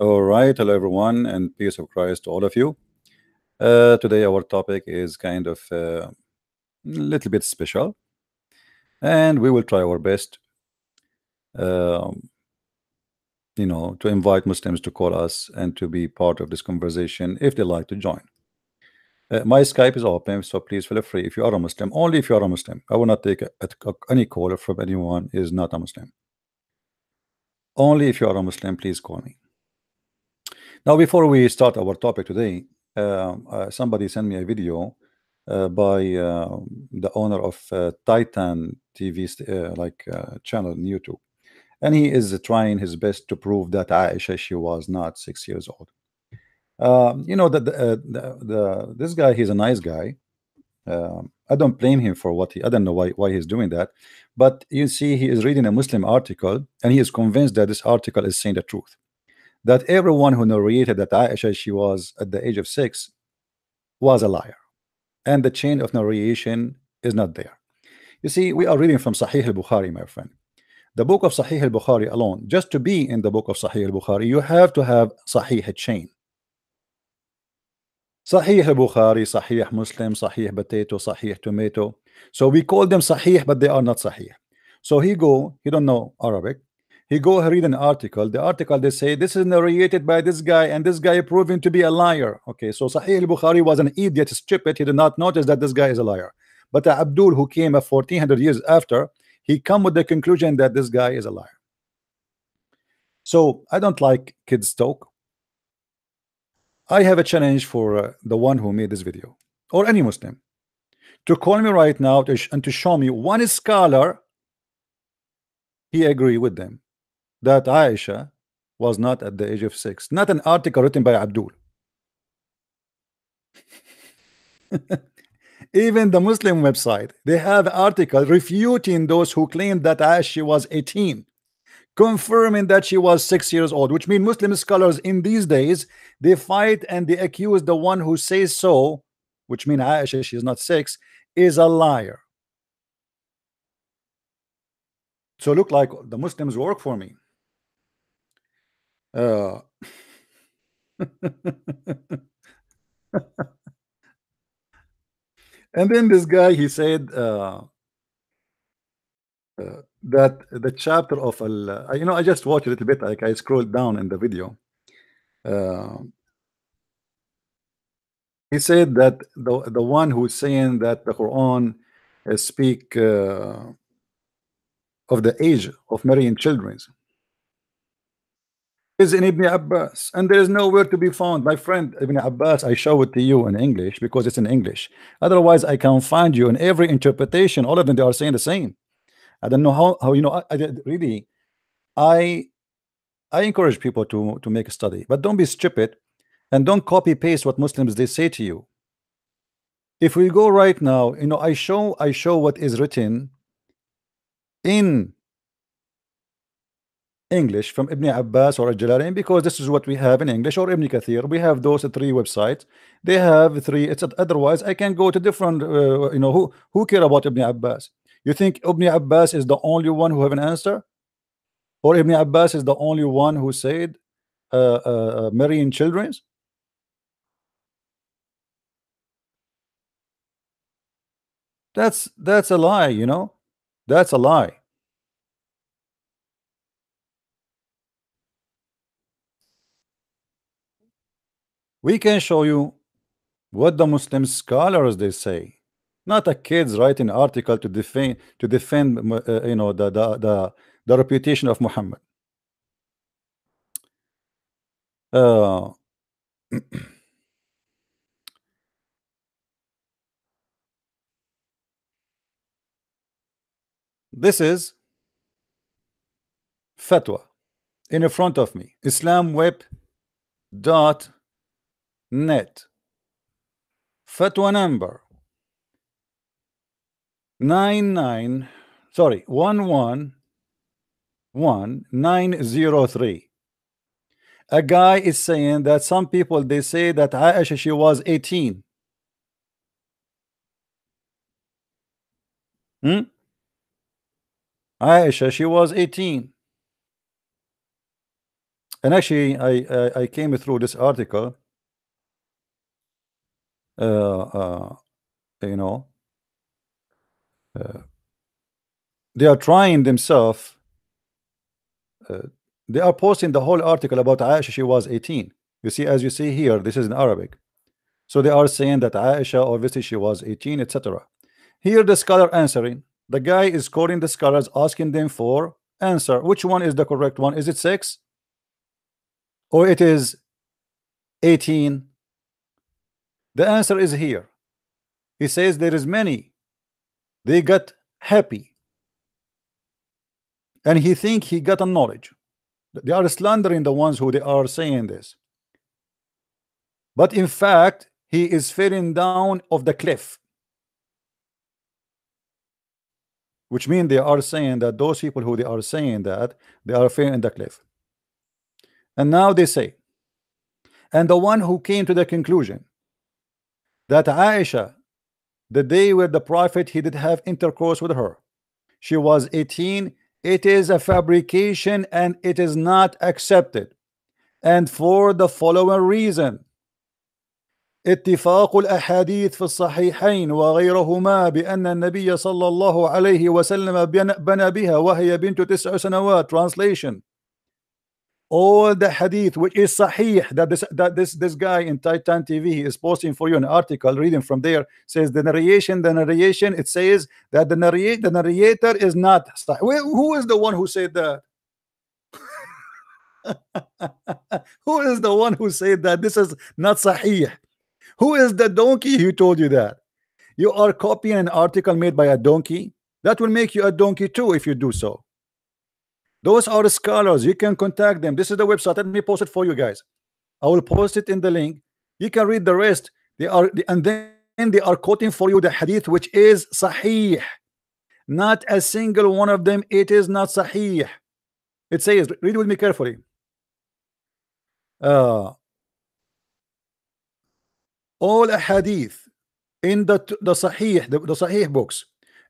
All right, hello everyone, and peace of Christ to all of you. Today our topic is kind of little bit special, and we will try our best, um, to invite Muslims to call us and to be part of this conversation if they like to join. My Skype is open, so please feel free if you are a Muslim. Only if you are a Muslim. I will not take any call from anyone who is not a Muslim. Only if you are a Muslim, please call me. Now, before we start our topic today, somebody sent me a video by the owner of Titan TV channel on YouTube, and he is trying his best to prove that Aisha she was not 6 years old. You know that this guy, he's a nice guy. I don't blame him for what I don't know why he's doing that, but you see, he is reading a Muslim article, and he is convinced that this article is saying the truth, that everyone who narrated that Aisha she was at the age of 6 was a liar, and the chain of narration is not there. You see, we are reading from Sahih al-Bukhari, my friend. The book of Sahih al-Bukhari alone, just to be in the book of Sahih al-Bukhari, you have to have Sahih chain. Sahih al-Bukhari, Sahih Muslim, Sahih potato, Sahih tomato. So we call them Sahih, but they are not Sahih. So he don't know Arabic. He go read an article. The article, they say this is narrated by this guy, and this guy proven to be a liar. Okay, so Sahih al-Bukhari was an idiot, stupid. He did not notice that this guy is a liar. But Abdul, who came 1400 years after, he come with the conclusion that this guy is a liar. So I don't like kids talk. I have a challenge for the one who made this video, or any Muslim, to call me right now and to show me one scholar he agree with them that Aisha was not at the age of 6. Not an article written by Abdul. Even the Muslim website, they have article refuting those who claim that Aisha was 18, confirming that she was 6 years old, which means Muslim scholars in these days, they fight and they accuse the one who says so, which means Aisha she is not 6, is a liar. So look like the Muslims work for me. And then this guy, he said that the chapter of I just watched a little bit, like I scrolled down in the video. uh, he said that the one who's saying that the Quran speak of the age of marrying children is in Ibn Abbas, and there is nowhere to be found, my friend. Ibn Abbas, I show it to you in English because it's in English. Otherwise, I can find you in every interpretation. All of them, they are saying the same. I don't know how really. I I encourage people to make a study, but don't be stupid and don't copy paste what Muslims they say to you. If we go right now, I show what is written in English from Ibn Abbas or Al-Jalalain, because this is what we have in English, or Ibn Kathir. We have those three websites. They have three. It's otherwise I can go to different. Who care about Ibn Abbas? You think Ibn Abbas is the only one who have an answer, or Ibn Abbas is the only one who said marrying children? That's a lie. That's a lie. We can show you what the Muslim scholars they say, not a kids writing article to defend the reputation of Muhammad. Uh, this is fatwa in front of me. Islamweb.net. Fatwa number 111903. A guy is saying that some people they say that Aisha she was 18. Aisha she was 18. And actually, I came through this article. You know, they are trying themselves. They are posting the whole article about Aisha. She was 18. You see, as you see here, this is in Arabic. So they are saying that Aisha, obviously, she was 18, etc. Here, the scholar answering. The guy is quoting the scholars, asking them for answer. Which one is the correct one? Is it 6 or it is 18? The answer is here. He says there is many. They got happy, and he think he got a knowledge. They are slandering the ones who they are saying this, but in fact he is falling down of the cliff, which means they are saying that those people who they are saying that they are falling in the cliff. And now they say, and the one who came to the conclusion that Aisha, the day where the prophet he did have intercourse with her, she was 18, it is a fabrication and it is not accepted, and for the following reason: اتفاق الأحاديث في الصحيحين وغيرهما بأن النبي صلى الله عليه وسلم بنى بها وهي بنت 9 سنوات. Translation: all the hadith which is sahih, that this guy in Titan TV is posting for you an article, reading from there, says the narration, it says that the narrator is not sahih. Who is the one who said that? Who is the one who said that this is not sahih? Who is the donkey who told you that? You are copying an article made by a donkey. That will make you a donkey too if you do so. Those are scholars. You can contact them. This is the website. Let me post it for you guys. I will post it in the link. You can read the rest. And then they are quoting for you the hadith which is sahih. Not a single one of them. It is not sahih. It says, read with me carefully. All hadith in the sahih, the sahih books,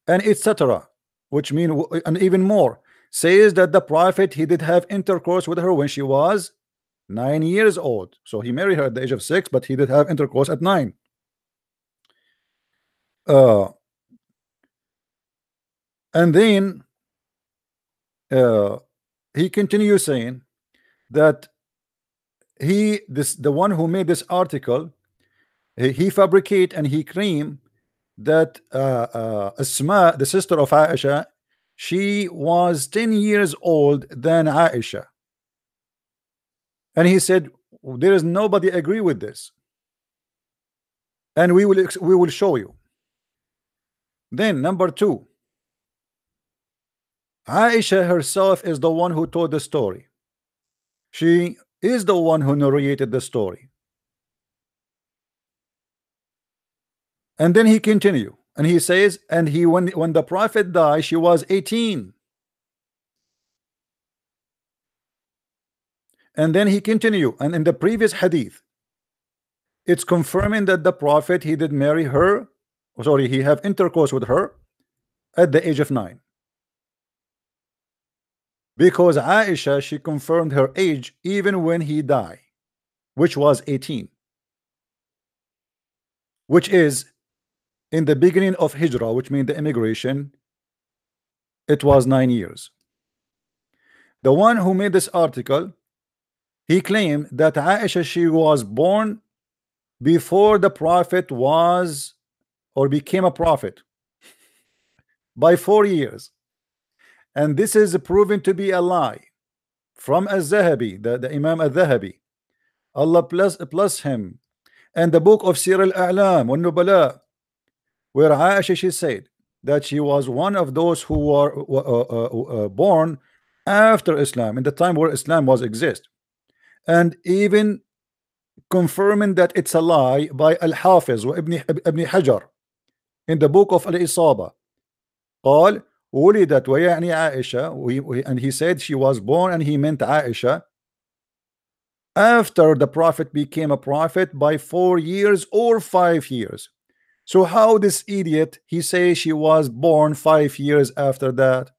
and etc., which mean, and even more, says that the prophet he did have intercourse with her when she was 9 years old. So he married her at the age of 6, but he did have intercourse at 9. And then he continues saying that the one who made this article, he fabricate and he claim that Asma, the sister of Aisha, she was 10 years old than Aisha. And he said there is nobody agree with this, and we will show you. Then number 2, Aisha herself is the one who told the story. She is the one who narrated the story. And then he continue and he says, and he when the prophet died, she was 18. And then he continue, and in the previous hadith, it's confirming that the prophet he did marry her, sorry, he have intercourse with her at the age of 9. Because Aisha, she confirmed her age even when he died, which was 18, which is in the beginning of Hijrah, which means the immigration. It was 9 years. The one who made this article, he claimed that Aisha, she was born before the prophet was or became a prophet by 4 years, and this is proven to be a lie from Al-Zahabi, the Imam Al-Zahabi, Allah bless him, and the book of Sir Al-A'lam wa Nubala, where Aisha, she said that she was one of those who were born after Islam, in the time where Islam was exist, and even confirming that it's a lie by Al-Hafiz wa Ibn Hajar in the book of Al-Isaba. قال ولدت ويعني عائشة, and he said she was born, and he meant Aisha after the prophet became a prophet by 4 years or 5 years. So how this idiot, he says she was born 5 years after that?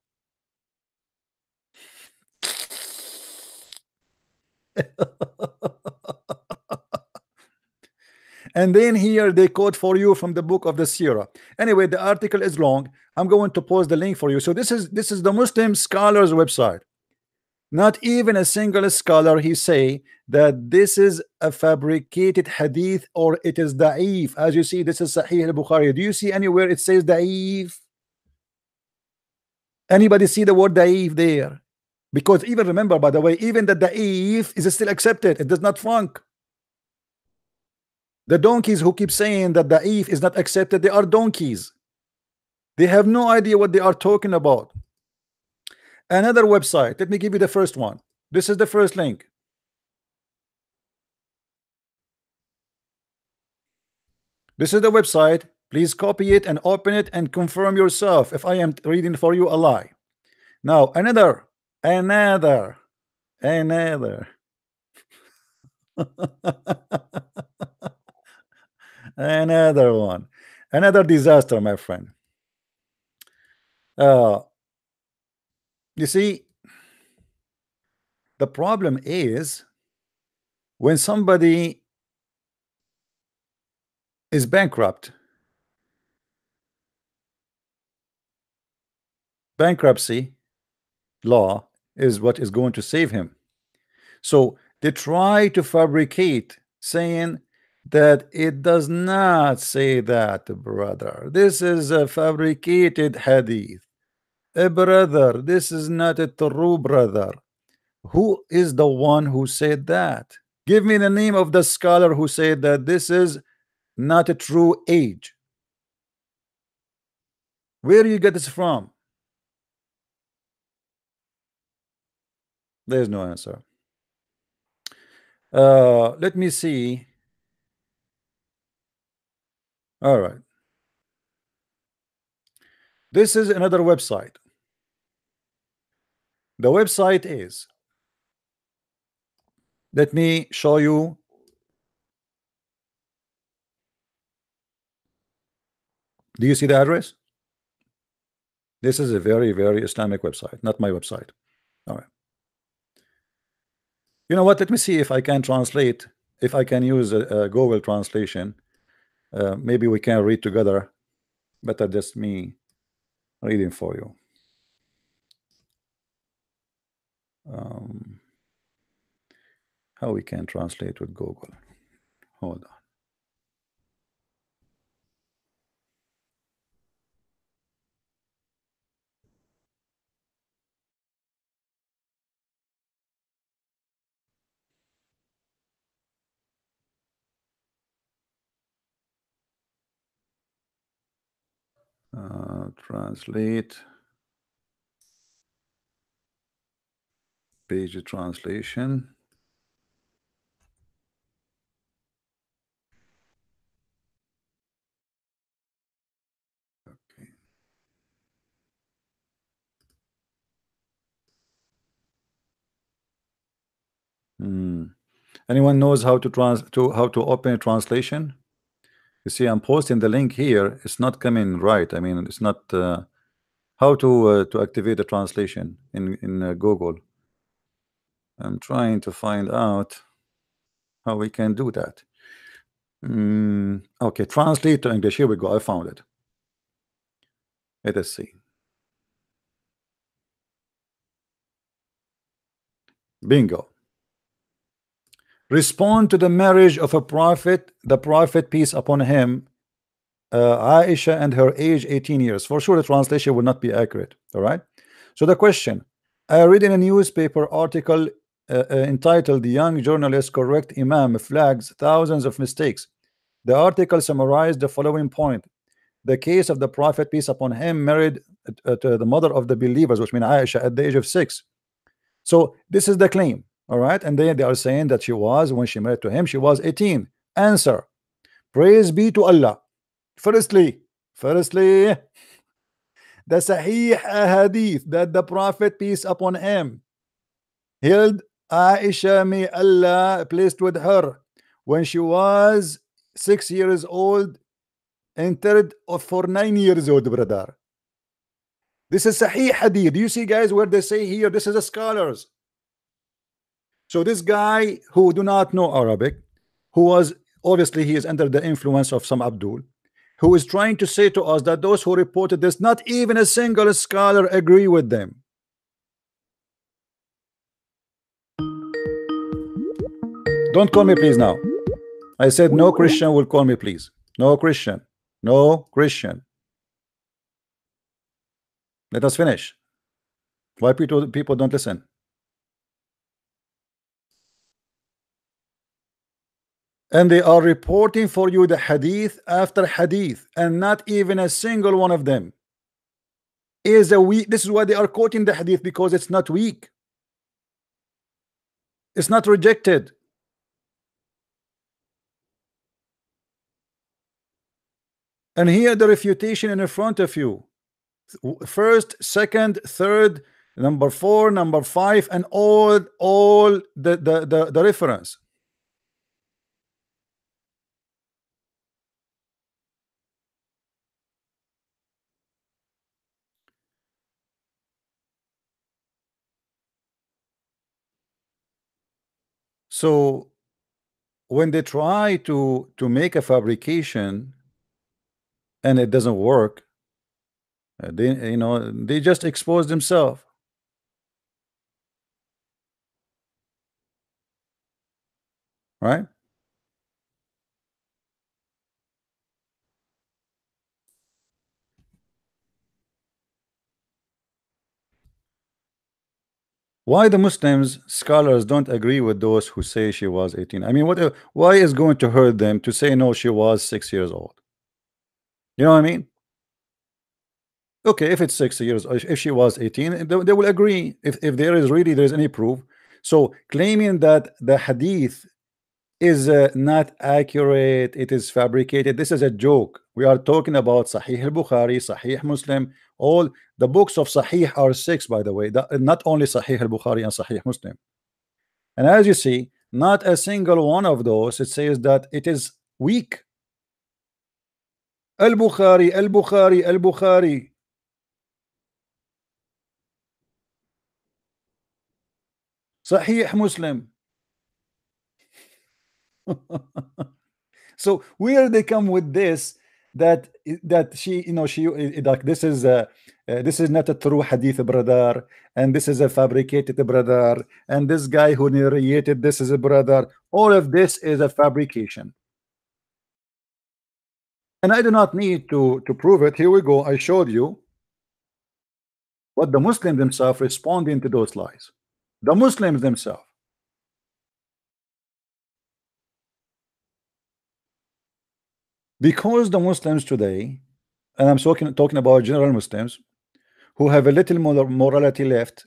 And then here they quote for you from the book of the Sirah. Anyway, the article is long. I'm going to post the link for you. So this is the Muslim scholars website. Not even a single scholar he say that this is a fabricated hadith or it is da'if. As you see, this is Sahih al-Bukhari. Do you see anywhere it says da'if? Anybody see the word da'if there? Because even remember, by the way, even the da'if is still accepted. It does not flunk. The donkeys who keep saying that da'if is not accepted, they are donkeys. They have no idea what they are talking about. Another website, let me give you the first one. This is the first link. This is the website. Please copy it and open it and confirm yourself if I am reading for you a lie. Now another another one, another disaster, my friend. You see, the problem is when somebody is bankrupt, bankruptcy law is what is going to save him. So they try to fabricate, saying that it does not say that, brother. This is a fabricated hadith. Brother, this is not a true brother. Who is the one who said that? Give me the name of the scholar who said that this is not a true age. Where do you get this from? There's no answer. Let me see. All right. This is another website. The website is, let me show you. Do you see the address? This is a very, very Islamic website, not my website. All right. You know what? Let me see if I can translate, if I can use a Google translation. Maybe we can read together. Better just me reading for you. How we can translate with Google? Hold on. Translate. Page translation. Okay. Anyone knows how to open a translation? You see, I'm posting the link here. It's not coming right. I mean, it's not how to activate the translation in Google. I'm trying to find out how we can do that. Okay, translate to English. Here we go. I found it. Let us see. Bingo. Respond to the marriage of a prophet, the prophet, peace upon him, Aisha, and her age 18 years. For sure the translation will not be accurate. All right. So the question, I read in a newspaper article entitled "The Young Journalist Correct Imam Flags Thousands of Mistakes." The article summarized the following point: the case of the prophet, peace upon him, married to the mother of the believers, which means Aisha, at the age of 6. So this is the claim. All right. And then they are saying that she was, when she married to him, she was 18. Answer: praise be to Allah. Firstly, the Sahih hadith that the prophet, peace upon him, held Aisha, may Allah pleased with her, when she was 6 years old, entered for 9 years old, brother. This is Sahih hadith. Do you see, guys, where they say here, this is the scholars. So this guy who do not know Arabic, who was Obviously he is under the influence of some Abdul, who is trying to say to us that those who reported this, not even a single scholar agree with them. Don't call me please now. I said no Christian will call me please. No Christian. No Christian. Let us finish. Why people don't listen? And they are reporting for you the hadith after hadith, and not even a single one of them is a weak. This is why they are quoting the hadith, because it's not weak. It's not rejected. And here the refutation in front of you. First, second, third, number 4, number 5, and all the reference. So when they try to make a fabrication and it doesn't work, they just expose themselves. Right? Why the Muslims scholars don't agree with those who say she was 18? I mean, why is going to hurt them to say no, she was 6 years old? You know what I mean? Okay, if it's 6 years, if she was 18, they will agree. If there is any proof. So claiming that the hadith is not accurate, it is fabricated, this is a joke. We are talking about Sahih al-Bukhari, Sahih Muslim. All the books of Sahih are 6, by the way, not only Sahih al-Bukhari and Sahih Muslim. And as you see, not a single one of those it says that it is weak. Al-Bukhari, Al-Bukhari, Al-Bukhari. Sahih Muslim. So where they come with this, that she, she like this is not a true hadith, brother, and this is a fabricated, brother, and this guy who narrated this is a brother. All of this is a fabrication, and I do not need to prove it. Here we go. I showed you what the Muslims themselves responding to those lies. The Muslims themselves. Because the Muslims today, and I'm talking about general Muslims who have a little more morality left,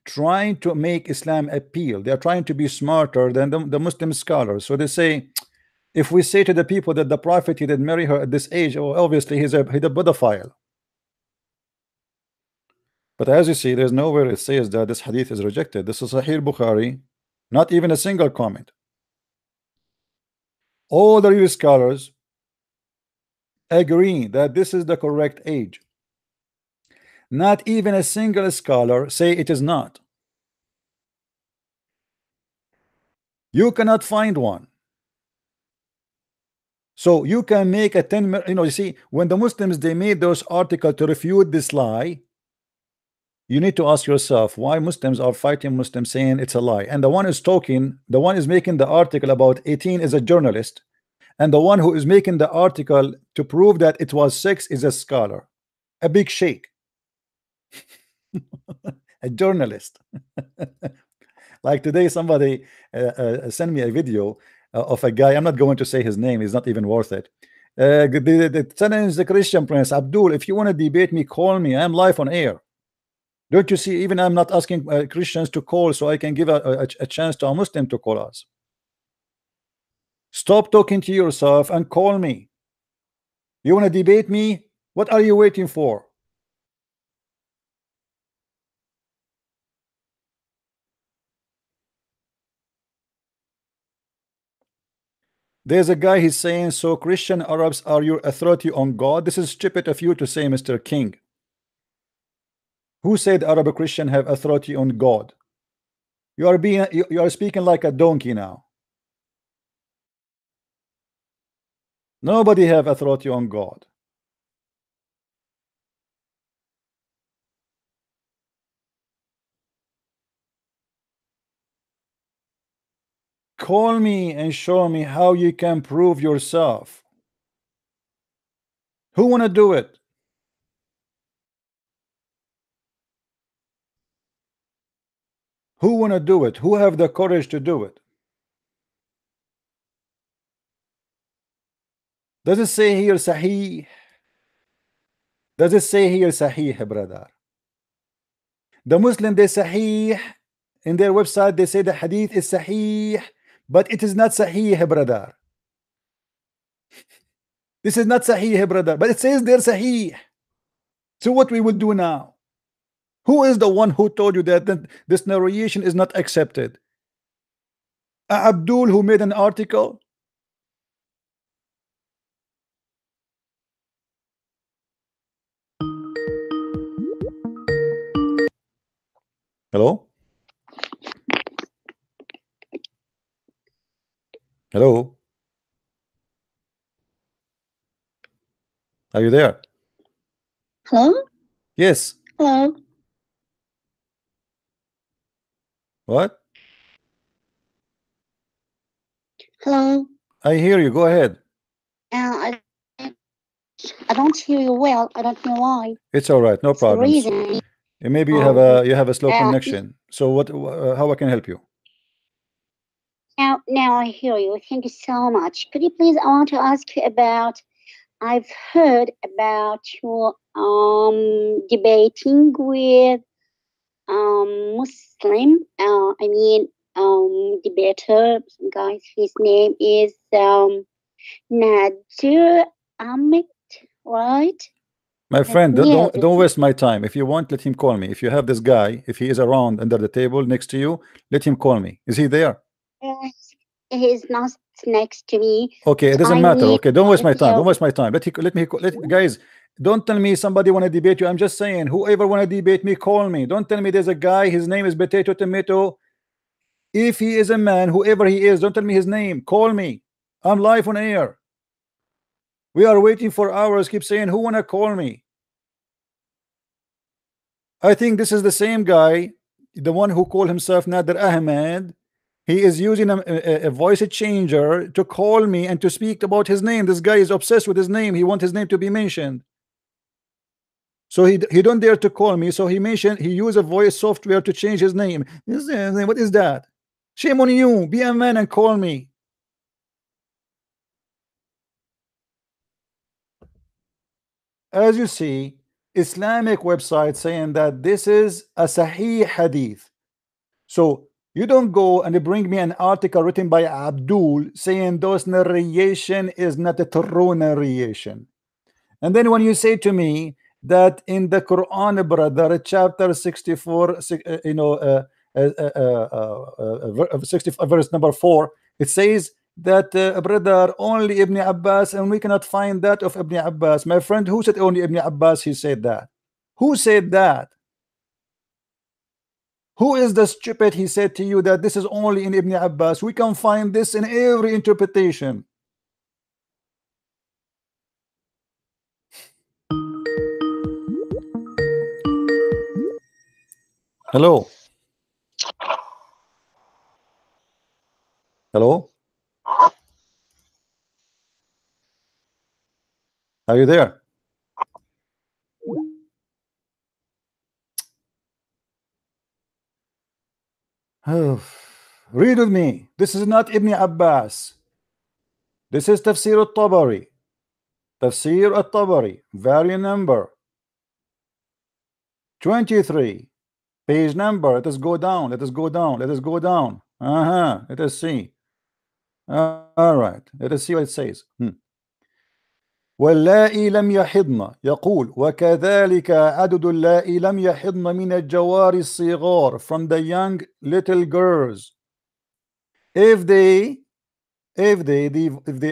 trying to make Islam appeal. They are trying to be smarter than the Muslim scholars. So they say, if we say to the people that the Prophet, he did marry her at this age, oh, obviously he's a pedophile. But as you see, there's nowhere it says that this hadith is rejected. This is Sahih Bukhari, not even a single comment. All the real scholars agree that this is the correct age. Not even a single scholar say it is not. You cannot find one. So you can make a 10, you see, when the Muslims, they made those articles to refute this lie, you need to ask yourself why Muslims are fighting Muslims, saying it's a lie. And the one is talking, the one is making the article about 18 is a journalist, and the one who is making the article to prove that it was 6 is a scholar, a big sheikh. A journalist. Like today somebody sent me a video of a guy. I'm not going to say his name, he's not even worth it. The challenge the Christian Prince Abdul, if you want to debate me, call me, I'm live on air. Don't you see, even I'm not asking Christians to call so I can give a chance to a Muslim to call us. Stop talking to yourself and call me. You want to debate me? What are you waiting for? There's a guy, he's saying, so Christian Arabs are your authority on God. This is stupid of you to say, Mr. King. Who said Arab Christian have authority on God? You are speaking like a donkey now. Nobody have authority on God. Call me and show me how you can prove yourself. Who wanna do it? Who wanna do it? Who have the courage to do it? Does it say here Sahih? Does it say here Sahih, brother? The Muslim, they Sahih. In their website, they say the hadith is Sahih, but it is not Sahih, brother. This is not Sahih, brother, but it says they're Sahih. So what we will do now? Who is the one who told you that this narration is not accepted? Abdul, who made an article? Hello? Hello? Are you there? Hello? Yes. Hello? What? Hello? I hear you. Go ahead. I don't hear you well. I don't know why. It's all right. No It's the problems. reason. Maybe you have a slow connection. So what? How I can help you? Now I hear you. Thank you so much. Could you please? I want to ask you about. I've heard about you debating with Muslim. I mean debater. Some guys. His name is Nadir Ahmed, right? My friend, don't waste my time. If you want, let him call me. If you have this guy, if he is around under the table next to you, let him call me. Is he there? He's not next to me. Okay, it doesn't matter. Okay, don't waste my time. Don't waste my time. Guys, don't tell me somebody want to debate you. I'm just saying, whoever want to debate me, call me. Don't tell me there's a guy, his name is Potato Tomato. If he is a man, whoever he is, don't tell me his name. Call me. I'm live on air. We are waiting for hours. Keep saying, who wanna call me? I think this is the same guy, the one who called himself Nader Ahmed. He is using a voice changer to call me and to speak about his name. This guy is obsessed with his name. He wants his name to be mentioned. So he don't dare to call me. So he used a voice software to change his name. What is that? Shame on you. Be a man and call me. As you see, Islamic website saying that this is a Sahih hadith. So you don't go and bring me an article written by Abdul saying those narration is not a true narration. And then when you say to me that in the Quran, brother, chapter 64, 64, verse number 4, it says that brother, only Ibn Abbas, and we cannot find that of Ibn Abbas. My friend, who said only Ibn Abbas? He said that. Who said that? Who is the stupid? He said to you that this is only in Ibn Abbas. We can find this in every interpretation. Hello. Hello. Are you there? Read with me. This is not Ibn Abbas. This is Tafsir al-Tabari. Tafsir al-Tabari, variant number 23. Page number. Let us go down. Let us go down. Let us go down. Let us see. All right. Let us see what it says. واللائي لم يحضن يقول وكذلك عدد اللائي لم يحضن من الجوار الصغار from the young little girls if they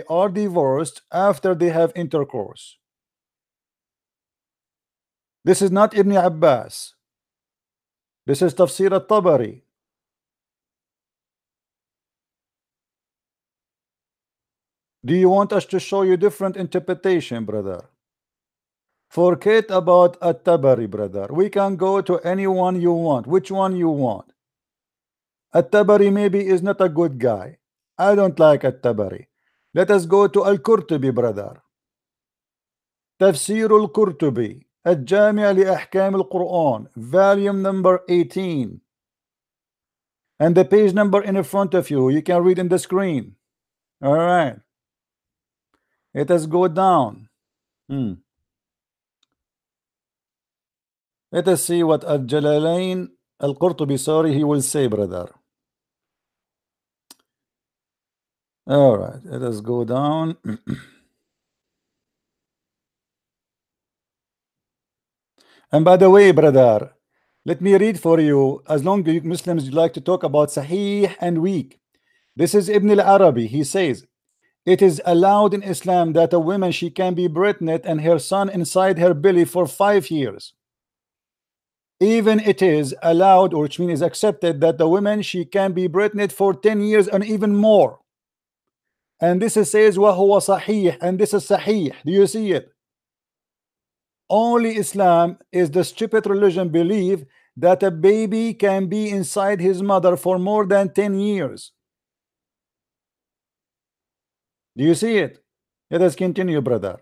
are divorced after they have intercourse. This is not Ibn Abbas. This is Tafsir al-Tabari. Do you want us to show you different interpretation, brother? Forget about At-Tabari, brother. We can go to anyone you want. Which one you want? At-Tabari maybe is not a good guy. I don't like At-Tabari. Let us go to Al-Qurtubi, brother. تفسير القرطبي الجامع لأحكام القرآن, volume number 18, and the page number in front of you. You can read in the screen. All right. Let us go down. Let us see what Al-Jalalain, Al-Qurtubi, sorry, he will say, brother. All right. Let us go down. And by the way, brother, let me read for you, as long as you Muslims like to talk about Sahih and weak. This is Ibn al-Arabi. He says, it is allowed in Islam that a woman, she can be pregnant and her son inside her belly for 5 years. Even it is allowed, or which means is accepted, that the woman, she can be pregnant for 10 years and even more. And this says, وَهُوَ صَحِيح, and this is Sahih. Do you see it? Only Islam is the stupid religion believe that a baby can be inside his mother for more than 10 years. Do you see it? Let us continue, brother.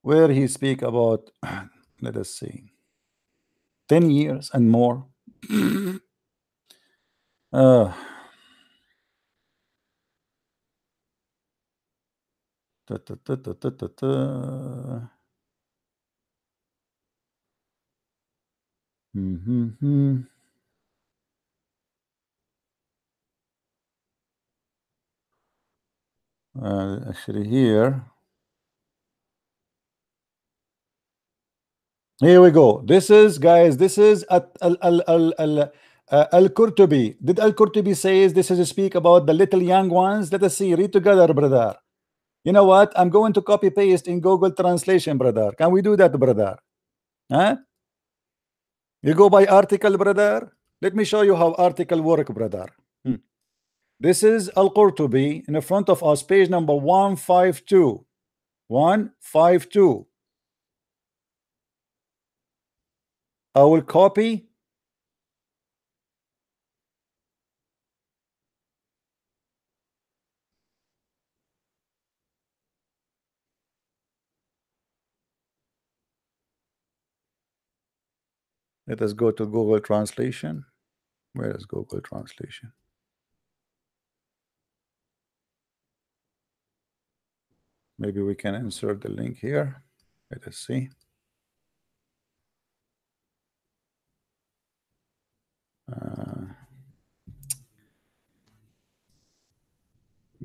Where he speak about, let us see, 10 years and more. Actually here we go. This is, guys, this is Al-Qurtubi. Did Al-Qurtubi says this is a speak about the little young ones? Let us see, read together, brother. You know what? I'm going to copy paste in Google Translation, brother. Can we do that, brother? Huh? You go by article, brother. Let me show you how article work, brother. This is Al-Qurtubi in the front of us, page number 152. 152. I will copy. Let us go to Google Translation. Where is Google Translation? Maybe we can insert the link here. Let us see.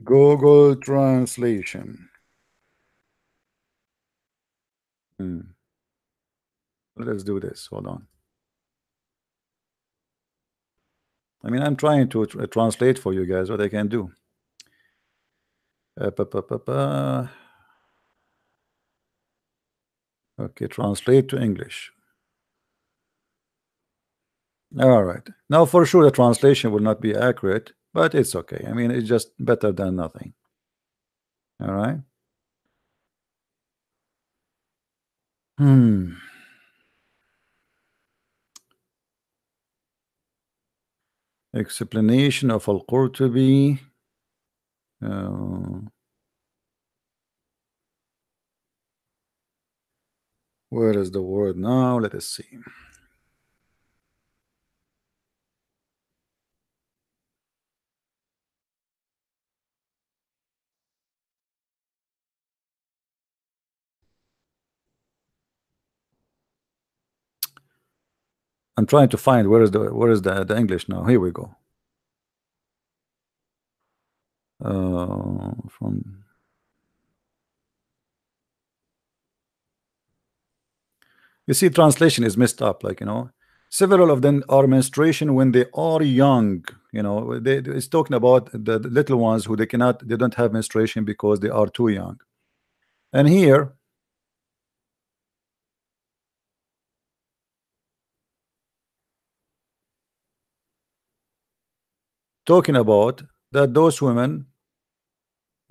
Google Translation. Let's do this. Hold on. I mean, I'm trying to translate for you guys what I can do. Okay, translate to English. All right. Now, for sure, the translation will not be accurate, but it's okay. I mean, it's just better than nothing. All right. Explanation of Al-Qurtubi. Where is the word now? Let us see. I'm trying to find where is the English now. Here we go. From you see, translation is messed up. Like, you know, several of them are menstruation when they are young. You know, it's talking about the little ones who they don't have menstruation because they are too young. And here, talking about that those women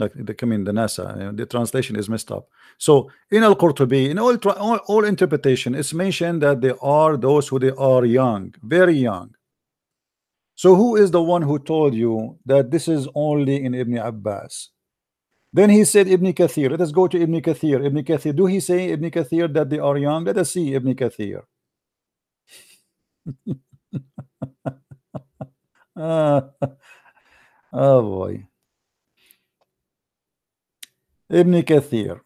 like the the NASA, the translation is messed up. So in Al-Qurtubi, in all interpretation, it's mentioned that they are those who they are young, very young. So who is the one who told you that this is only in Ibn Abbas? Then he said Ibn Kathir. Let us go to Ibn Kathir. Ibn Kathir, do he say Ibn Kathir that they are young? Let us see Ibn Kathir. Ah, oh boy. Ibn Kathir.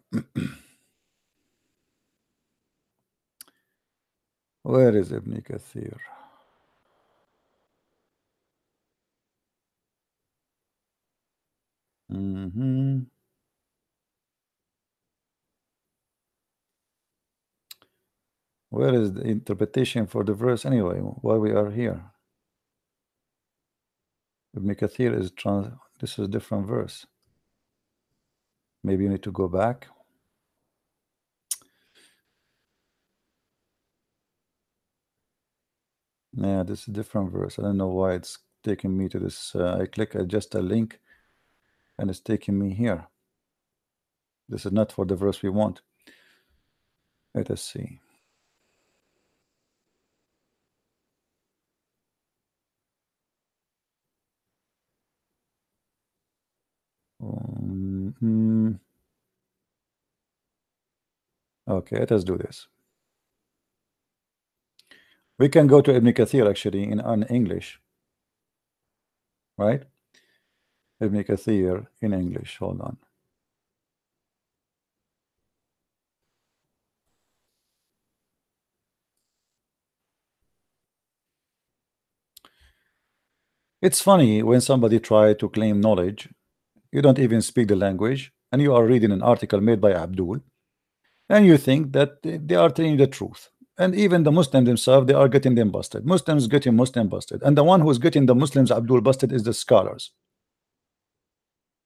Where is Ibn Kathir? Where is the interpretation for the verse anyway? Why we are here? Ibn Kathir is this is a different verse. Maybe you need to go back. Yeah, this is a different verse. I don't know why it's taking me to this. I click just a link and it's taking me here. This is not for the verse we want. Let us see. Okay, let us do this. We can go to Ibn Kathir actually in English, right? Ibn Kathir in English. Hold on. It's funny when somebody try to claim knowledge, you don't even speak the language, and you are reading an article made by Abdul, and you think that they are telling the truth. And even the Muslims themselves, they are getting them busted. Muslims getting Muslim busted, and the one who is getting the Muslims Abdul busted is the scholars,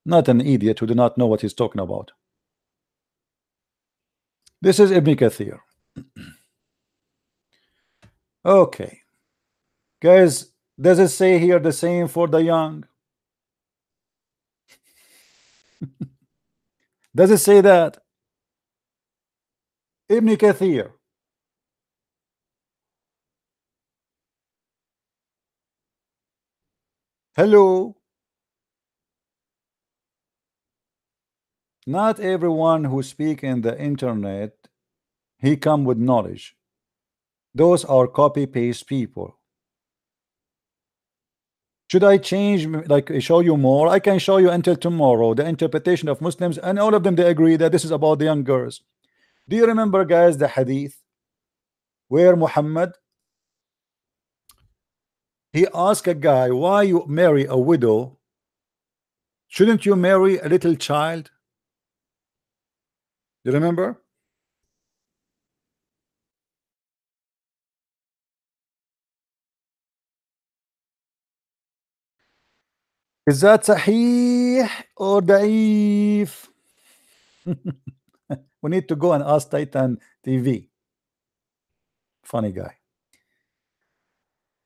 not an idiot who do not know what he's talking about. This is Ibn Kathir. Okay, guys, does it say here the same for the young? Does it say that? Ibn Kathir. Hello. Not everyone who speak in the internet, he come with knowledge. Those are copy paste people. Should I change, like show you more? I can show you until tomorrow the interpretation of Muslims, and all of them they agree that this is about the young girls. Do you remember, guys, the hadith where Muhammad, he asked a guy, why you marry a widow? Shouldn't you marry a little child? You remember? Is that sahih or da'if? We need to go and ask Titan TV. Funny guy.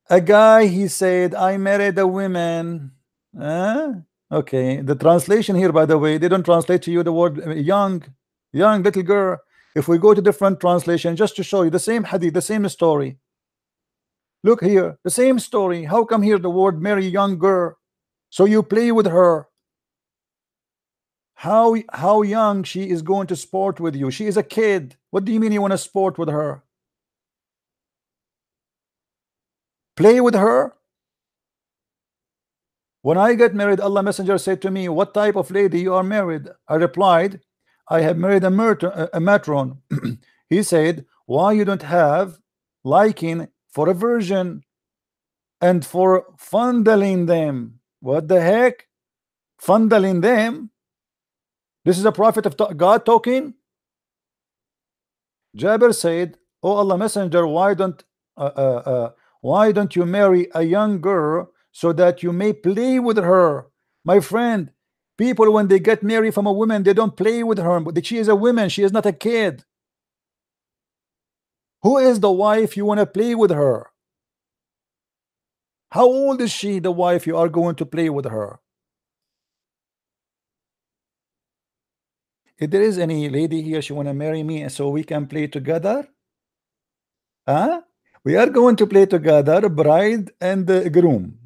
A guy, he said, I married a woman. Okay, the translation here, by the way, they don't translate to you the word young little girl. If we go to different translation, just to show you the same hadith, the same story. Look here, the same story. How come here the word marry young girl? So you play with her. How young she is going to sport with you? She is a kid. What do you mean you want to sport with her? Play with her? When I get married, Allah Messenger said to me, what type of lady you are married? I replied, I have married a matron. He said, why you don't have liking for a virgin and for fondling them? What the heck? Fondling them? This is a prophet of God talking? Jabir said, oh Allah Messenger, why don't you marry a young girl so that you may play with her? My friend, people when they get married from a woman, they don't play with her, but she is a woman, she is not a kid. Who is the wife you want to play with her? How old is she, the wife you are going to play with her? if there is any lady here, she want to marry me so we can play together. Huh? We are going to play together, bride and groom.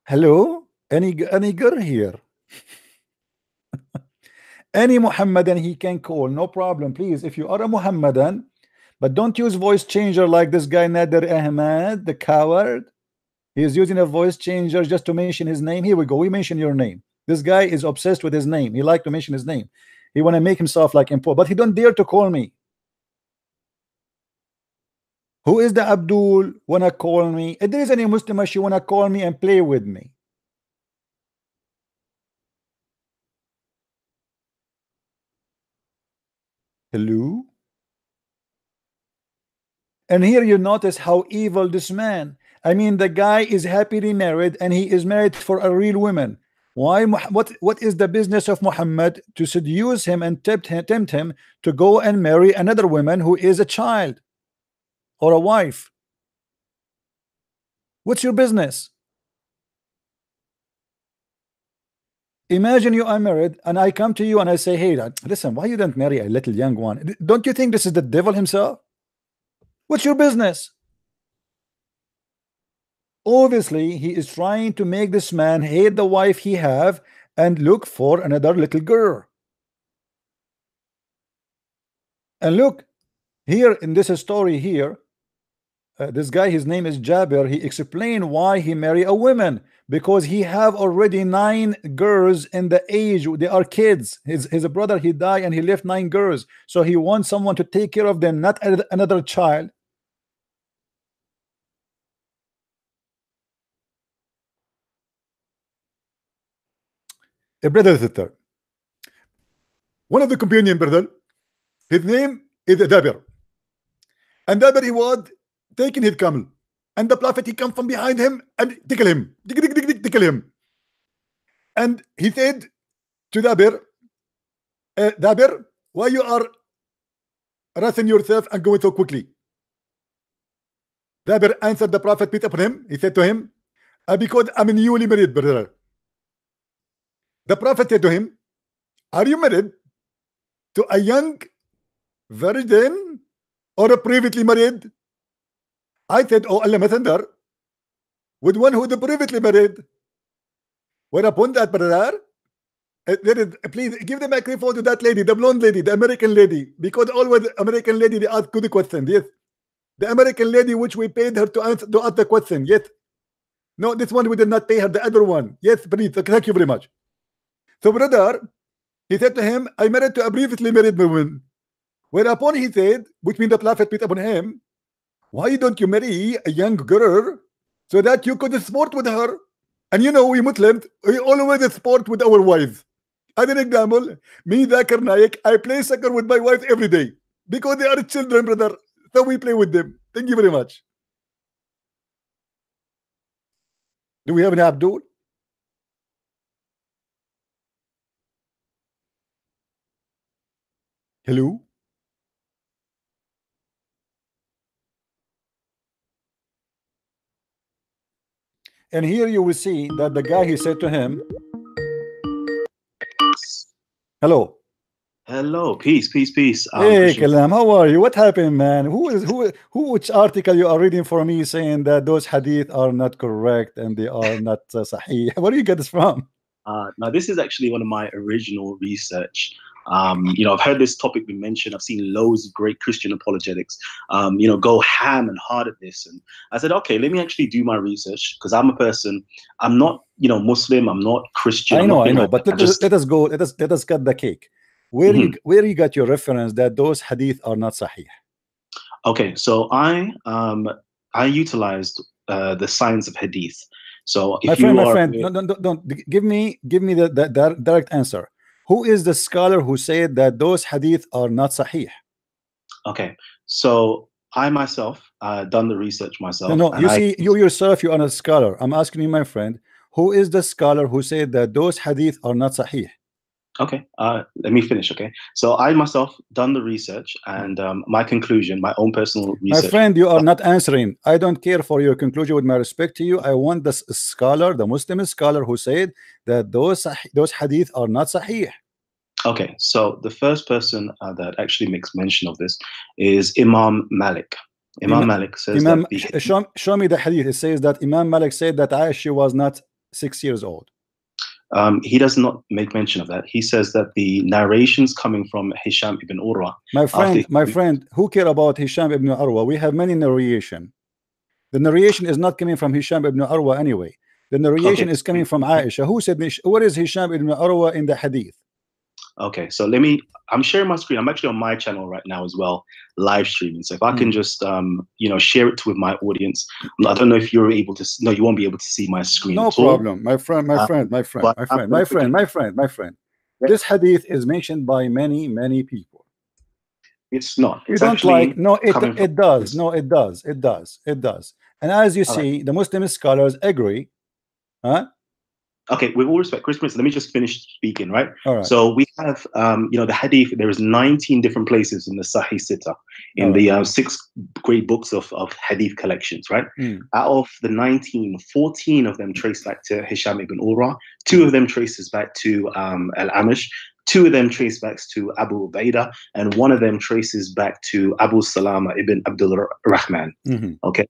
Hello? Any girl here? Any Muhammadan he can call, no problem. Please, if you are a Muhammadan, but don't use voice changer like this guy Nader Ahmad, the coward. He is using a voice changer just to mention his name. Here we go. We mention your name. This guy is obsessed with his name. He like to mention his name. He want to make himself like important, but he don't dare to call me. Who is the Abdul wanna call me? If there is any Muslim, she wanna call me and play with me. Hello? And here you notice how evil this man. I mean, the guy is happily married and he is married for a real woman. Why? What is the business of Muhammad to seduce him and tempt him to go and marry another woman who is a child or a wife? What's your business? Imagine you are married and I come to you and I say, hey, listen, why you don't marry a little young one? Don't you think this is the devil himself? What's your business? Obviously, he is trying to make this man hate the wife he have and look for another little girl. And look, here in this story here, this guy, his name is Jabir, he explained why he marry a woman, because he have already 9 girls in the age, they are kids. His brother, he died and he left 9 girls, so he wants someone to take care of them, not another child. A brother sister, one of the companion brother, his name is Jabir, and Jabir, he was taking his camel, and the prophet, he come from behind him and tickle him, tickle him, and he said to Jabir, Jabir, why you are rushing yourself and going so quickly? Jabir answered the prophet, peace upon him. He said to him, because I'm a newly married brother. The prophet said to him, are you married to a young virgin or a privately married? I said, oh Allah Messenger, with one who is privately married. Whereupon that brother, please give the microphone to that lady, the blonde lady, the American lady, because always American lady, they ask good questions. Yes, the American lady which we paid her to answer the question. Yes, no, this one we did not pay her. The other one. Yes, please. Thank you very much. So brother, he said to him, I married to a previously married woman. Whereupon he said, which means the prophet peace upon him, why don't you marry a young girl so that you could sport with her? And you know, we Muslims, we always sport with our wives. As an example, me, Zakir Naik, I play soccer with my wife every day because they are children, brother. So we play with them. Thank you very much. Do we have an Abdul? Hello? And here you will see that the guy, he said to him, hello. Hello, peace. Hey, Kalam, how are you? What happened, man? Which article you are reading for me saying that those hadith are not correct and they are not sahih? Where do you get this from? Now, this is actually one of my original research. You know, I've heard this topic been mentioned. I've seen loads of great Christian apologetics, you know, go ham and hard at this. And I said, okay, let me actually do my research, because I'm a person, I'm not, you know, Muslim, I'm not Christian. I know, but let us go, let us cut the cake. Where you got your reference that those hadith are not sahih? Okay, so I utilized the science of hadith. So if my friend, don't give me the direct answer. Who is the scholar who said that those hadith are not sahih? Okay, so I myself done the research myself. No, you see, you yourself, you are a scholar. I'm asking you, my friend, who is the scholar who said that those hadith are not sahih? Okay, let me finish. Okay, so I myself done the research, and my conclusion, my own personal My research. friend, you are not answering. I don't care for your conclusion. With my respect to you, I want the scholar, the Muslim scholar, who said that those hadith are not sahih. Okay, so the first person that actually makes mention of this is Imam Malik. Imam Malik says Imam, that show me the hadith. It says that Imam Malik said that Aisha was not 6 years old. He does not make mention of that. He says that the narrations coming from Hisham ibn Urwa. My friend, who care about Hisham ibn Urwa? We have many narration. The narration is not coming from Hisham ibn Urwa anyway. The narration is coming from Aisha. Who said, what is Hisham ibn Urwa in the hadith? Okay, so I'm sharing my screen. I'm actually on my channel right now as well, live streaming. So if I can just, share it with my audience. I don't know if you're able to, no, you won't be able to see my screen. No problem, my friend. This hadith is mentioned by many people. It's not. You don't like, no, it does. No, it does. And as you see, the Muslim scholars agree. Huh? Okay, with all respect, Chris Prince, let me just finish speaking, right? All right. So we have, the hadith, there is 19 different places in the Sahih Sittah, in the 6 great books of hadith collections, right? Out of the 19, 14 of them trace back to Hisham ibn Urwa, 2 of them traces back to Al-Amash, 2 of them trace back to Abu Ubaidah, and 1 of them traces back to Abu Salama ibn Abdul Rahman. Okay.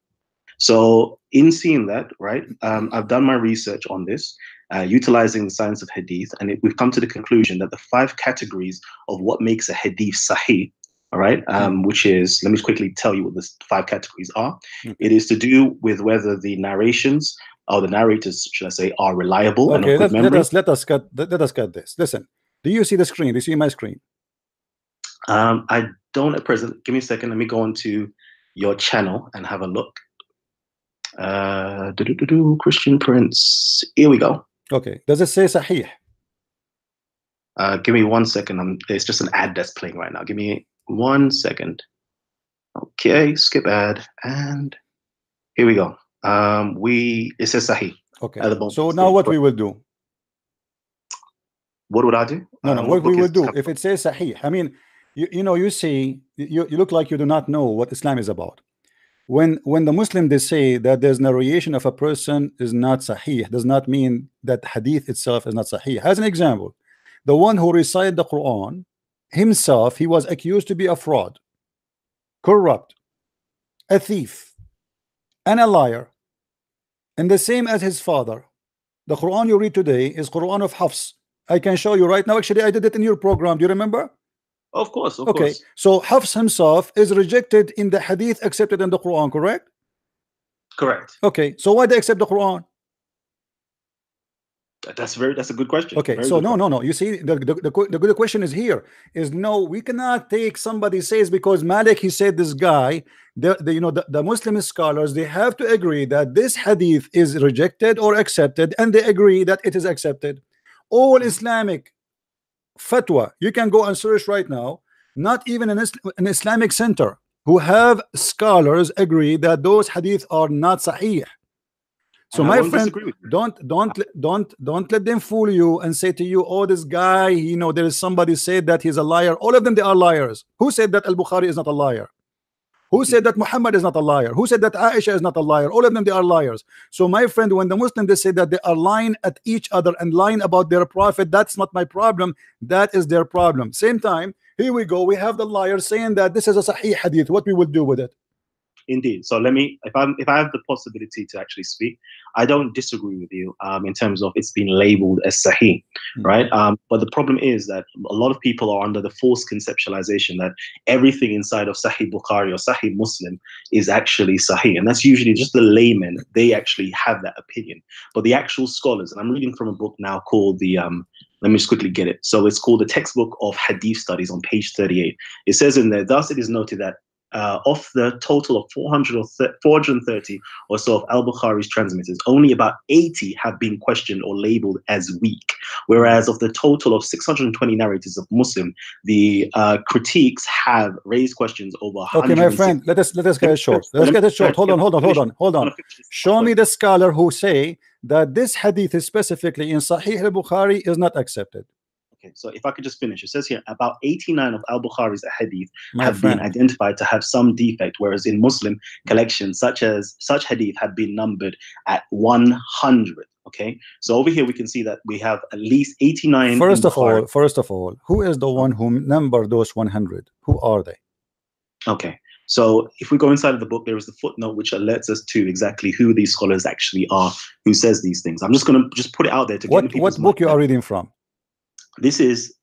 So in seeing that, right, I've done my research on this, utilizing the science of hadith, and we've come to the conclusion that the 5 categories of what makes a hadith sahih, all right, which is, let me just quickly tell you what the 5 categories are. It is to do with whether the narrations, or the narrators, should I say, are reliable. Okay, and of good memory. let us cut this. Listen, do you see the screen? Do you see my screen? I don't at present. Give me a second. Let me go onto your channel and have a look. Christian Prince. Here we go. Okay. Does it say Sahih? Give me 1 second. It's just an ad that's playing right now. Give me 1 second. Okay, skip ad, and here we go. It says Sahih. Okay. So now what we will do? What would I do? No. What we will do if it says Sahih? I mean, you see, you look like you do not know what Islam is about. When the Muslim, they say that there's narration of a person is not sahih, does not mean that hadith itself is not sahih. As an example, the one who recited the Quran himself, he was accused to be a fraud, corrupt, a thief, and a liar, and the same as his father. The Quran you read today is Quran of Hafs. I can show you right now. Actually, I did it in your program. Do you remember? Of course, okay. Course. So Hafs himself is rejected in the hadith, accepted in the Quran, correct? Correct. Okay, so why they accept the Quran? That's a good question. Okay, very so no. You see, the good question is here is no, we cannot take somebody says because Malik he said this guy, the Muslim scholars, they have to agree that this hadith is rejected or accepted, and they agree that it is accepted. All Islamic fatwa, you can go and search right now, not even an Islamic center who have scholars agree that those hadith are not sahih. So my friend, don't let them fool you and say to you, oh, this guy, there is somebody said that he's a liar. All of them, they are liars. Who said that Al-Bukhari is not a liar? Who said that Muhammad is not a liar? Who said that Aisha is not a liar? All of them, they are liars. So my friend, when the Muslims, they say that they are lying at each other and lying about their prophet, that's not my problem. That is their problem. Same time, here we go. We have the liar saying that this is a sahih hadith. What we will do with it? Indeed. So let me, if I have the possibility to actually speak, I don't disagree with you in terms of it's been labeled as sahih, right? But the problem is that a lot of people are under the false conceptualization that everything inside of Sahih Bukhari or Sahih Muslim is actually sahih, and that's usually just the laymen. They actually have that opinion, but the actual scholars, and I'm reading from a book now called the let me just quickly get it. So it's called the Textbook of Hadith Studies on page 38. It says in there, thus it is noted that of the total of 430 or so of Al-Bukhari's transmitters, only about 80 have been questioned or labeled as weak, whereas of the total of 620 narrators of Muslim, the critiques have raised questions over 100. Okay, my friend, let us get it short. Let's get it short. Hold on. Show me the scholar who say that this hadith is specifically in Sahih al-Bukhari is not accepted. Okay, so if I could just finish, it says here about 89 of al-Bukhari's hadith My have been friend, identified to have some defect, whereas in Muslim collections, such hadith have been numbered at 100. Okay, so over here we can see that we have at least 89. first in of Bukhari. all, who is the one who numbered those 100? Who are they? Okay, so if we go inside of the book, there is the footnote which alerts us to exactly who these scholars actually are, who says these things. I'm just going to just put it out there to get What book you are reading from? This is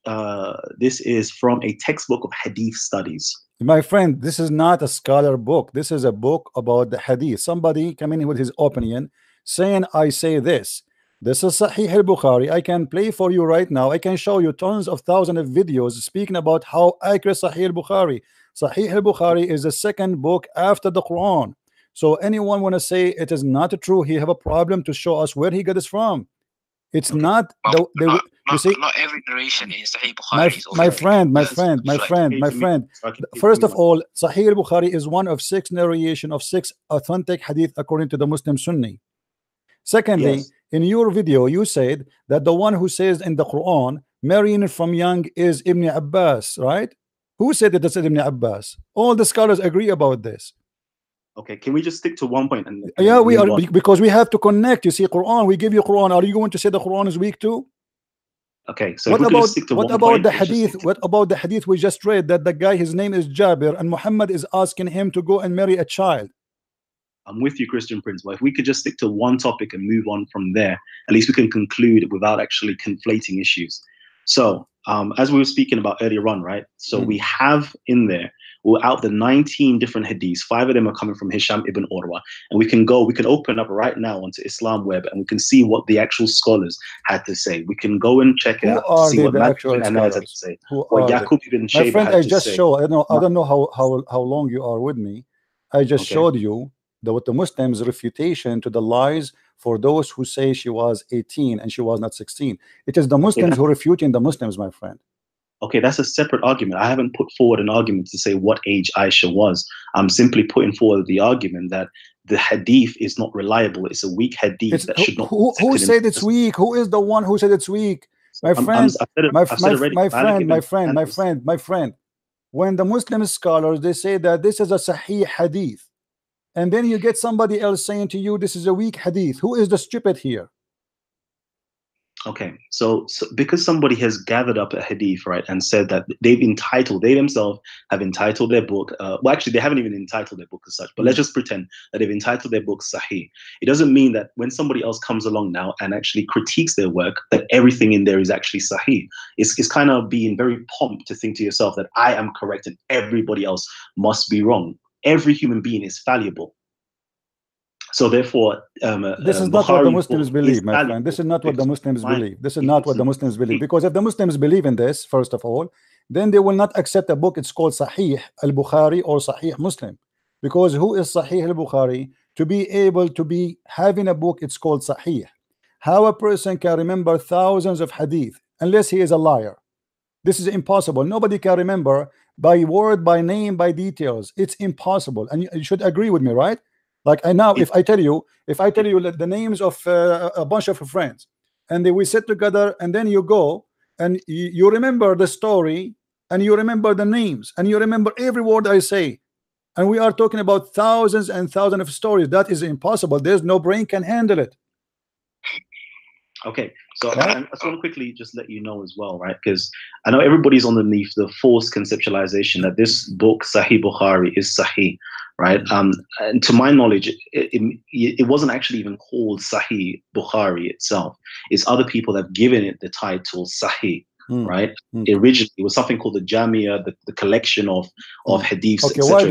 from a textbook of hadith studies. My friend, this is not a scholar book. This is a book about the hadith. Somebody coming in with his opinion saying, I say this. This is Sahih al-Bukhari. I can play for you right now. I can show you tons of thousands of videos speaking about how accurate Sahih al-Bukhari. Sahih al-Bukhari is the second book after the Quran. So anyone want to say it is not true, he have a problem to show us where he got this from. It's Okay. not Well, the you see, not every narration in Sahih Bukhari is my authentic. friend, That's first of all, Sahih al-Bukhari is one of 6 narration of 6 authentic hadith according to the Muslim Sunni. Secondly, Yes. in your video you said that the one who says in the Quran marrying from young is Ibn Abbas, right? Who said that this is Ibn Abbas? All the scholars agree about this. Okay, can we just stick to one point? And Yeah, we move are, on? because we have to connect. You see, Quran, we give you Quran. Are you going to say the Quran is weak too? Okay, so What if we could about just stick to what one about point, the let's just hadith? stick to- What about the hadith we just read that the guy, his name is Jabir, and Muhammad is asking him to go and marry a child? I'm with you, Christian Prince. But if we could just stick to one topic and move on from there, at least we can conclude without actually conflating issues. So, as we were speaking about earlier on, right? So we have in there, well, out of the 19 different hadiths, 5 of them are coming from Hisham ibn Urwa, and we can open up right now onto Islam Web, and we can see what the actual scholars had to say. We can go and check it Who out, are see they, what the Malik actual ibn Anas had to scholars? say, Who or are they? Yaqub ibn My Shayba friend, had I to just say. show. I don't know how long you are with me. I just Okay. showed you what the Muslims' refutation to the lies for those who say she was 18 and she was not 16. It is the Muslims who refuting the Muslims, my friend. Okay, that's a separate argument. I haven't put forward an argument to say what age Aisha was. I'm simply putting forward the argument that the hadith is not reliable. It's a weak hadith that should not. Who said it's weak? Who is the one who said it's weak? My friend, my friend. When the Muslim scholars, they say that this is a Sahih hadith, and then you get somebody else saying to you this is a weak hadith. Who is the stupid here? Okay, so because somebody has gathered up a hadith, right, and said that they themselves have entitled their book, well, actually, they haven't even entitled their book as such, but let's just pretend that they've entitled their book Sahih. It doesn't mean that when somebody else comes along now and actually critiques their work, that everything in there is actually Sahih. It's kind of being very pomp to think to yourself that I am correct and everybody else must be wrong. Every human being is fallible. So therefore, this is not what the Muslims believe, my friend. This is not what the Muslims believe. This is not what the Muslims believe. Because if the Muslims believe in this, first of all, then they will not accept a book. It's called Sahih al-Bukhari or Sahih Muslim. Because who is Sahih al-Bukhari? To be able to be having a book, it's called Sahih. How a person can remember thousands of hadith unless he is a liar? This is impossible. Nobody can remember by word, by name, by details. It's impossible. And you should agree with me, right? Like if I tell you the names of a bunch of friends, and then we sit together, and then you go and you remember the story, and you remember the names, and you remember every word I say, and we are talking about thousands and thousands of stories. That is impossible. There's no brain can handle it. Okay, so I just want to quickly just let you know as well, right? Because I know everybody's underneath the false conceptualization that this book Sahih Bukhari is Sahih, right? And to my knowledge, it wasn't actually even called Sahih Bukhari itself. It's other people that have given it the title Sahih, right? Originally, it was something called the Jamia, the collection of hadiths. Okay, why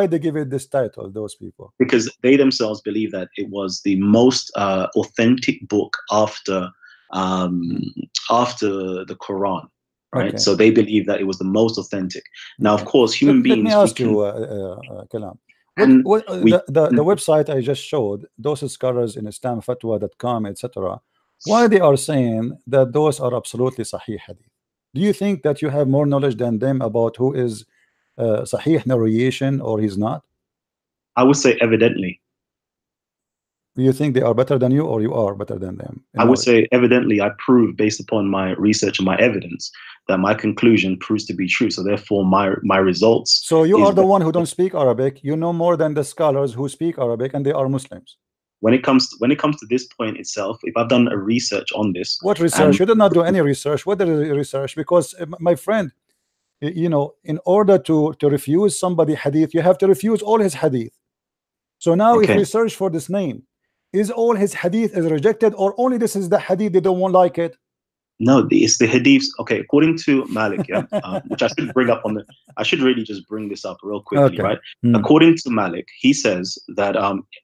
they give it this title? Those people, because they themselves believe that it was the most authentic book after the Quran. Right, okay. So they believe that it was the most authentic. Now, of course, human beings. Let me ask you, Kalam. The website I just showed, those scholars in islamfatwa.com, etc. Why they are saying that those are absolutely Sahih hadith? Do you think that you have more knowledge than them about who is Sahih narration or he's not? I would say evidently. you think they are better than you, or you are better than them? I would say evidently I prove, based upon my research and my evidence, that my conclusion proves to be true. So therefore my results. So you are the one who don't speak Arabic. You know more than the scholars who speak Arabic, and they are Muslims. When it comes to this point itself, if I've done a research on this. What research? You did not do any research. What is research? Because my friend, you know, in order to refuse somebody hadith, you have to refuse all his hadith. So now if we search for this name, is all his hadith is rejected, or only this is the hadith they don't like it? No, it's the hadiths. Okay, according to Malik, yeah, which I should bring up I should really just bring this up real quickly, right? According to Malik, he says that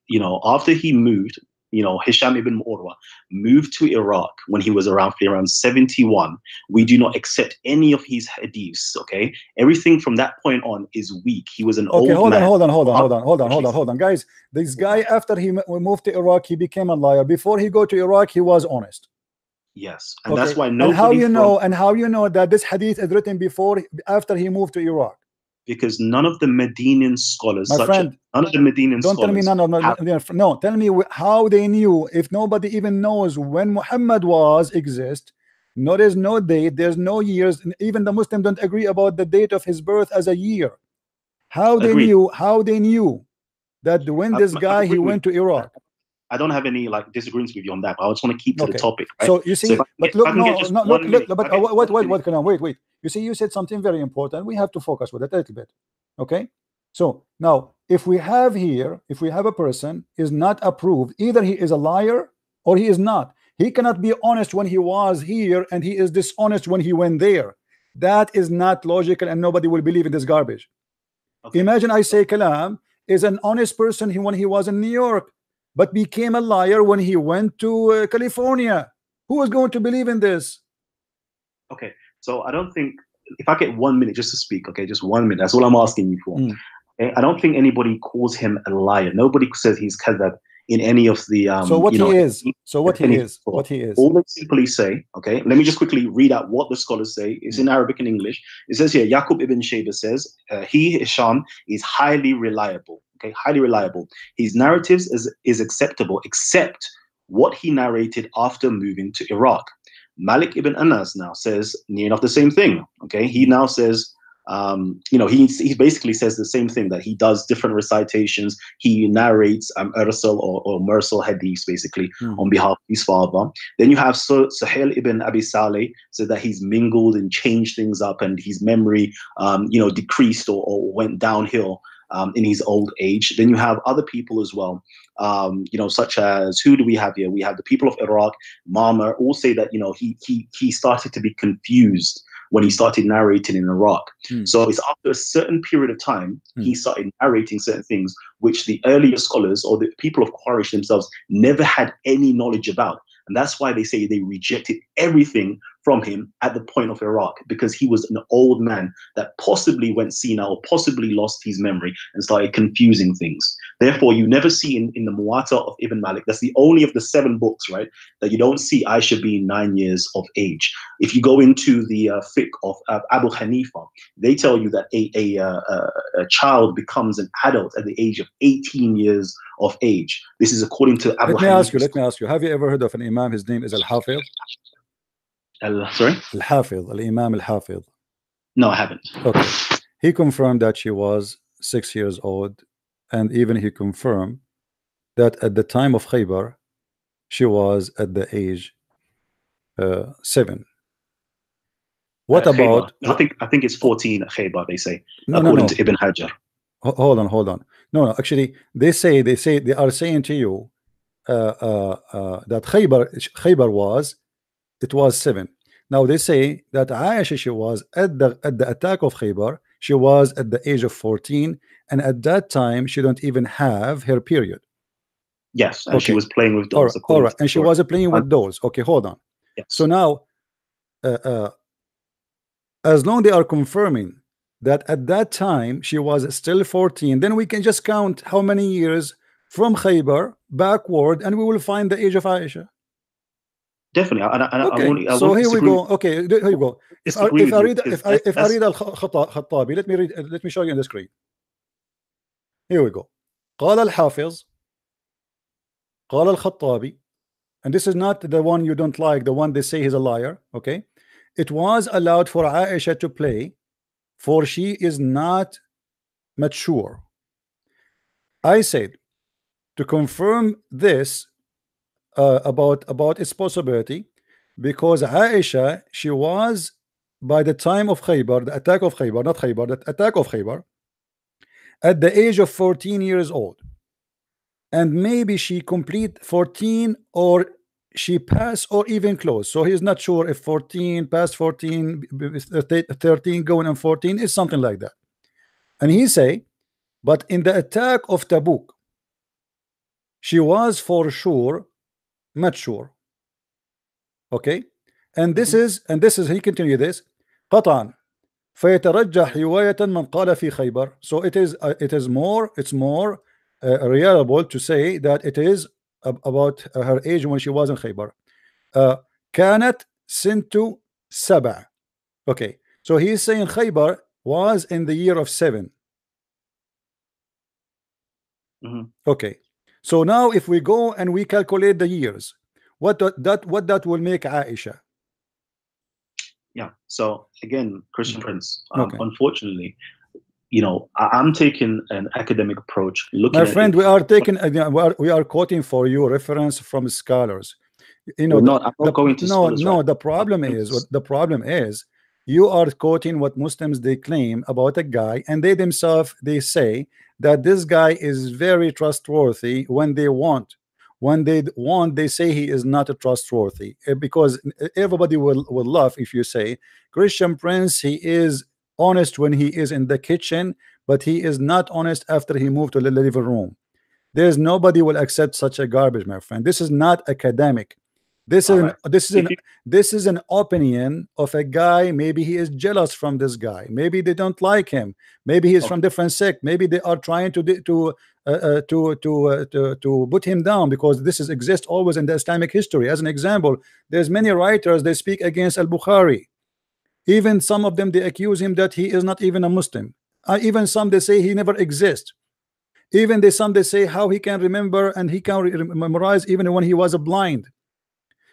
you know, after he moved, you know, Hisham ibn Urwa moved to Iraq when he was around 71. We do not accept any of his hadiths. Okay, everything from that point on is weak. He was an old man. Hold on, guys. This guy, after he moved to Iraq, he became a liar. Before he go to Iraq, he was honest. Yes, and that's why nobody. And how you know that this hadith is written after he moved to Iraq? Because none of the Medinan scholars, none of the Medinan don't scholars. Tell me no. Tell me how they knew, if nobody even knows when Muhammad exist. No, there's no date, there's no years. Even the Muslims don't agree about the date of his birth as a year. How they knew that when this guy he went to Iraq? I don't have any like disagreements with you on that, but I just want to keep to the topic. Right? So you see, wait. You see, you said something very important. We have to focus with it a little bit. Okay. So now, if we have a person is not approved, either he is a liar or he is not. He cannot be honest when he was here, and he is dishonest when he went there. That is not logical, and nobody will believe in this garbage. Okay. Imagine I say Kalam is an honest person when he was in New York, but became a liar when he went to California. Who is going to believe in this? Okay, so I don't think, if I get 1 minute just to speak, okay, just 1 minute, that's all I'm asking you for. Okay? I don't think anybody calls him a liar. Nobody says he's kadhab in any of the what he is. All they simply say, okay, let me just quickly read out what the scholars say. It's in Arabic and English. It says here, Yaqub ibn Shayba says, he, Hisham, is highly reliable. Okay, highly reliable. His narratives is acceptable, except what he narrated after moving to Iraq. Malik ibn Anas now says near enough the same thing. Okay, he now says, you know, he basically says the same thing, that he does different recitations. He narrates Ursal or Mursal hadiths basically on behalf of his father. Then you have Suhail ibn Abi Saleh said that he's mingled and changed things up, and his memory, you know, decreased or went downhill in his old age. Then you have other people as well, you know, such as, who do we have here? We have the people of Iraq. Ma'mar all say that, you know, he started to be confused when he started narrating in Iraq. So it's after a certain period of time, he started narrating certain things which the earlier scholars or the people of Quraysh themselves never had any knowledge about. And that's why they say they rejected everything from him at the point of Iraq, because he was an old man that possibly went senile or possibly lost his memory and started confusing things. Therefore, you never see in the Muwatta of Ibn Malik, that's the only of the 7 books, right, that you don't see Aisha being 9 years of age. If you go into the fiqh of Abu Hanifa, they tell you that a child becomes an adult at the age of 18 years of age. This is according to Abu Hanifa. Let me ask you, have you ever heard of an imam? His name is Al-Hafiz? Sorry? Al-Hafiz, Al-Imam Al-Hafiz. No, I haven't. Okay. He confirmed that she was 6 years old, and even he confirmed that at the time of Khaybar, she was at the age 7. What about? Khaybar. I think it's 14 at Khaybar, they say, according to Ibn Hajar. Hold on. No, actually, they are saying to you that Khaybar was 7. Now they say that Aisha, she was at the attack of Khaybar, she was at the age of 14, and at that time she don't even have her period. Yes, and she was playing with dolls. All right, and she was playing with dolls. Okay, hold on. Yes. So now, as long they are confirming that at that time she was still 14, then we can just count how many years from Khaybar backward, and we will find the age of Aisha. Definitely. So here we go. Okay, here you go. If I read Al-Khattabi, let me show you on the screen. Here we go. قال الحافظ قال الخطابي, and this is not the one you don't like, the one they say he's a liar, okay? It was allowed for Aisha to play, for she is not mature. I said, to confirm this about its possibility, because Aisha, she was, by the time of Khaybar, the attack of Khaybar, not Khaybar, the attack of Khaybar, at the age of 14 years old, and maybe she complete 14, or she passed, or even close. So he's not sure if 14 past 14, 13 going on 14 is something like that. And he say, but in the attack of Tabuk, she was for sure mature. Okay, and this is he continue this قطعا فيترجح رواية من قال في خيبر. So it's more reliable to say that it is about her age when she was in Khaybar. كانت سنة 7. Okay, so he's saying Khaybar was in the year of 7. Okay, so now if we go and we calculate the years, what that will make Aisha? Yeah. So again, Christian Prince, Okay. unfortunately, you know, I'm taking an academic approach. Looking My friend, at we are taking we are quoting for you reference from scholars. You know, I'm not going to scholars, no. right? The problem is you are quoting what Muslims they claim about a guy, and they themselves they say that this guy is very trustworthy when they want. When they want, they say he is not a trustworthy, because everybody will laugh if you say Christian Prince, he is honest when he is in the kitchen, but he is not honest after he moved to the living room. There's nobody will accept such a garbage, my friend. This is not academic. This is an opinion of a guy. Maybe he is jealous from this guy. Maybe they don't like him. Maybe he is from different sect. Maybe they are trying to put him down, because this is exist always in the Islamic history. As an example, there's many writers they speak against Al-Bukhari. Even some of them they accuse him that he is not even a Muslim. Even some they say he never exists. Even some they say how he can remember and he can memorize even when he was blind.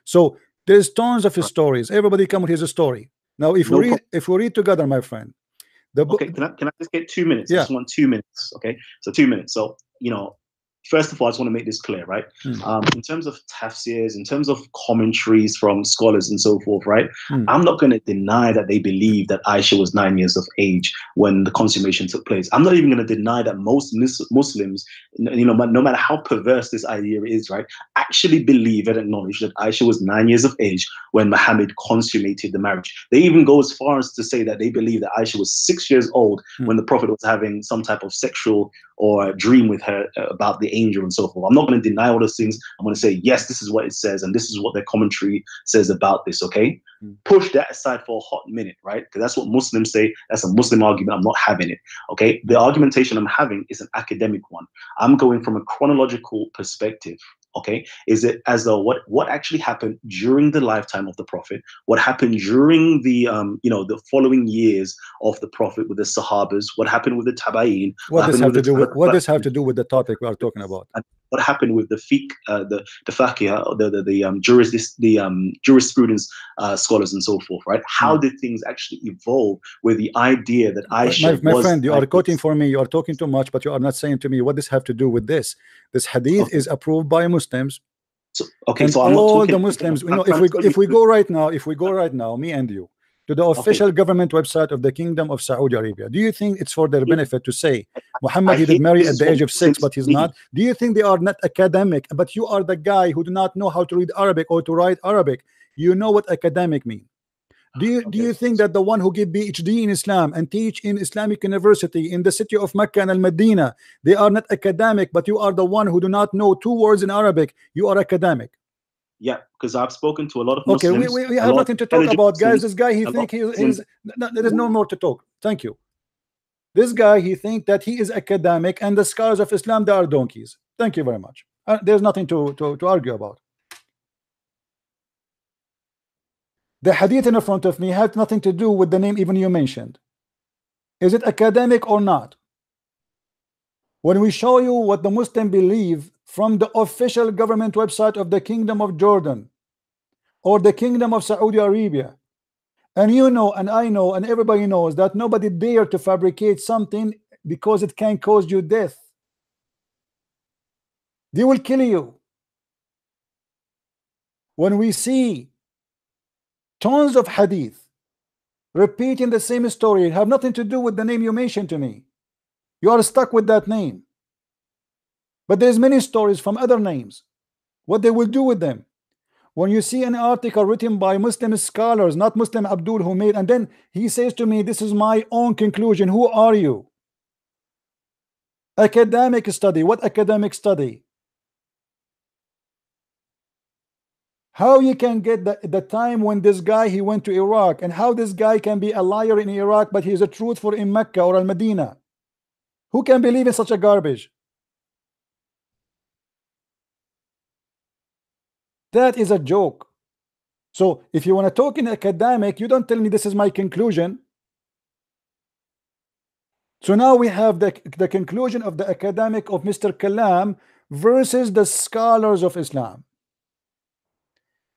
So there's tons of his stories. Everybody come with his story. Now, if we read together, my friend, the book. Okay, can I just get 2 minutes? Yeah. I just want 2 minutes. Okay, so 2 minutes. So you know, first of all, I just want to make this clear, right? In terms of tafsirs, in terms of commentaries from scholars and so forth, right? I'm not going to deny that they believe that Aisha was 9 years of age when the consummation took place. I'm not even going to deny that most Muslims, you know, no matter how perverse this idea is, right, actually believe and acknowledge that Aisha was 9 years of age when Muhammad consummated the marriage. They even go as far as to say that they believe that Aisha was 6 years old when the Prophet was having some type of sexual or dream with her about the angel and so forth. I'm not going to deny all those things. I'm going to say, yes, this is what it says, and this is what their commentary says about this, okay? Push that aside for a hot minute, right? Because that's what Muslims say. That's a Muslim argument. I'm not having it, okay? The argumentation I'm having is an academic one. I'm going from a chronological perspective, okay? Is it as though what actually happened during the lifetime of the Prophet, what happened during the you know, the following years of the Prophet with the Sahabas, what happened with the Tabayin, what does have to do with the topic we are talking about? And what happened with the fiqh, the faqih, the jurisprudence scholars and so forth, right? How did things actually evolve with the idea that Aisha my friend, you are quoting for me, you are talking too much, but you are not saying to me what does have to do with this. This hadith is approved by Muslims. So, okay, and so I'm not all talking, the Muslims, you know, if we go right now, me and you, to the official government website of the Kingdom of Saudi Arabia, do you think it's for their benefit to say Muhammad he did marry at the age of 6 but he's not? Do you think they are not academic, but you are the guy who do not know how to read Arabic or to write Arabic? You know what academic mean? Do you think that the one who give PhD in Islam and teach in Islamic University in the city of Mecca and Al-Medina, they are not academic, but you are the one who do not know 2 words in Arabic, you are academic? Yeah, because I've spoken to a lot of Muslims. Okay, we have nothing to talk about, guys. This guy, he think he's there is no more to talk. Thank you. This guy, he think that he is academic, and the scholars of Islam, they are donkeys. Thank you very much. There's nothing to argue about. The hadith in front of me had nothing to do with the name even you mentioned. Is it academic or not? When we show you what the Muslim believe from the official government website of the Kingdom of Jordan or the Kingdom of Saudi Arabia. And you know, and I know, and everybody knows that nobody dare to fabricate something because it can cause you death. They will kill you. When we see tons of hadith repeating the same story, it have nothing to do with the name you mentioned to me. You are stuck with that name. But there's many stories from other names. What they will do with them. When you see an article written by Muslim scholars, not Muslim Abdul who made, and then he says to me, this is my own conclusion. Who are you? Academic study. What academic study? How you can get the time when this guy he went to Iraq, and how this guy can be a liar in Iraq but he's a truthful in Mecca or Al-Madinah? Who can believe in such a garbage? That is a joke. So if you want to talk in academic, you don't tell me this is my conclusion. So now we have the conclusion of the academic of Mr. Kalam versus the scholars of Islam.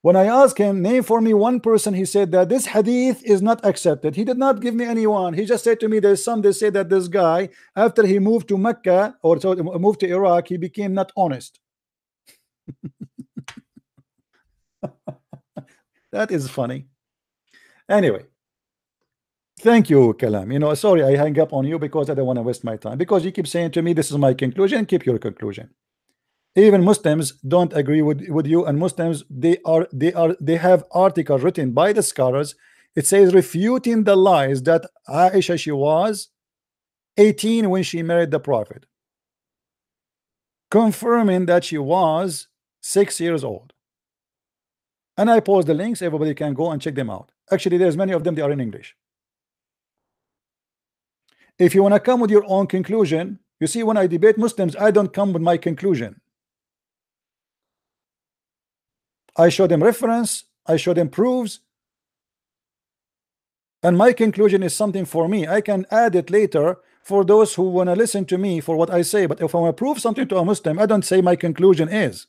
When I asked him, name for me one person, he said that this hadith is not accepted. He did not give me anyone. He just said to me, there's some, they say that this guy, after he moved to Mecca or moved to Iraq, he became not honest. That is funny. Anyway, thank you, Kalam. You know, sorry I hang up on you because I don't want to waste my time, because you keep saying to me this is my conclusion. Keep your conclusion. Even Muslims don't agree with you, and Muslims they have articles written by the scholars. It says refuting the lies that Aisha, she was 18 when she married the Prophet, confirming that she was 6 years old. And I post the links, everybody can go and check them out. Actually, there's many of them, they are in English. If you want to come with your own conclusion, you see, when I debate Muslims, I don't come with my conclusion. I show them reference, I show them proofs, and my conclusion is something for me. I can add it later for those who want to listen to me for what I say. But if I want to prove something to a Muslim, I don't say my conclusion is.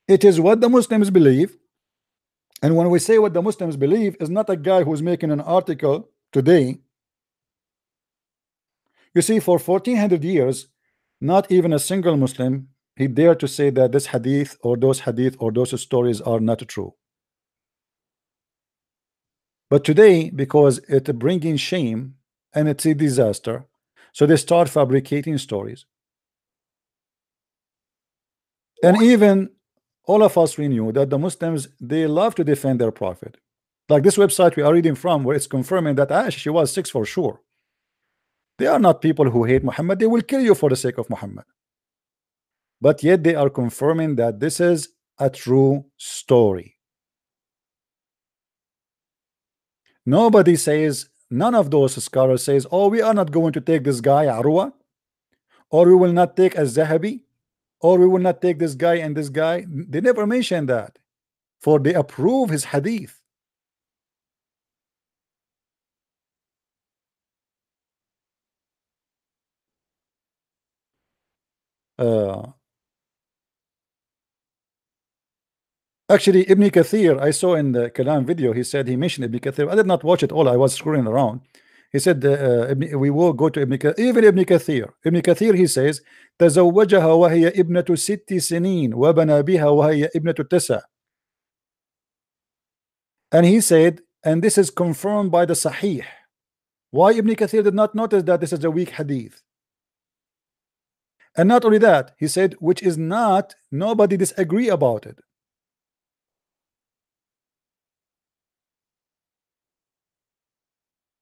It is what the Muslims believe. And when we say what the Muslims believe, is not a guy who's making an article today. You see, for 1400 years, not even a single Muslim he dared to say that this hadith or those stories are not true. But today, because it's bringing shame and it's a disaster, so they start fabricating stories. And even all of us, we knew that the Muslims, they love to defend their prophet. Like this website we are reading from, where it's confirming that Aisha, she was 6 for sure. They are not people who hate Muhammad. They will kill you for the sake of Muhammad. But yet they are confirming that this is a true story. Nobody says, none of those scholars says, oh, we are not going to take this guy Arwa, or we will not take Az-Zahabi, or we will not take this guy and this guy. They never mention that, for they approve his hadith. Actually, Ibn Kathir, I saw in the Kalam video, he said he mentioned Ibn Kathir. I did not watch it all. I was scrolling around. He said we will go to Ibn Kathir. Even Ibn Kathir. Ibn Kathir, he says, تزوجها وهي ابنة 6 سنين وبنى بها وهي ابنة 9. And he said, and this is confirmed by the Sahih. Why Ibn Kathir did not notice that this is a weak hadith? And not only that, he said, which is not, nobody disagree about it.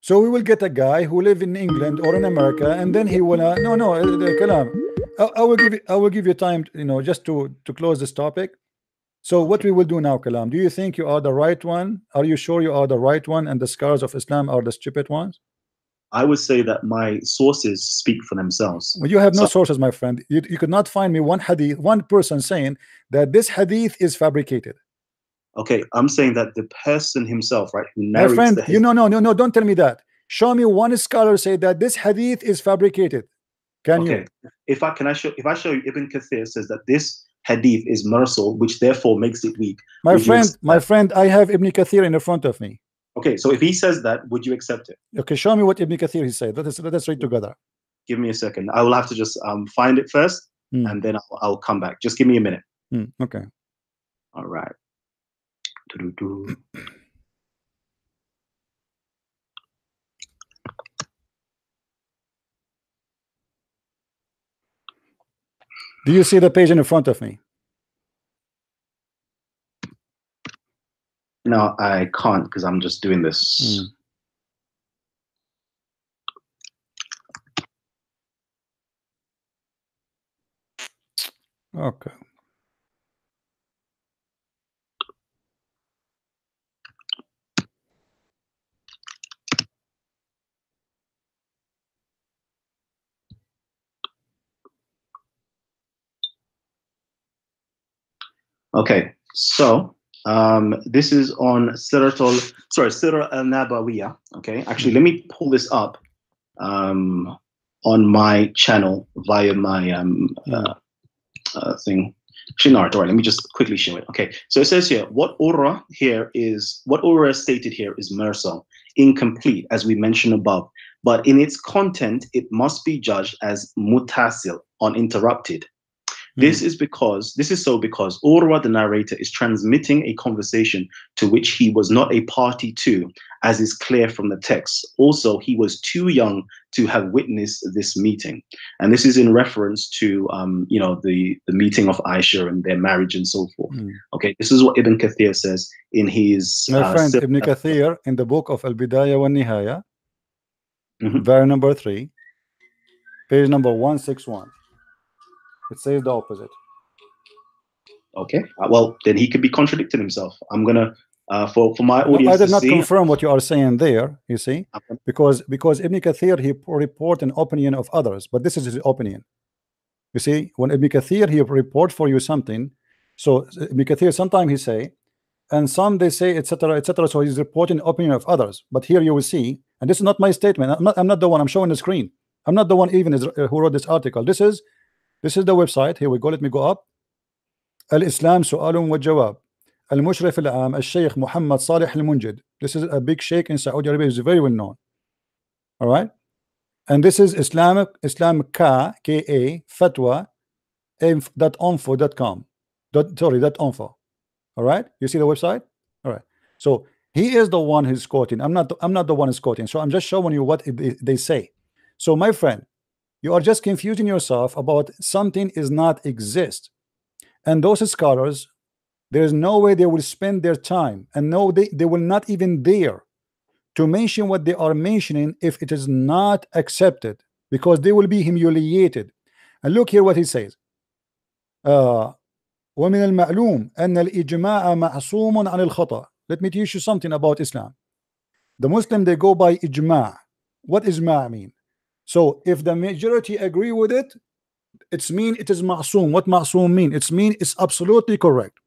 So we will get a guy who live in England or in America, and then he will Kalam. I will give you time, just to close this topic. So what we will do now, Kalam, do you think you are the right one? Are you sure you are the right one and the scholars of Islam are the stupid ones? I would say that my sources speak for themselves. Well, you have no sources, my friend. You could not find me one hadith, one person saying that this hadith is fabricated. Okay, I'm saying that the person himself, right, who narrates my friend, the hadith. No, don't tell me that. Show me one scholar say that this hadith is fabricated. Can okay. you? If I show you Ibn Kathir says that this hadith is mursal, which therefore makes it weak. My friend, I have Ibn Kathir in front of me. Okay, so if he says that, would you accept it? Okay, show me what Ibn Kathir he said. Let us read together. Give me a second. I will have to just find it first, and then I'll come back. Just give me a minute. Okay. All right. Do you see the page in front of me? No, I can't because I'm just doing this. Okay. Okay, so this is on Sirah al-Nabawiyah. Okay, actually, let me pull this up on my channel via my thing. Actually, no, all right, let me just quickly show it. Okay, so it says here, what Urwa is stated here is mursal, incomplete, as we mentioned above, but in its content, it must be judged as mutasil, uninterrupted. This is because Urwa, the narrator, is transmitting a conversation to which he was not a party to, as is clear from the text. Also, he was too young to have witnessed this meeting, and this is in reference to the meeting of Aisha and their marriage and so forth. Okay, this is what Ibn Kathir says in his. My friend, Ibn Kathir in the book of Al-Bidayah wa Nihaya, verse number 3, page number 161. It says the opposite. Okay, well then he could be contradicting himself. I'm gonna for my audience. No, I did not see, confirm what you are saying there. You see, because Ibn Kathir he report an opinion of others, but this is his opinion. You see, when Ibn Kathir he report for you something, so Ibn Kathir sometimes he say, and some they say etc. etc. So he's reporting opinion of others. But here you will see, and this is not my statement. I'm not the one. I'm showing the screen. I'm not the one even who wrote this article. This is the website. Here we go. Let me go up. Al-Islam سؤال وجواب. المشرف العام الشيخ محمد صالح المنجد. This is a big sheikh in Saudi Arabia. Is very well known. All right, and this is Islam Ka fatwa .info.com. .info. All right, you see the website. All right, so he is the one who's quoting. I'm not the one who's quoting. So I'm just showing you what they say. So my friend, you are just confusing yourself about something is not exist. And those scholars, there is no way they will spend their time, and no, they will not even dare to mention what they are mentioning if it is not accepted, because they will be humiliated. And look here what he says. ومن المعلوم أن الإجماع معصوم عن الخطأ. Let me teach you something about Islam. The Muslim, they go by ijma'. What ijma' mean? So if the majority agree with it, it's mean it is ma'soom. What ma'soom mean? It's mean it's absolutely correct.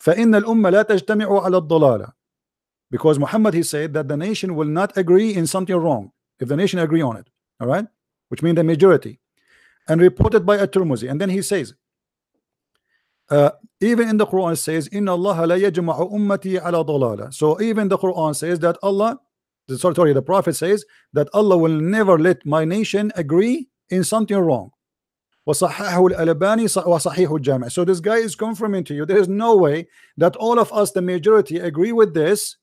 فإن الأمة لا تجتمع على الضلالة. Because Muhammad, he said that the nation will not agree in something wrong if the nation agree on it. All right, which means the majority. And reported by At-Tirmidhi. And then he says, even in the Quran it says, Inna Allah la yajma'u ummati ala dalala. So even the Quran says that the Prophet says that Allah will never let my nation agree in something wrong. وصححه الألباني وصحيح الجامع. So this guy is confirming to you there is no way that all of us, the majority, agree with this,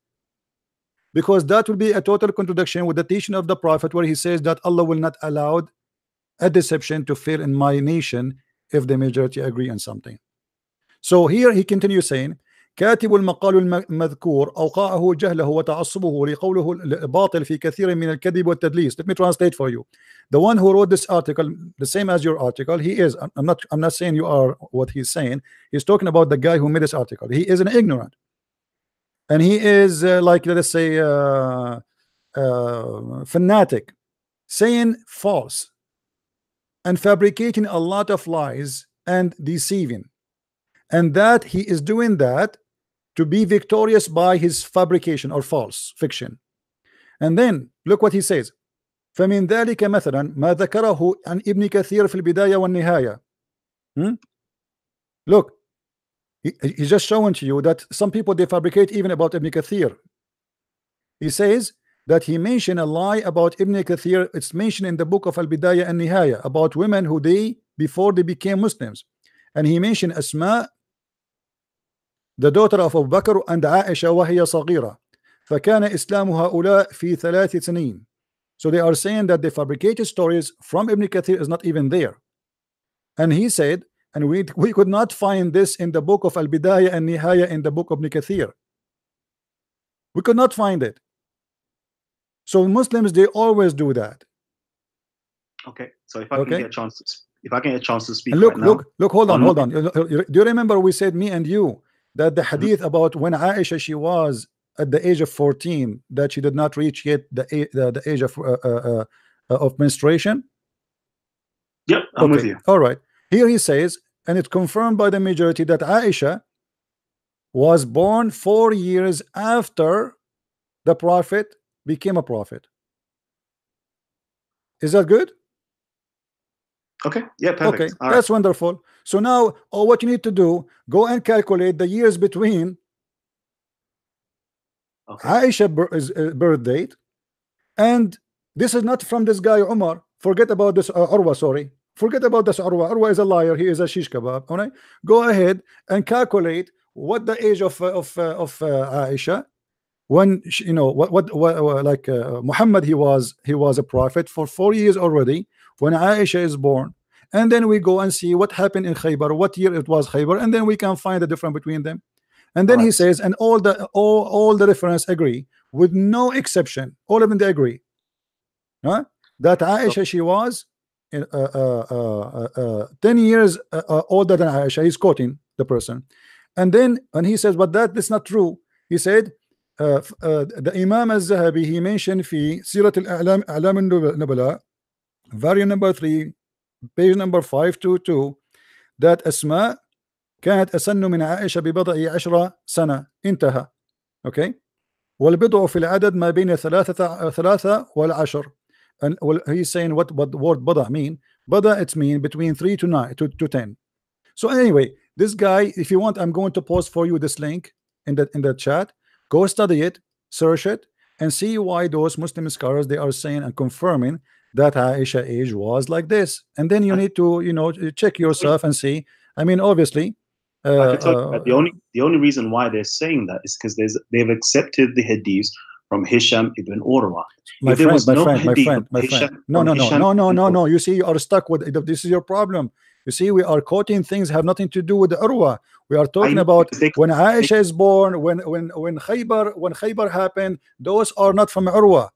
because that will be a total contradiction with the teaching of the Prophet, where he says that Allah will not allow a deception to fail in my nation if the majority agree on something. So here he continues saying, كاتب المقال المذكور أوقعه جهله وتعصبه لقوله الباطل في كثير من الكذب والتدليس. Let me translate for you. The one who wrote this article, the same as your article, he is. I'm not saying you are what he's saying. He's talking about the guy who made this article. He is an ignorant, and he is like, let us say, fanatic, saying false and fabricating a lot of lies and deceiving, and that he is doing that to be victorious by his fabrication or false fiction. And then look what he says. فمن ذلك مثلا ما ذكره عن ابن كثير في البداية والنهاية. Look, he's just showing to you that some people, they fabricate even about Ibn Kathir. He says that he mentioned a lie about Ibn Kathir. It's mentioned in the book of Al-Bidayah and Nihaya about women who before they became Muslims, and he mentioned Asma, the daughter of Abu Bakr, and Aisha وهي صغيرة فكان إسلام هؤلاء في 3 سنين. So they are saying that the fabricated stories from Ibn Kathir is not even there. And he said, and we could not find this in the book of Al-Bidayah and Nihaya in the book of Ibn Kathir. We could not find it. So Muslims, they always do that. Okay, so if I can get a chance to speak, and look, right now, look, hold on. Do you remember we said, me and you, that the hadith about when Aisha, she was at the age of 14, that she did not reach yet the age of menstruation? Yep, I'm with you. All right. Here he says, and it's confirmed by the majority, that Aisha was born 4 years after the Prophet became a prophet. Is that good? Okay, yeah, perfect. Okay, all that's right. Wonderful. So now, what you need to do, go and calculate the years between Aisha birth date, and this is not from this guy Umar. Forget about this Urwa, sorry. Forget about this Urwa. Urwa is a liar. He is a shish kebab. All right, go ahead and calculate what the age of Aisha, when she, you know what like Muhammad, he was a prophet for 4 years already when Aisha is born, and then we go and see what happened in Khaybar, what year it was Khaybar, and then we can find the difference between them. And then he says, and all the reference agree with no exception, all of them they agree, that Aisha, she was 10 years older than Aisha. He's quoting the person, and then he says, but that's not true. He said, the Imam al-Zahabi, he mentioned في سيرة الأعلام أعلام النبلاء, volume number 3, page number 522, that Asma كانت أسن من عائشة ببضع 10 سنة. انتهى. Okay. والبضع في العدد ما بين 3 و10. And he's saying what the word بضع mean. بضع, it's mean between 3 to 9 to 10. So anyway, this guy, if you want, I'm going to post for you this link in the chat. Go study it, search it, and see why those Muslim scholars, they are saying and confirming that Aisha age was like this. And then you need to, check yourself and see. I mean, obviously, I can tell you that the only reason why they're saying that is because they've accepted the hadiths from Hisham ibn Urwa. My friend. No. You see, you are stuck with it. This is your problem. You see, we are quoting things have nothing to do with the Urwa. We are talking about when Aisha is born, when Khaybar happened. Those are not from Urwa.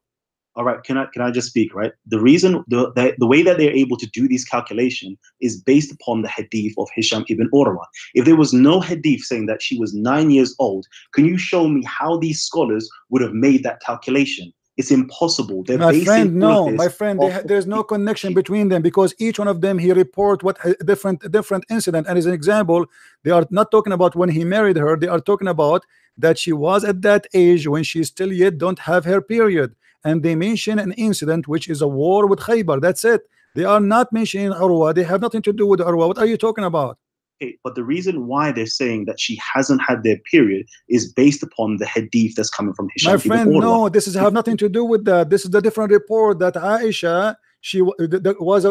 All right, can I just speak, right? The reason, the way that they're able to do these calculations is based upon the hadith of Hisham ibn Urwa. If there was no hadith saying that she was 9 years old, can you show me how these scholars would have made that calculation? It's impossible. My friend, there's no connection between them, because each one of them, he report what a different incident. And as an example, they are not talking about when he married her. They are talking about that she was at that age when she still yet don't have her period. And they mention an incident which is a war with Khaybar. That's it. They are not mentioning Urwa. They have nothing to do with Urwa. What are you talking about? Okay, but the reason why they're saying that she hasn't had their period is based upon the hadith that's coming from Hisham. My friend, no, this is have nothing to do with that. This is the different report that Aisha,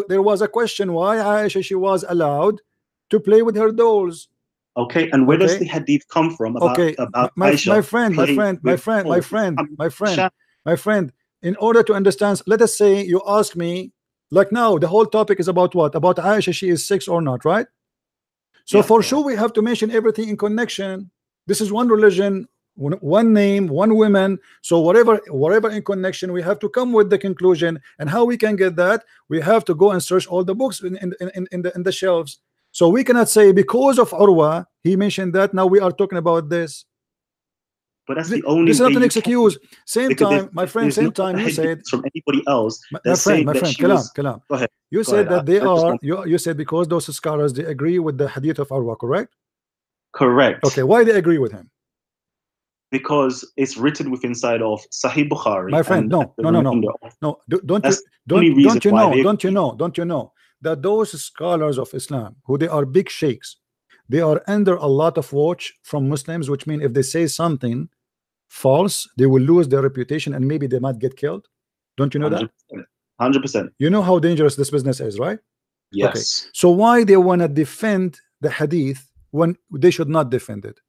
there was a question why Aisha, she was allowed to play with her dolls. Okay, and where does the hadith come from about Aisha? My friend, in order to understand, let us say you ask me, like now, the whole topic is about what? About Aisha, she is 6 or not, right? So for sure, we have to mention everything in connection. This is one religion, one name, one woman. So whatever in connection, we have to come with the conclusion. And how we can get that? We have to go and search all the books in the shelves. So we cannot say because of Urwa, he mentioned that. Now we are talking about this. But that's the only. This is not an excuse. Same time, my friend. Same time, you said from anybody else. My friend, Kalam. Go ahead. You said that they are. You said because those scholars, they agree with the hadith of Urwa, correct? Correct. Okay, why they agree with him? Because it's written within inside of Sahih Bukhari. My friend, no. Don't you know that those scholars of Islam, who they are big sheikhs, they are under a lot of watch from Muslims, which means if they say something false, they will lose their reputation and maybe they might get killed. Don't you know 100%, that? 100%. You know how dangerous this business is, right? Yes. Okay. So why they want to defend the hadith when they should not defend it?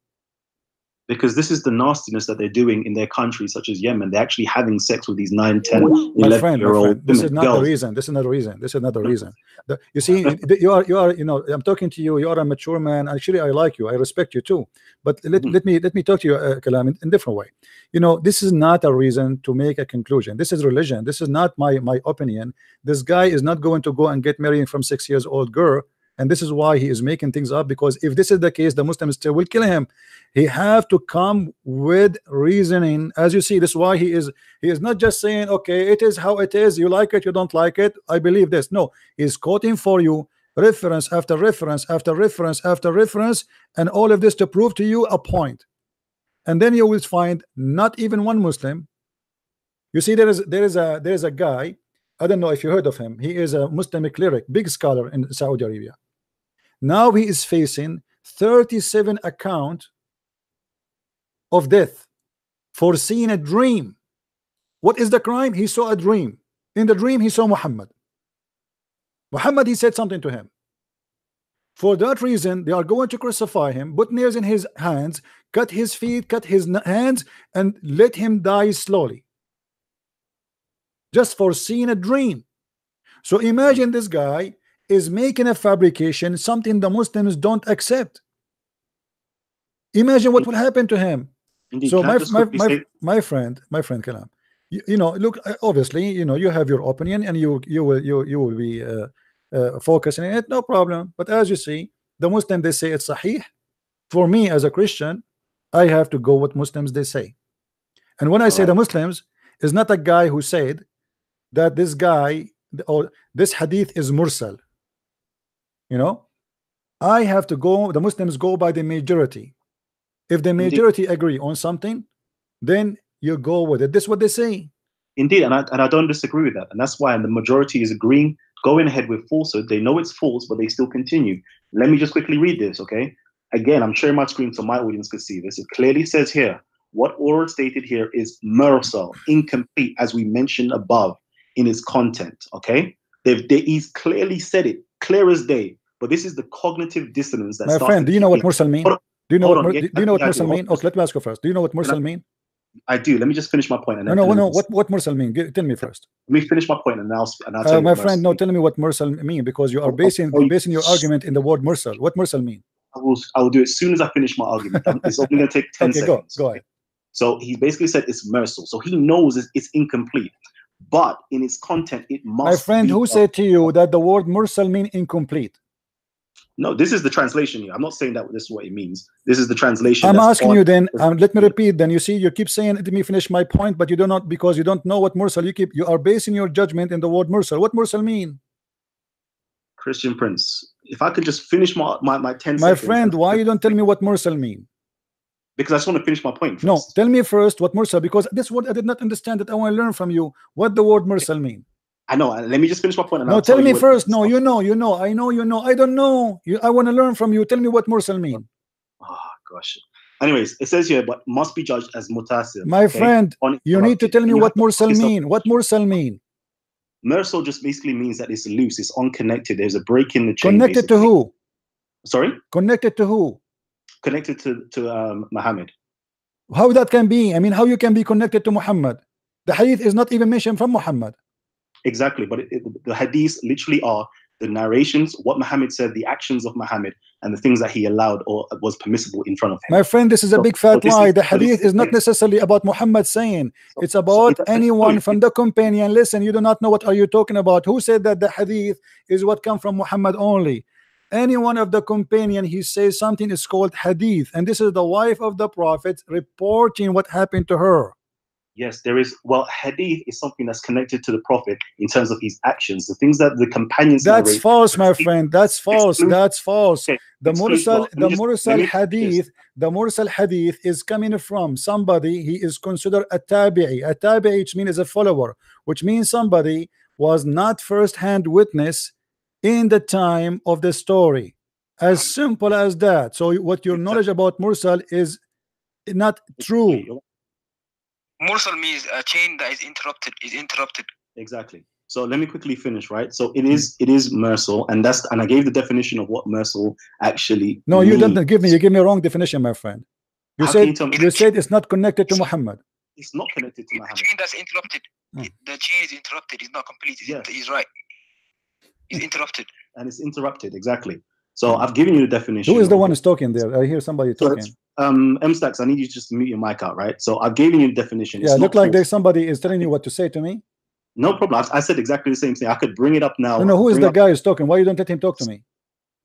Because this is the nastiness that they're doing in their countries, such as Yemen. They're actually having sex with these 9, 10, 11-year-old this is not the reason. This is not the reason. This is not the reason. You see, you are, you know, I'm talking to you. You are a mature man. Actually, I like you. I respect you too. But let me talk to you, Kalam, in a different way. You know, this is not a reason to make a conclusion. This is religion. This is not my opinion. This guy is not going to go and get married from 6-year-old girl. And this is why he is making things up, because if this is the case, the Muslims still will kill him. He have to come with reasoning. As you see, this is why he is not just saying, okay, it is how it is, you like it, you don't like it, I believe this. No, he's quoting for you reference after reference after reference after reference, and all of this to prove to you a point. And then you will find not even one Muslim. You see, there is a guy, I don't know if you heard of him. He is a Muslim cleric, big scholar in Saudi Arabia. Now he is facing 37 account of death for seeing a dream. What is the crime? He saw a dream. In the dream, he saw Muhammad. He said something to him. For that reason, they are going to crucify him, put nails in his hands, cut his feet, cut his hands, and let him die slowly. Just for seeing a dream. So imagine this guy is making a fabrication, something the Muslims don't accept. Imagine what will happen to him. Indeed. So my friend Kalam, you know, look, obviously, you know, you have your opinion and you will be focusing on it, no problem. But as you see, the Muslim, they say it's sahih. For me as a Christian, I have to go what Muslims they say. And when I say the Muslims, is not a guy who said that this guy or this hadith is mursal. You know, I have to go, the Muslims go by the majority. If the majority agree on something, then you go with it. This is what they say. Indeed, and I don't disagree with that. And that's why the majority is agreeing, going ahead with falsehood. They know it's false, but they still continue. Let me just quickly read this, okay? Again, I'm sharing my screen so my audience can see this. It clearly says here, what Aura stated here is mursal, incomplete, as we mentioned above in its content, okay? He's clearly said it, clear as day. But this is the cognitive dissonance that my friend, do you know what mursal mean? Do you know what mursal mean? Okay, let me ask you first. Do you know what mursal mean? I do. Let me just finish my point. And then no. What mursal mean? Tell me first. Let me finish my point, and I'll tell you. My friend, no. Tell me what mursal mean, because you are basing your argument in the word mursal. What mursal mean? I will do it as soon as I finish my argument. It's only going to take 10 seconds. Go ahead. So he basically said it's mursal. So he knows it's incomplete, but in its content, it must. My friend, who said to you that the word mursal mean incomplete? No, this is the translation here. I'm not saying that this is what it means. This is the translation. I'm asking you then, let me repeat then. You see, you keep saying, let me finish my point, but you do not, because you don't know what mursal, you are basing your judgment in the word mursal. What mursal mean? Christian Prince, if I could just finish my 10 seconds. My friend, why you don't tell me what mursal mean? Because I just want to finish my point first. No, tell me first what mursal, because this word I did not understand it. I want to learn from you what the word mursal mean. I know. Let me just finish my point. And no, tell me first. No, you know. I know you know. I don't know. I want to learn from you. Tell me what mursal mean. Oh gosh. Anyways, it says here, but must be judged as mutasir. My friend, you need to tell me what mursal mean. What mursal mean? Mursal just basically means that it's loose. It's unconnected. There's a break in the chain. Connected to who? Sorry. Connected to who? Connected to Muhammad. How that can be? I mean, how you can be connected to Muhammad? The hadith is not even mentioned from Muhammad. Exactly, but the hadiths literally are the narrations, what Muhammad said, the actions of Muhammad, and the things that he allowed or was permissible in front of him. My friend, this is a big fat lie. The hadith is not necessarily about Muhammad saying. It's about anyone from the companion. Listen, you do not know what are you talking about. Who said that the hadith is what come from Muhammad only? Any one of the companion, he says something is called hadith, and this is the wife of the Prophet reporting what happened to her. Yes, there is. Well, hadith is something that's connected to the Prophet in terms of his actions, the things that the companions That's narrate. false, my friend. That's false. That's false. Okay, The mursal, well, the mursal hadith is coming from somebody. He is considered a tabi'i. A tabi'i, which means a follower, which means somebody was not first-hand witness in the time of the story. As simple as that. So what your knowledge about mursal is not true. Mursal means a chain that is interrupted. Exactly. So let me quickly finish, right? So it is mursal, and I gave the definition of what mursal actually No, means. you didn't give me. You give me a wrong definition, my friend. You said it's not connected to Muhammad. It's not connected to Muhammad. The chain that's interrupted. The chain is interrupted. It's not complete. He's right. It's interrupted. And it's interrupted, exactly. So I've given you the definition. Who is the one who's talking there? I hear somebody talking. M-Stacks, I need you just to mute your mic out, right? So I've given you the definition. Yeah, look like there's somebody is telling you what to say to me. No problem. I said exactly the same thing. I could bring it up now. No, who is the guy who's talking? Why you don't let him talk to me?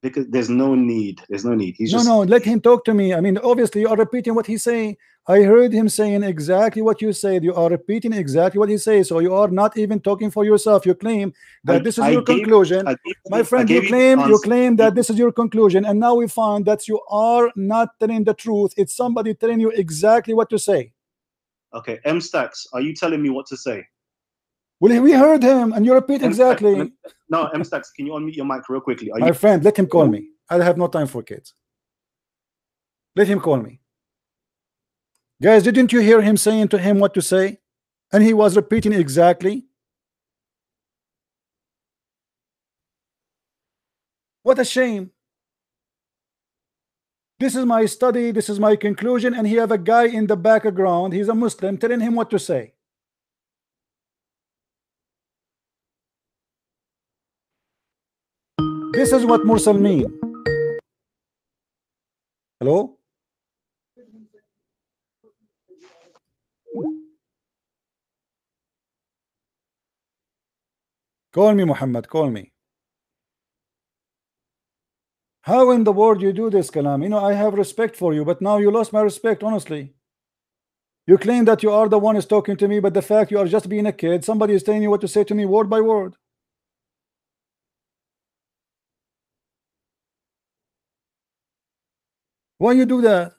Because there's no need. There's no need. No, let him talk to me. I mean, obviously you are repeating what he's saying. I heard him saying exactly what you said. You are repeating exactly what he says. So you are not even talking for yourself. You claim that this is your conclusion. My friend, you claim that this is your conclusion, and now we find that you are not telling the truth. It's somebody telling you exactly what to say. Okay, M-Stacks, are you telling me what to say? Well, we heard him, and you repeat exactly. No, M-Stacks, can you unmute your mic real quickly? My friend, let him call me. I have no time for kids. Let him call me. Guys, didn't you hear him saying to him what to say? And he was repeating exactly. What a shame. This is my study, this is my conclusion, and he have a guy in the background, he's a Muslim, telling him what to say. This is what mursal mean. Hello? Call me, Muhammad, call me. How in the world you do this, Kalam? You know, I have respect for you, but now you lost my respect, honestly. You claim that you are the one who's talking to me, but the fact you are just being a kid, somebody is telling you what to say to me word by word. Why you do that?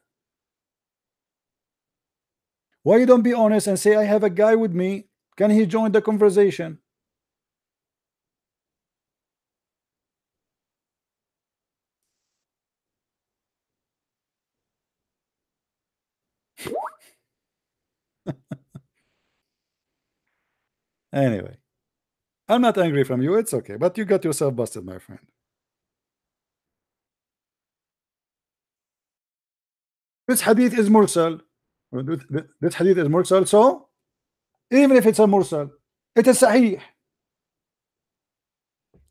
Why you don't be honest and say, I have a guy with me, can he join the conversation? Anyway, I'm not angry from you, it's okay, but you got yourself busted, my friend. This hadith is mursal. This hadith is mursal, so even if it's a mursal, it is sahih.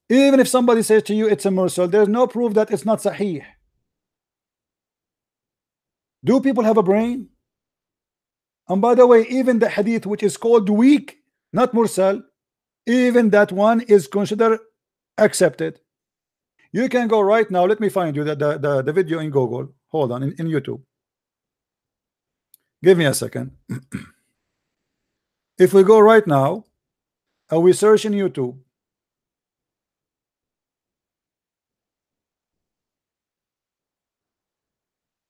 Even if somebody says to you it's a mursal, there's no proof that it's not sahih. Do people have a brain? And by the way, even the hadith which is called weak, not mursal, even that one is considered accepted. You can go right now. Let me find you the video in Google. Hold on, in YouTube. Give me a second. If we go right now and we search in YouTube,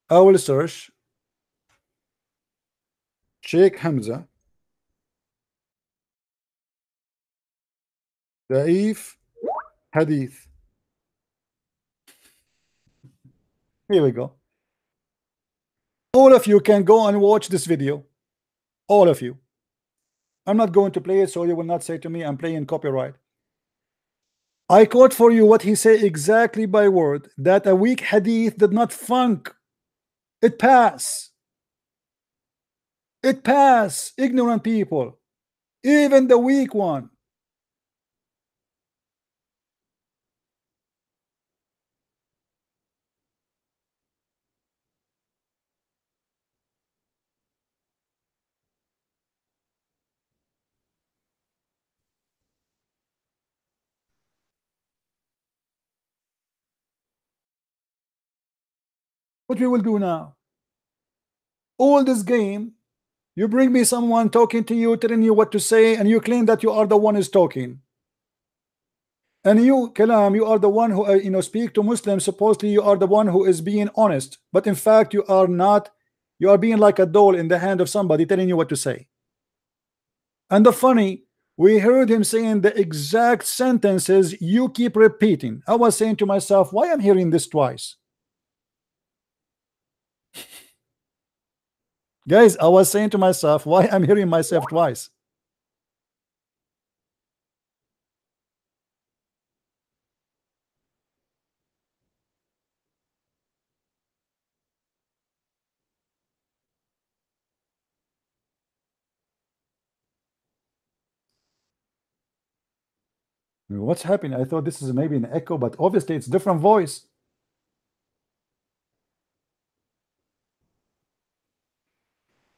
I will search Sheikh Hamza Da'if Hadith. Here we go. All of you can go and watch this video. All of you. I'm not going to play it, so you will not say to me I'm playing copyright. I quote for you what he said exactly by word, that a weak hadith did not funk. It pass. It pass, ignorant people. Even the weak one. What we will do now? All this game, You bring me someone talking to you, telling you what to say, and you claim that you are the one who's talking. And you, Kalam, you are the one who you know, speak to Muslims. Supposedly you are the one who is being honest, but in fact you are not. You are being like a doll in the hand of somebody telling you what to say. And the funny, we heard him saying the exact sentences you keep repeating. I was saying to myself, why I'm hearing this twice? Guys, I was saying to myself, why I'm hearing myself twice? What's happening? I thought this is maybe an echo, but obviously it's different voice.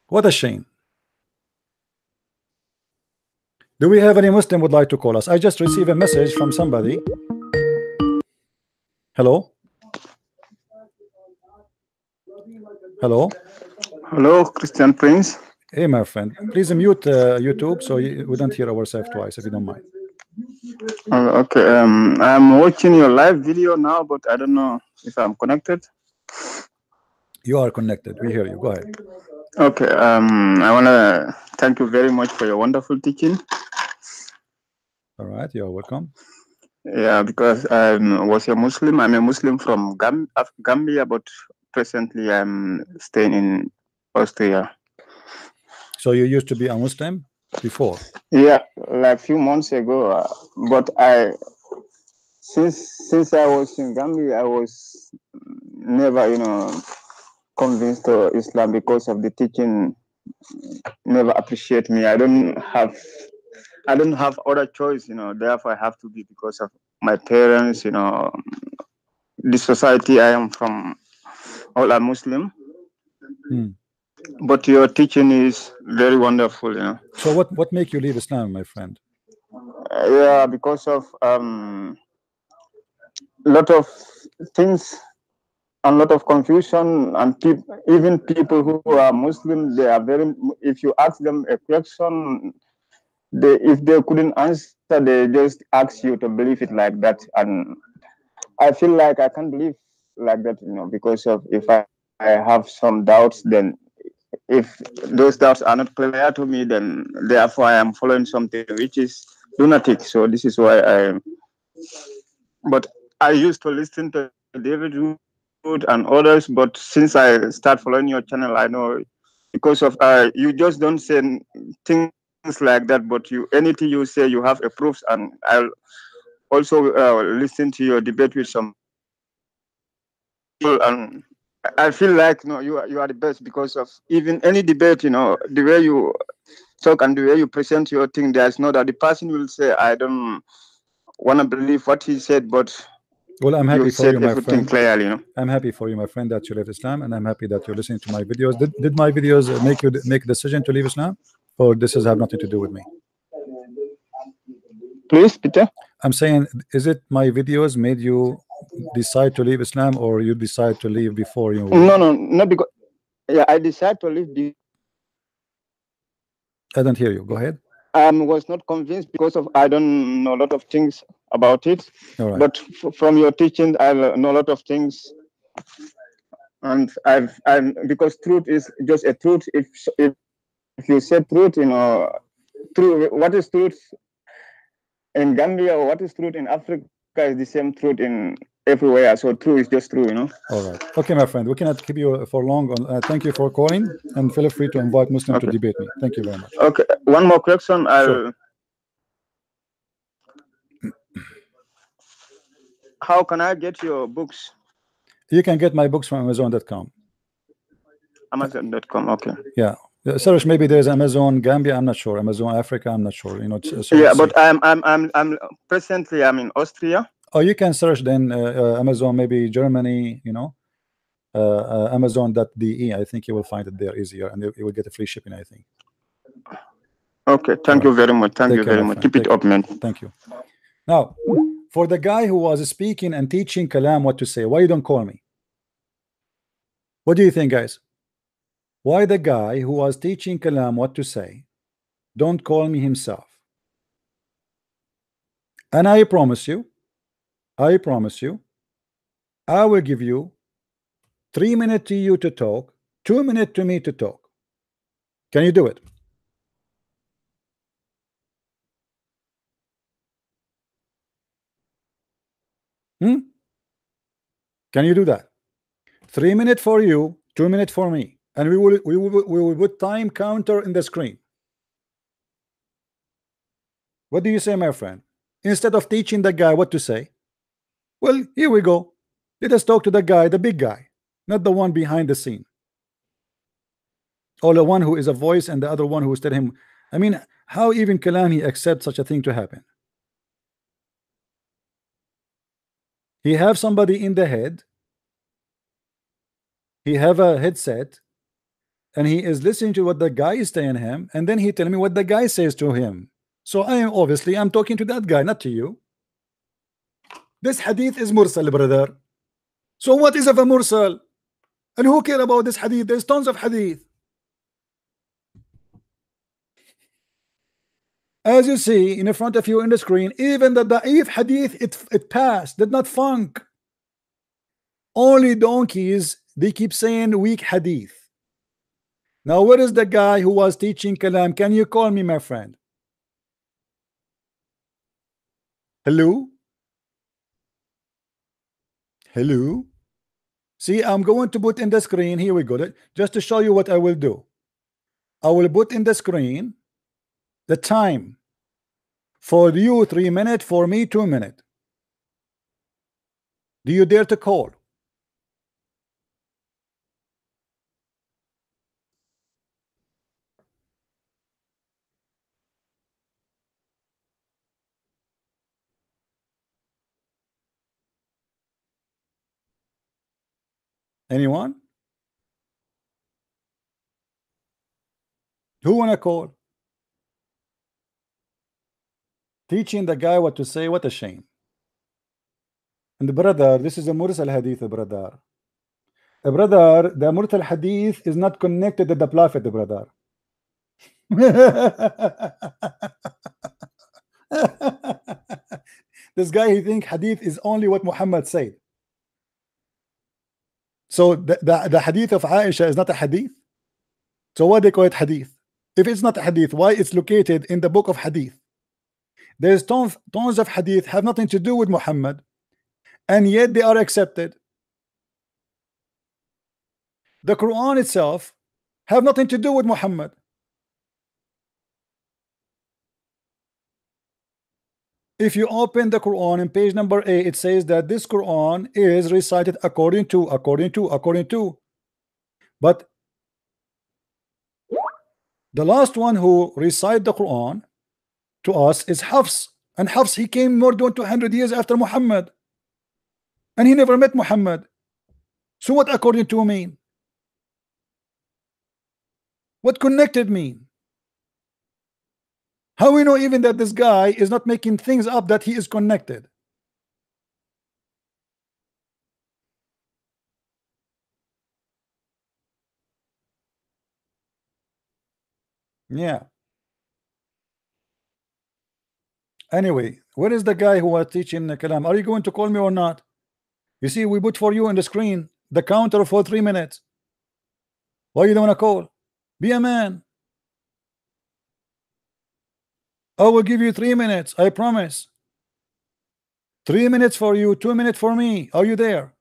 What a shame. Do we have any Muslim would like to call us? I just received a message from somebody. Hello? Hello? Hello, Christian Prince. Hey, my friend. Please mute YouTube so we don't hear ourselves twice, if you don't mind. Okay, I'm watching your live video now, but I don't know if I'm connected. You are connected. We hear you. Go ahead. Okay, I want to thank you very much for your wonderful teaching. All right, you're welcome. Yeah, because I was a Muslim. I'm a Muslim from Gambia, but presently I'm staying in Austria. So you used to be a Muslim before? Yeah, like a few months ago. But since I was in Gambia, I was never, convinced to Islam because of the teaching. Never appreciate me. I don't have other choice. Therefore, I have to be because of my parents. The society I am from, all are Muslim. But your teaching is very wonderful. So what make you leave Islam, my friend? Yeah, because of lot of things and lot of confusion, and even people who are Muslim, they are very. If you ask them a question, if they couldn't answer, they just ask you to believe it like that. And I feel like I can't believe like that, because of if I have some doubts, then if those doubts are not clear to me, then therefore I am following something which is lunatic. So this is why but I used to listen to David Wood and others, but since I start following your channel, I know because of you just don't say things like that, but anything you say, you have a proofs, and I'll also listen to your debate with some people, and I feel like you are the best because of even any debate, the way you talk and the way you present your thing. There's no that the person will say, I don't want to believe what he said, but well, I'm happy for you, my friend. Clearly, I'm happy for you, my friend, that you left Islam, and I'm happy that you're listening to my videos. Did my videos make you make a decision to leave Islam, or this has have nothing to do with me? Please, Peter. I'm saying, is it my videos made you decide to leave Islam, or you decide to leave before you? No, because I decided to leave. I don't hear you. Go ahead. I was not convinced because of I don't know a lot of things about it. All right. But from your teaching, I know a lot of things, and I'm because truth is just a truth. If you say truth, truth. What is truth in Gambia or what is truth in Africa is the same truth in everywhere. So true is just true, All right. Okay, my friend. We cannot keep you for long. Thank you for calling, and feel free to invite Muslim to debate me. Thank you very much. Okay. One more question. Sure. How can I get your books? You can get my books from Amazon.com. Amazon.com. Okay. Yeah. Search, maybe there's Amazon Gambia. I'm not sure. Amazon Africa. I'm not sure. Yeah, but I'm presently I'm in Austria. Oh, you can search then Amazon, maybe Germany. Amazon.de. I think you will find it there easier, and you will get a free shipping, I think. Okay. Thank you very much. Thank you very much. Keep it up, man. Thank you. Now, for the guy who was speaking and teaching Kalam what to say, why you don't call me? What do you think, guys? why the guy who was teaching Kalam what to say don't call me himself? And I promise you, I will give you 3 minutes to you to talk, 2 minutes to me to talk. Can you do it? Can you do that? 3 minutes for you, 2 minutes for me, and we will put time counter in the screen. What do you say, my friend? Instead of teaching the guy what to say, well, here we go. Let us talk to the guy, the big guy, not the one behind the scene, or the one who is a voice and the other one who is telling him. I mean, how even Kalami accept such a thing to happen? He have somebody in the head, he have a headset, and he is listening to what the guy is telling him, and then he tell me what the guy says to him. So I'm talking to that guy, not to you. This hadith is mursal, brother. So what is of a mursal? And who care about this hadith? There's tons of hadith. As you see in front of you in the screen, even the da'if hadith, it passed, did not funk. Only donkeys, they keep saying weak hadith. Now where is the guy who was teaching Kalam? Can you call me, my friend? Hello? Hello? See, I'm going to put in the screen, here we go, just to show you what I will do. I will put in the screen the time. For you 3 minutes, for me 2 minutes. Do you dare to call? Anyone? Who wanna call? Teaching the guy what to say, what a shame. And brother, this is a mursal hadith, brother. Brother, the mursal hadith is not connected to the prophet, brother. This guy, he think hadith is only what Muhammad said. So the hadith of Aisha is not a hadith. So why they call it hadith? If it's not a hadith, why it's located in the book of hadith? There's tons of hadith have nothing to do with Muhammad, and yet they are accepted. The Quran itself have nothing to do with Muhammad. If you open the Quran in page number 8, it says that this Quran is recited according to. But the last one who recite the Quran to us is Hafs, and Hafs, he came more than 200 years after Muhammad, and he never met Muhammad. So what according to mean? What connected mean? How we know even that this guy is not making things up, that he is connected? Yeah. Anyway, where is the guy who was teaching the Kalam? Are you going to call me or not? You see, we put for you on the screen the counter for 3 minutes. Why you don't want to call? Be a man. I will give you 3 minutes, I promise. 3 minutes for you, 2 minutes for me. Are you there?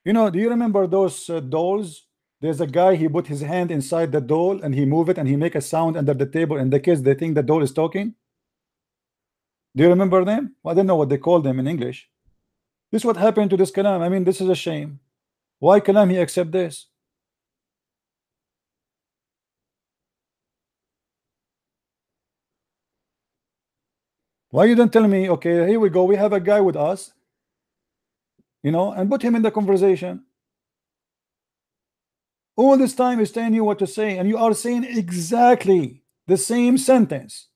You know, do you remember those dolls? There's a guy, he put his hand inside the doll and he move it and he make a sound under the table, and the kids, they think the doll is talking. Do you remember them? Well, I don't know what they call them in English. This is what happened to this Kalam. I mean, this is a shame. Why Kalam he accept this? Why you don't tell me, okay, here we go, we have a guy with us, you know, and put him in the conversation. All this time he's telling you what to say, and you are saying exactly the same sentence.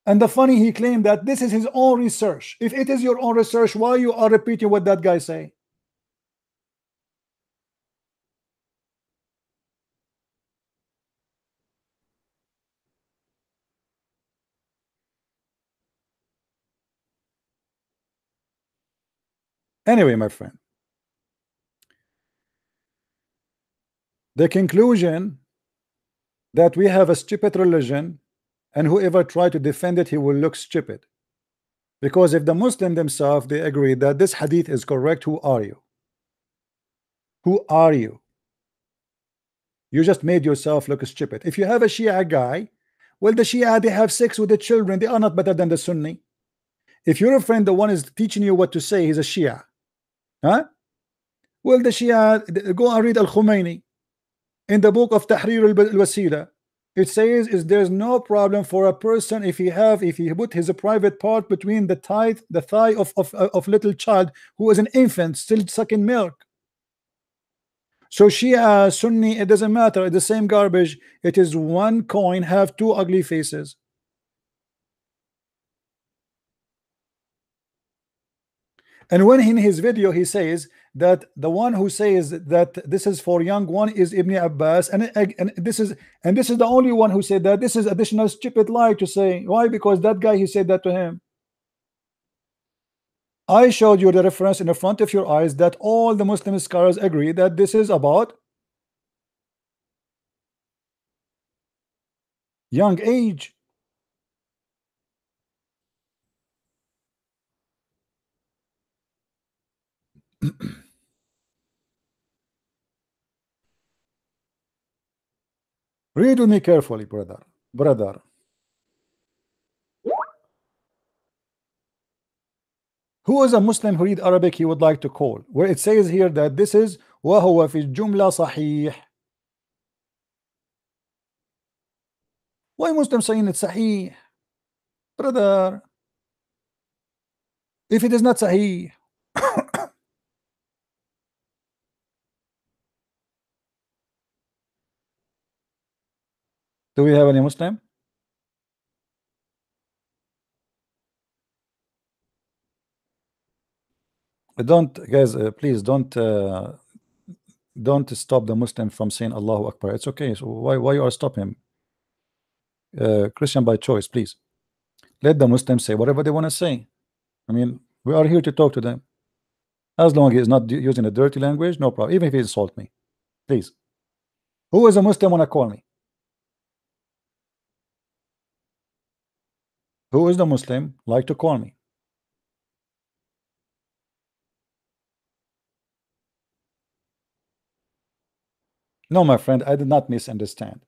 And the funny, he claimed that this is his own research. If it is your own research, why you are repeating what that guy say? Anyway, my friend, the conclusion that we have a stupid religion, and whoever try to defend it, he will look stupid. Because if the Muslim themselves, they agree that this hadith is correct, who are you? Who are you? You just made yourself look stupid. If you have a Shia guy, well, the Shia, they have sex with the children, they are not better than the Sunni. If your friend, the one is teaching you what to say, he's a Shia, huh? Well, the Shia, go and read Al-Khomeini in the book of Tahrir al-Wasila. It says is there's no problem for a person if he put his private part between the thigh of little child who is an infant still sucking milk. So Shia, Sunni, it doesn't matter, it's the same garbage. It is one coin have two ugly faces. And when in his video he says that the one who says that this is for young one is Ibn Abbas, and this is the only one who said that, this is additional stupid lie to say. Why? Because that guy, he said that to him. I showed you the reference in the front of your eyes that all the Muslim scholars agree that this is about young age. Read with me carefully, brother. Who is a Muslim who read Arabic he would like to call? Where it says here that this is وَهُوَ فِي الجملة صحيح. Why Muslim saying it's sahih? Brother, if it is not sahih, do we have any Muslim? Don't, guys, please don't stop the Muslim from saying Allahu Akbar. It's okay. So why you are stopping him? Christian by choice, please. Let the Muslims say whatever they want to say. I mean, we are here to talk to them. As long as he's not using a dirty language, no problem. Even if he insult me, please. Who is a Muslim want to call me? Who is the Muslim like to call me? No, my friend, I did not misunderstand.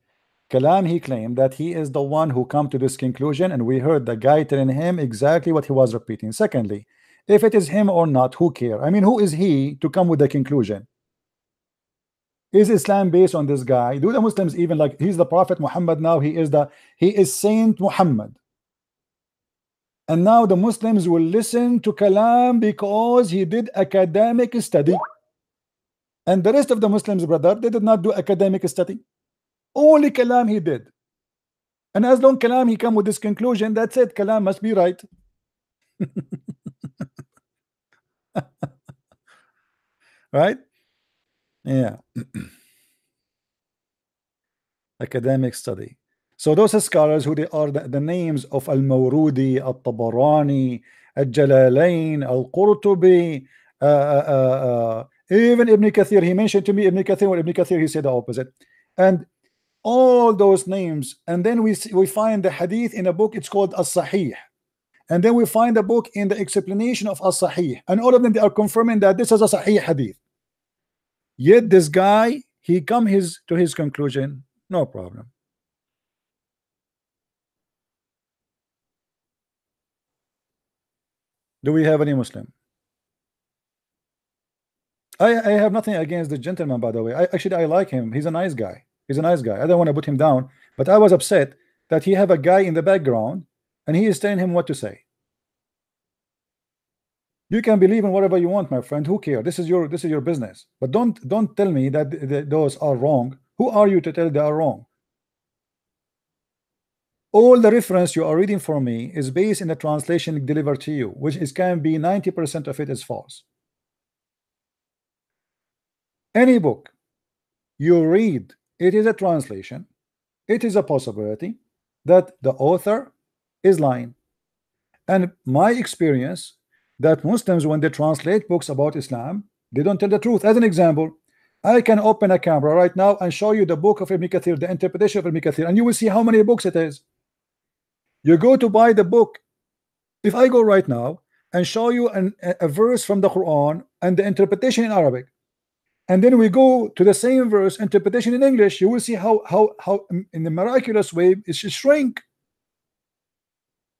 Kalam, he claimed that he is the one who come to this conclusion, and we heard the guy telling him exactly what he was repeating. Secondly, if it is him or not, who care? I mean, who is he to come with the conclusion? Is Islam based on this guy? Do the Muslims even like he's the Prophet Muhammad now? He is Saint Muhammad. And now the Muslims will listen to Kalam because he did academic study. And the rest of the Muslims, brother, they did not do academic study. Only Kalam he did. And as long Kalam he come with this conclusion, that's it. Kalam must be right. Right? Yeah. Academic study. So those scholars who they are the names of Al-Mawrudi, Al-Tabarani, Al-Jalalain, Al-Qurtubi, even Ibn Kathir, he mentioned to me Ibn Kathir, when Ibn Kathir he said the opposite. And all those names, and then we find the hadith in a book, it's called As-Sahih. And then we find a book in the explanation of As-Sahih, and all of them, they are confirming that this is a Sahih hadith. Yet this guy, he come to his conclusion, no problem. Do we have any Muslim? I have nothing against the gentleman, by the way. I like him. He's a nice guy. He's a nice guy. I don't want to put him down, but I was upset that he have a guy in the background and he is telling him what to say. You can believe in whatever you want, my friend. Who cares? This is your business. But don't tell me that those are wrong. Who are you to tell they are wrong? all the reference you are reading from me is based in the translation delivered to you, which is can be 90% of it is false. Any book you read, it is a translation. It is a possibility that the author is lying. And my experience that Muslims, when they translate books about Islam, they don't tell the truth. As an example, I can open a camera right now and show you the book of Ibn Kathir, the interpretation of Ibn Kathir, and you will see how many books it is. You go to buy the book. If I go right now and show you a verse from the Quran and the interpretation in Arabic, and then we go to the same verse interpretation in English, you will see how in the miraculous way it should shrink.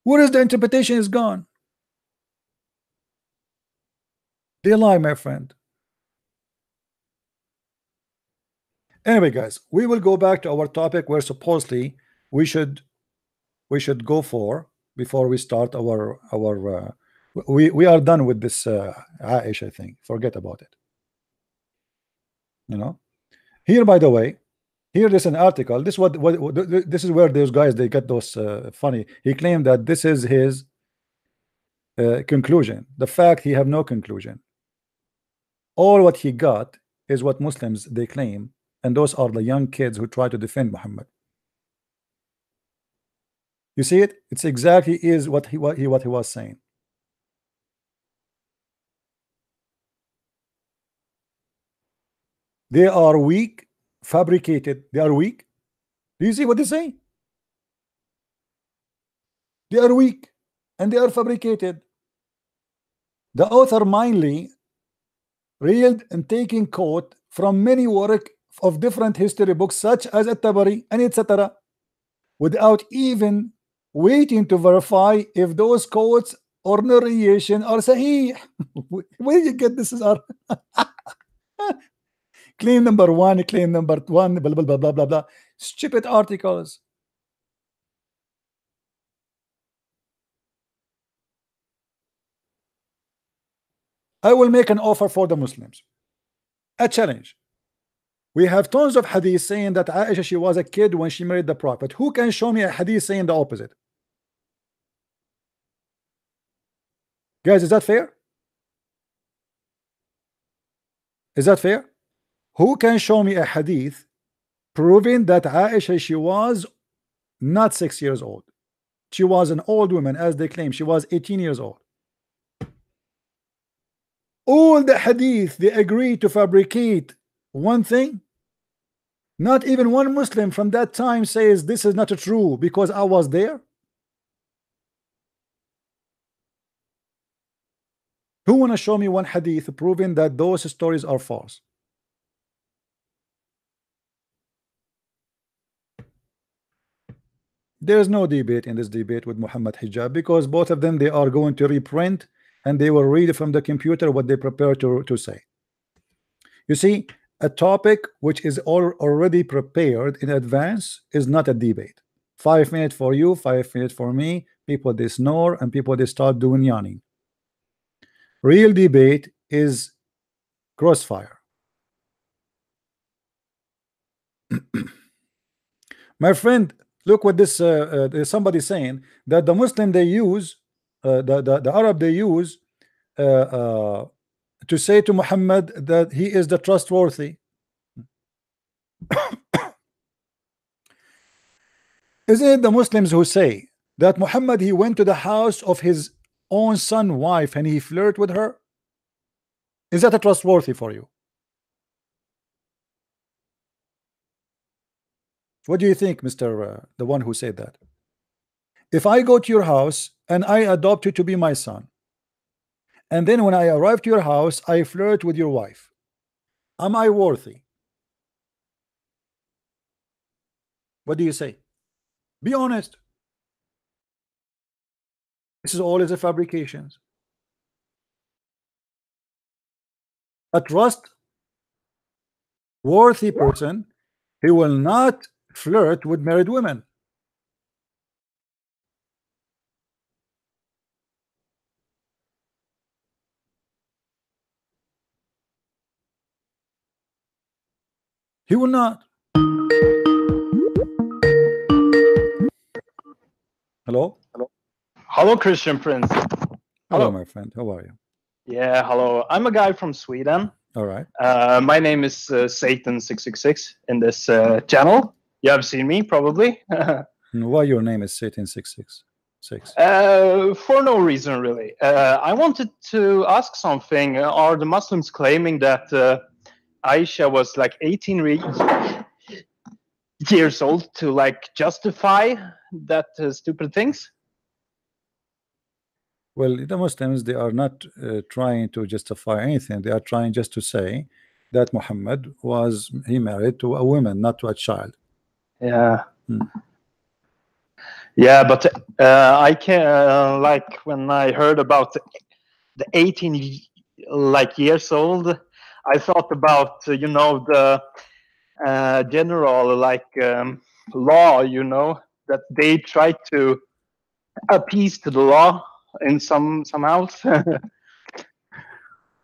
Where is the interpretation is gone? They lie, my friend. Anyway, guys, we will go back to our topic where supposedly we should go for before we start our we are done with this Aish, I think. Forget about it. You know, here, by the way, here is an article. This this is where those guys, they get those funny. He claimed that this is his conclusion. The fact he have no conclusion. All what he got is what Muslims they claim, and those are the young kids who try to defend Muhammad. You see it? It's exactly is what he was saying. They are weak, fabricated. They are weak. Do you see what they say? They are weak and they are fabricated. The author mindly reeled and taking quote from many work of different history books such as At-Tabari and etc., without even waiting to verify if those quotes or narration are sahih. Where you get this? Is our claim number one, claim number one, blah blah blah blah blah blah. Stupid articles. I will make an offer for the Muslims. A challenge. We have tons of hadith saying that Aisha, she was a kid when she married the Prophet. Who can show me a hadith saying the opposite? Guys, is that fair? Is that fair? Who can show me a hadith proving that Aisha, she was not 6 years old? She was an old woman, as they claim. She was 18 years old. All the hadith, they agree to fabricate one thing. Not even one Muslim from that time says this is not true because I was there. Who want to show me one hadith proving that those stories are false? There is no debate in this debate with Muhammad Hijab, because both of them, they are going to reprint and they will read from the computer what they prepare to say. You see, a topic which is already prepared in advance is not a debate. 5 minutes for you, 5 minutes for me. People they snore and people they start doing yawning. Real debate is crossfire. My friend, look what this somebody saying that the Muslim they use the Arab they use to say to Muhammad that he is the trustworthy. Isn't it the Muslims who say that Muhammad, he went to the house of his own son wife and he flirted with her? Is that a trustworthy for you? What do you think, Mr. The one who said that? If I go to your house and I adopt you to be my son, and then when I arrive to your house I flirt with your wife, am I worthy? What do you say? Be honest. This is all is a fabrications. A trustworthy person, he will not flirt with married women. He will not. Hello. Hello, Christian Prince. Hello, my friend. How are you? Yeah, hello. I'm a guy from Sweden. All right. My name is Satan666 in this channel. You have seen me probably. Why your name is Satan666? For no reason, really. I wanted to ask something. Are the Muslims claiming that Aisha was like 18 years old to like justify that stupid things? Well, the Muslims, they are not trying to justify anything. They are trying just to say that Muhammad he married to a woman, not to a child. Yeah. Yeah, but I can like when I heard about the 18 like years old, I thought about you know the general like law, you know, that they try to appease to the law in somehow.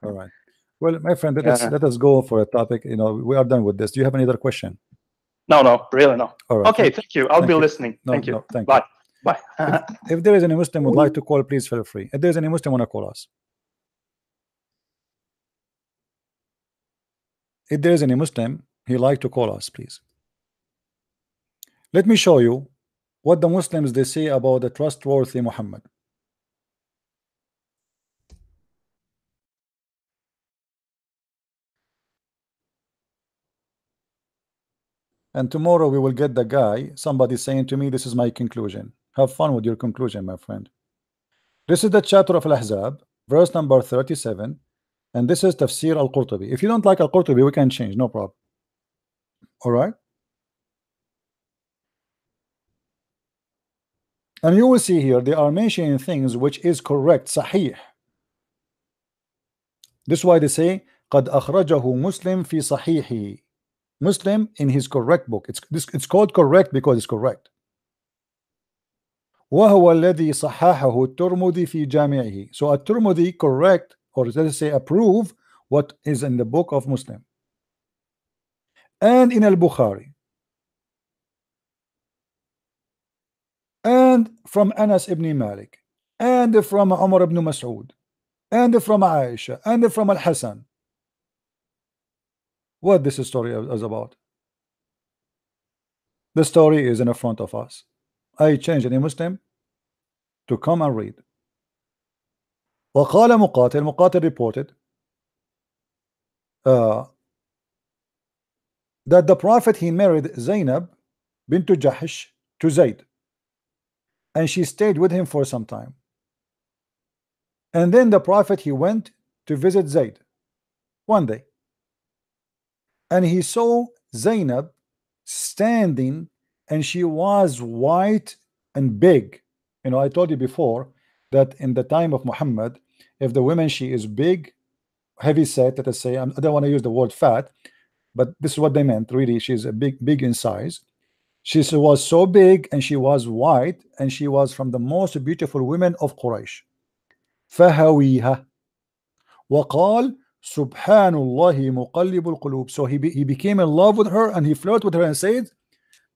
All right. Well, my friend, let us go for a topic. You know, we are done with this. Do you have any other question? No, really no. All right. Okay, thank you. I'll be listening. No, thank you. No, thank Bye. you. Bye. If there is any Muslim would like to call, please feel free. If there is any Muslim want to call us. If there is any Muslim, he like to call us, please. Let me show you what the Muslims they say about the trustworthy Muhammad. And tomorrow we will get the guy, somebody saying to me, this is my conclusion. Have fun with your conclusion, my friend. This is the chapter of Al-Ahzab, verse number 37, and this is Tafsir Al-Qurtubi. If you don't like Al-Qurtubi, we can change, no problem. All right? And you will see here, they are mentioning things which is correct, sahih. This is why they say, قَدْ أَخْرَجَهُ مُسْلِمْ فِي صَحِيحِهِ. Muslim in his correct book. It's called correct because it's correct. وهو الذي صححه الترمذي في جامعه. So at-Tirmidhi correct, or let's say approve what is in the book of Muslim. And in Al-Bukhari. And from Anas ibn Malik. And from Umar ibn Mas'ud. And from Aisha. And from Al-Hasan. What this story is about? The story is in front of us. I change any Muslim to come and read. وقال مقاتل reported that the Prophet he married Zainab bint Jahish to Zayd, and she stayed with him for some time. And then the Prophet he went to visit Zayd one day, and he saw Zainab standing, and she was white and big. You know, I told you before that in the time of Muhammad, if the woman she is big, heavy set, let us say, I don't want to use the word fat, but this is what they meant. Really, she's a big in size. She was so big, and she was white, and she was from the most beautiful women of Quraysh. فهويها وقال سبحان الله مقلب القلوب. So he became in love with her, and he flirted with her and said,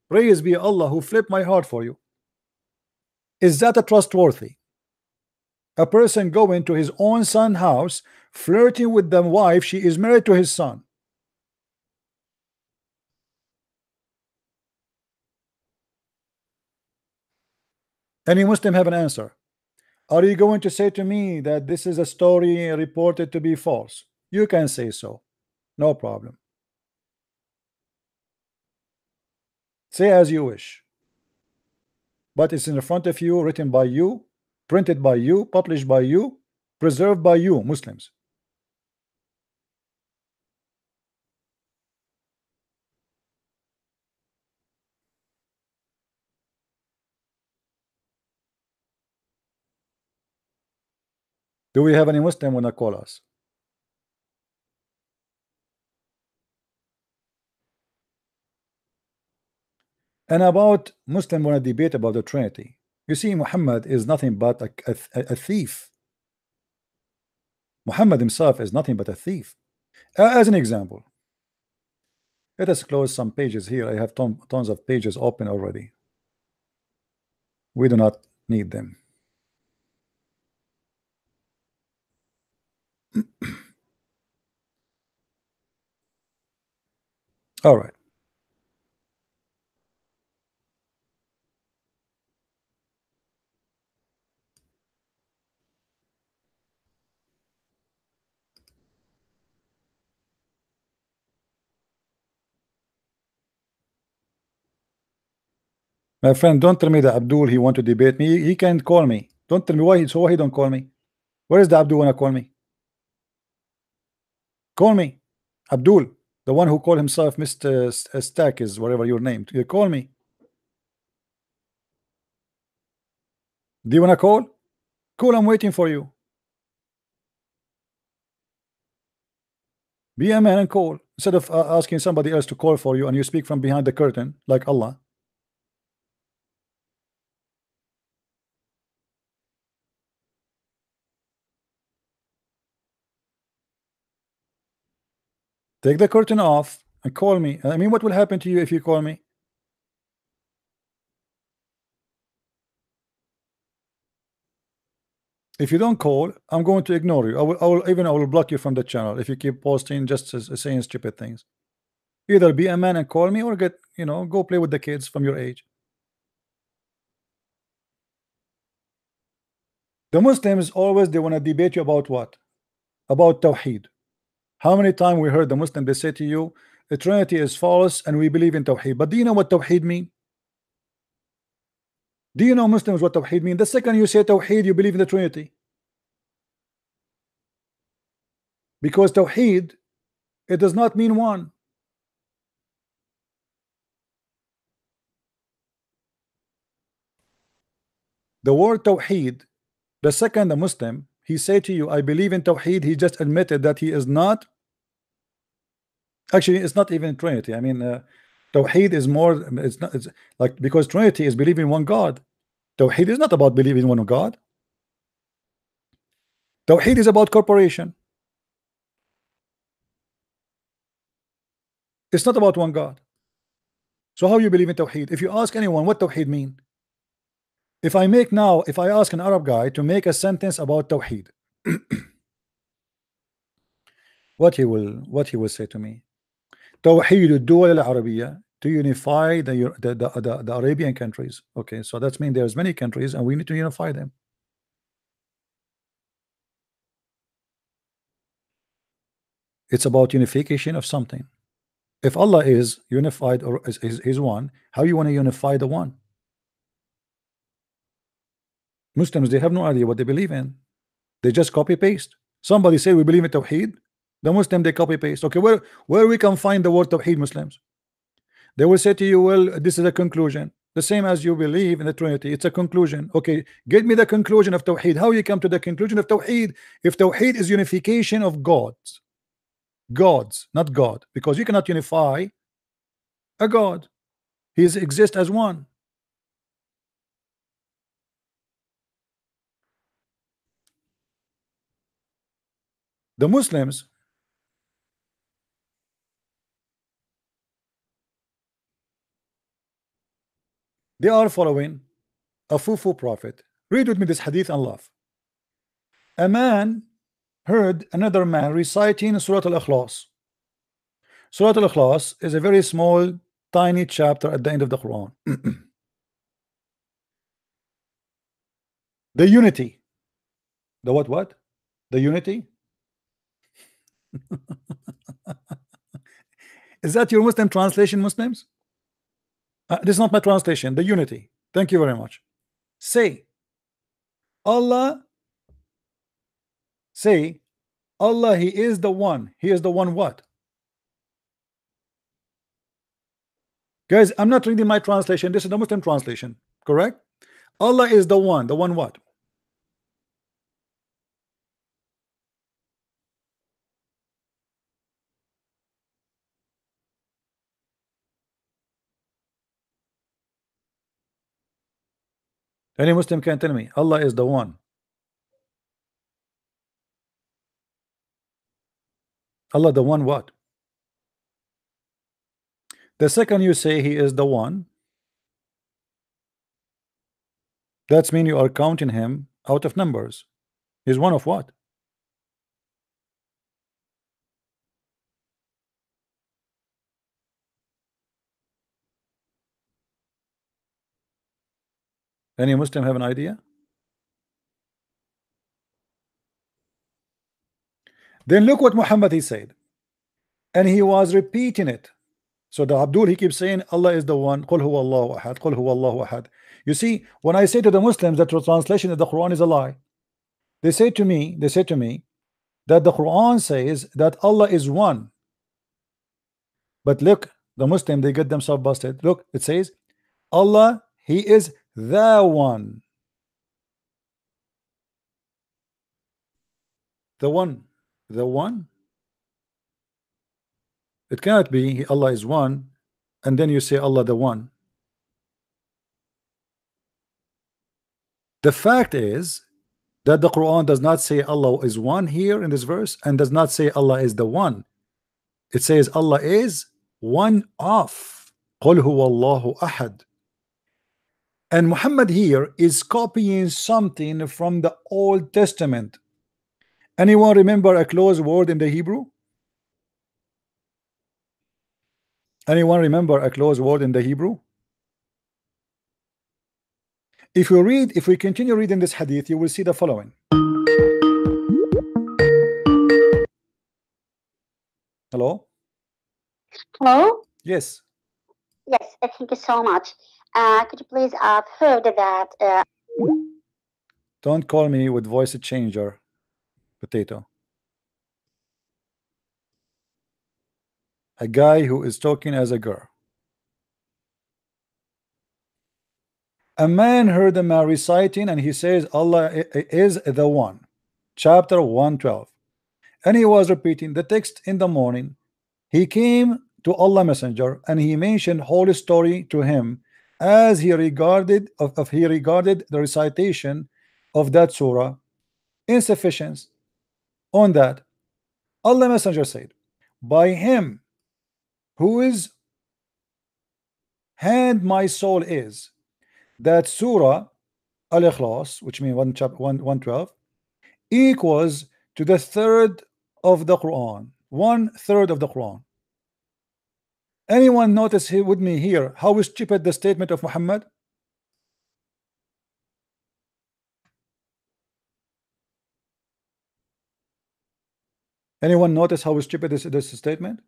praise be Allah who flipped my heart for you. Is that a trustworthy? A person going to his own son's house, flirting with the wife, she is married to his son. Any Muslim have an answer? Are you going to say to me that this is a story reported to be false? You can say so, no problem. Say as you wish, but it's in front of you, written by you, printed by you, published by you, preserved by you, Muslims. Do we have any Muslim wanna call us? And about Muslim wanna debate about the Trinity. You see, Muhammad is nothing but a thief. Muhammad himself is nothing but a thief. As an example, let us close some pages here. I have tons of pages open already. We do not need them. All right. My friend, don't tell me that Abdul, he want to debate me. He can't call me. Don't tell me why. So why he don't call me? Where is the Abdul wanna call me? Call me, Abdul, the one who called himself Mr. Stack is whatever your name. You call me. Do you wanna call? Cool, I'm waiting for you. Be a man and call instead of asking somebody else to call for you, and you speak from behind the curtain like Allah. Take the curtain off and call me. I mean, what will happen to you if you call me? If you don't call, I'm going to ignore you. I will block you from the channel if you keep posting just saying stupid things. Either be a man and call me, or get, go play with the kids from your age. The Muslims always, they want to debate you about what? About Tawheed. How many times we heard the Muslim, they say to you, the Trinity is false and we believe in Tawheed. But do you know what Tawheed mean? Do you know, Muslims, what Tawheed mean? The second you say Tawheed, you believe in the Trinity. Because Tawheed, it does not mean one. The word Tawheed, the second the Muslim, he say to you, I believe in Tawheed, he just admitted that he is not. Actually, it's not even Trinity. I mean, Tawheed is more, it's not, it's like, because Trinity is believing in one God. Tawheed is not about believing in one God. Tawheed is about corporation. It's not about one God. So how you believe in Tawheed? If you ask anyone what Tawheed mean, if I ask an Arab guy to make a sentence about Tawheed, what he will say to me? Tawheed al-Duwal al-Arabiyya, to unify the Arabian countries. Okay, so that means there's many countries and we need to unify them. It's about unification of something. If Allah is unified or is one, how you want to unify the one? Muslims, they have no idea what they believe in. They just copy paste. Somebody say we believe in Tawheed, the Muslim, they copy paste. Okay, where we can find the word Tawheed, Muslims? They will say to you, well, this is a conclusion. The same as you believe in the Trinity, it's a conclusion. Okay, get me the conclusion of Tawheed. How you come to the conclusion of Tawheed if Tawheed is unification of gods? Gods, not God, because you cannot unify a God. He exists as one. The Muslims, they are following a Fufu prophet. Read with me this hadith and laugh. A man heard another man reciting Surah Al-Ikhlas. Surah Al-Ikhlas is a very small, tiny chapter at the end of the Quran. The unity. The what? The unity? Is that your Muslim translation, Muslims? This is not my translation. The unity. Thank you very much. Say Allah, he is the one. He is the one what? Guys, I'm not reading my translation. This is the Muslim translation, correct? Allah is the one what? Any Muslim can tell me Allah is the one. Allah the one what? The second you say he is the one, That's mean you are counting him out of numbers. He's one of what? Any Muslim have an idea? Then look what Muhammad he said, and he was repeating it. So the Abdul, he keeps saying Allah is the one. Qul huwa Allahu ahad. Qul huwa Allahu ahad. You see, when I say to the Muslims that the translation of the Quran is a lie, they say to me that the Quran says that Allah is one. But look, the Muslim, they get themselves busted. Look, it says Allah, he is the one. The one. The one. It cannot be Allah is one and then you say Allah the one. The fact is that the Quran does not say Allah is one here in this verse and does not say Allah is the one. It says Allah is one of. Qul huwa Allahu ahad. And Muhammad here is copying something from the Old Testament. Anyone remember a close word in the Hebrew? Anyone remember a close word in the Hebrew? If we continue reading this hadith, you will see the following. Hello? Hello? Yes. Yes, thank you so much. Could you please, I've heard that... Don't call me with voice changer, potato. A guy who is talking as a girl. A man heard a man reciting and he says Allah is the one. Chapter 112. And he was repeating the text in the morning. He came to Allah Messenger and he mentioned whole story to him as he regarded the recitation of that surah insufficient on that. Allah Messenger said, by him whose hand my soul is, that surah Al-Ikhlas, which means 112, equals to the third of the Quran, 1/3 of the Quran. Anyone notice here with me here how stupid the statement of Muhammad? Anyone notice how stupid this statement?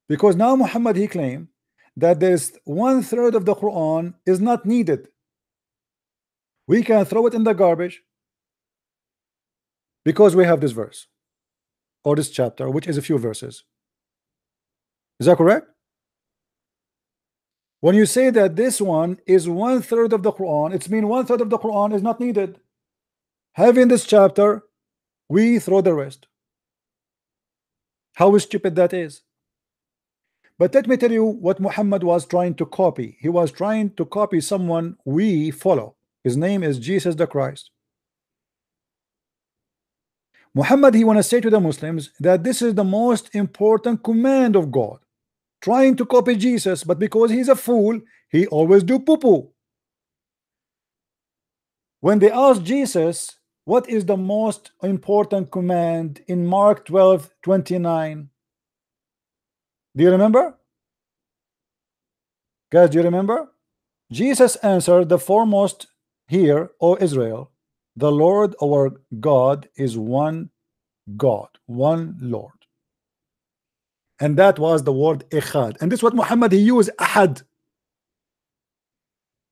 Because now Muhammad he claimed that this 1/3 of the Quran is not needed. We can throw it in the garbage because we have this verse or this chapter, which is a few verses. Is that correct? When you say that this one is 1/3 of the Quran, it's mean 1/3 of the Quran is not needed. Having this chapter, we throw the rest. How stupid that is. But let me tell you what Muhammad was trying to copy. He was trying to copy someone we follow. His name is Jesus the Christ. Muhammad, he want to say to the Muslims that this is the most important command of God. Trying to copy Jesus, but because he's a fool, he always do poo-poo. When they asked Jesus, what is the most important command in Mark 12:29? Do you remember? Guys, do you remember? Jesus answered the foremost here, O Israel, the Lord our God is one God, one Lord. And that was the word Echad. And this is what Muhammad he used, Ahad.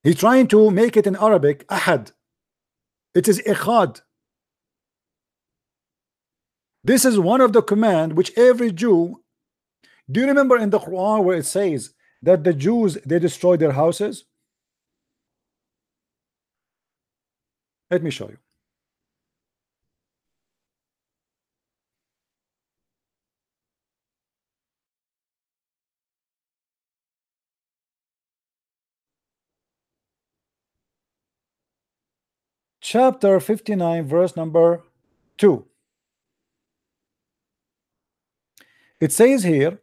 He's trying to make it in Arabic, Ahad. It is Echad. This is one of the command which every Jew. Do you remember in the Quran where it says that the Jews they destroyed their houses? Let me show you. Chapter 59, verse number 2. It says here,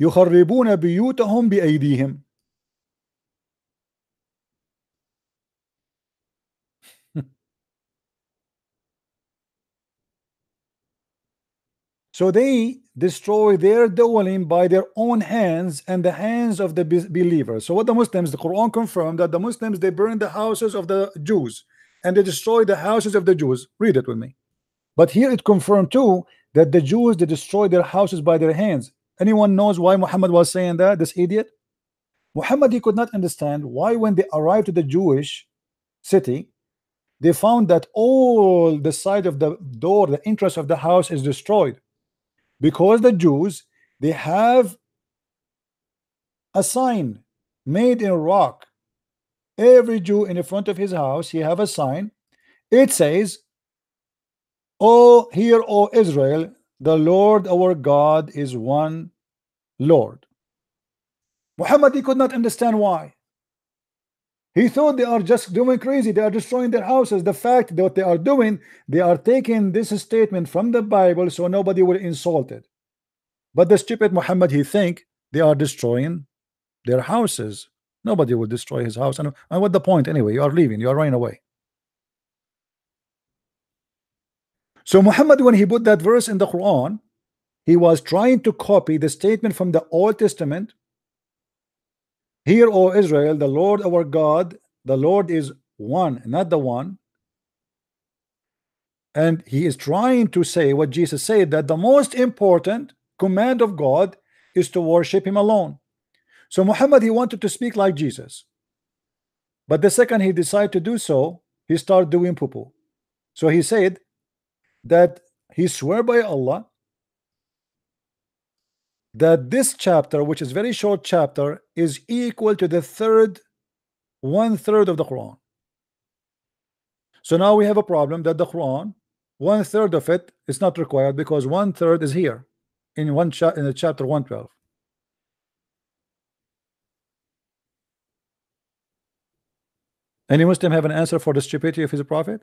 يخربون بيوتهم بأيديهم. So they destroy their dwelling by their own hands and the hands of the believers. So what the Muslims, the Quran confirmed that the Muslims, they burn the houses of the Jews and they destroy the houses of the Jews. Read it with me. But here it confirmed too that the Jews, they destroy their houses by their hands. Anyone knows why Muhammad was saying that, this idiot? Muhammad, he could not understand why when they arrived to the Jewish city, they found that all the side of the door, the entrance of the house is destroyed. Because the Jews, they have a sign made in rock. Every Jew in the front of his house, he have a sign. It says, "Oh, hear, O Israel, the Lord our God is one Lord." Muhammad, he could not understand why. He thought they are just doing crazy. They are destroying their houses. The fact that they are doing, they are taking this statement from the Bible so nobody will insult it. But the stupid Muhammad, he think they are destroying their houses. Nobody will destroy his house. And what the point anyway? You are leaving. You are running away. So Muhammad, when he put that verse in the Quran, he was trying to copy the statement from the Old Testament. Hear, O Israel, the Lord our God, the Lord is one, not the one. And he is trying to say what Jesus said, that the most important command of God is to worship him alone. So Muhammad, he wanted to speak like Jesus, but the second he decided to do so, he started doing poo-poo. So he said that he swore by Allah that this chapter, which is very short chapter, is equal to the one-third of the Quran. So now we have a problem that the Quran, one-third of it is not required because one-third is here in in the chapter 112. Any Muslim have an answer for the stupidity of his prophet?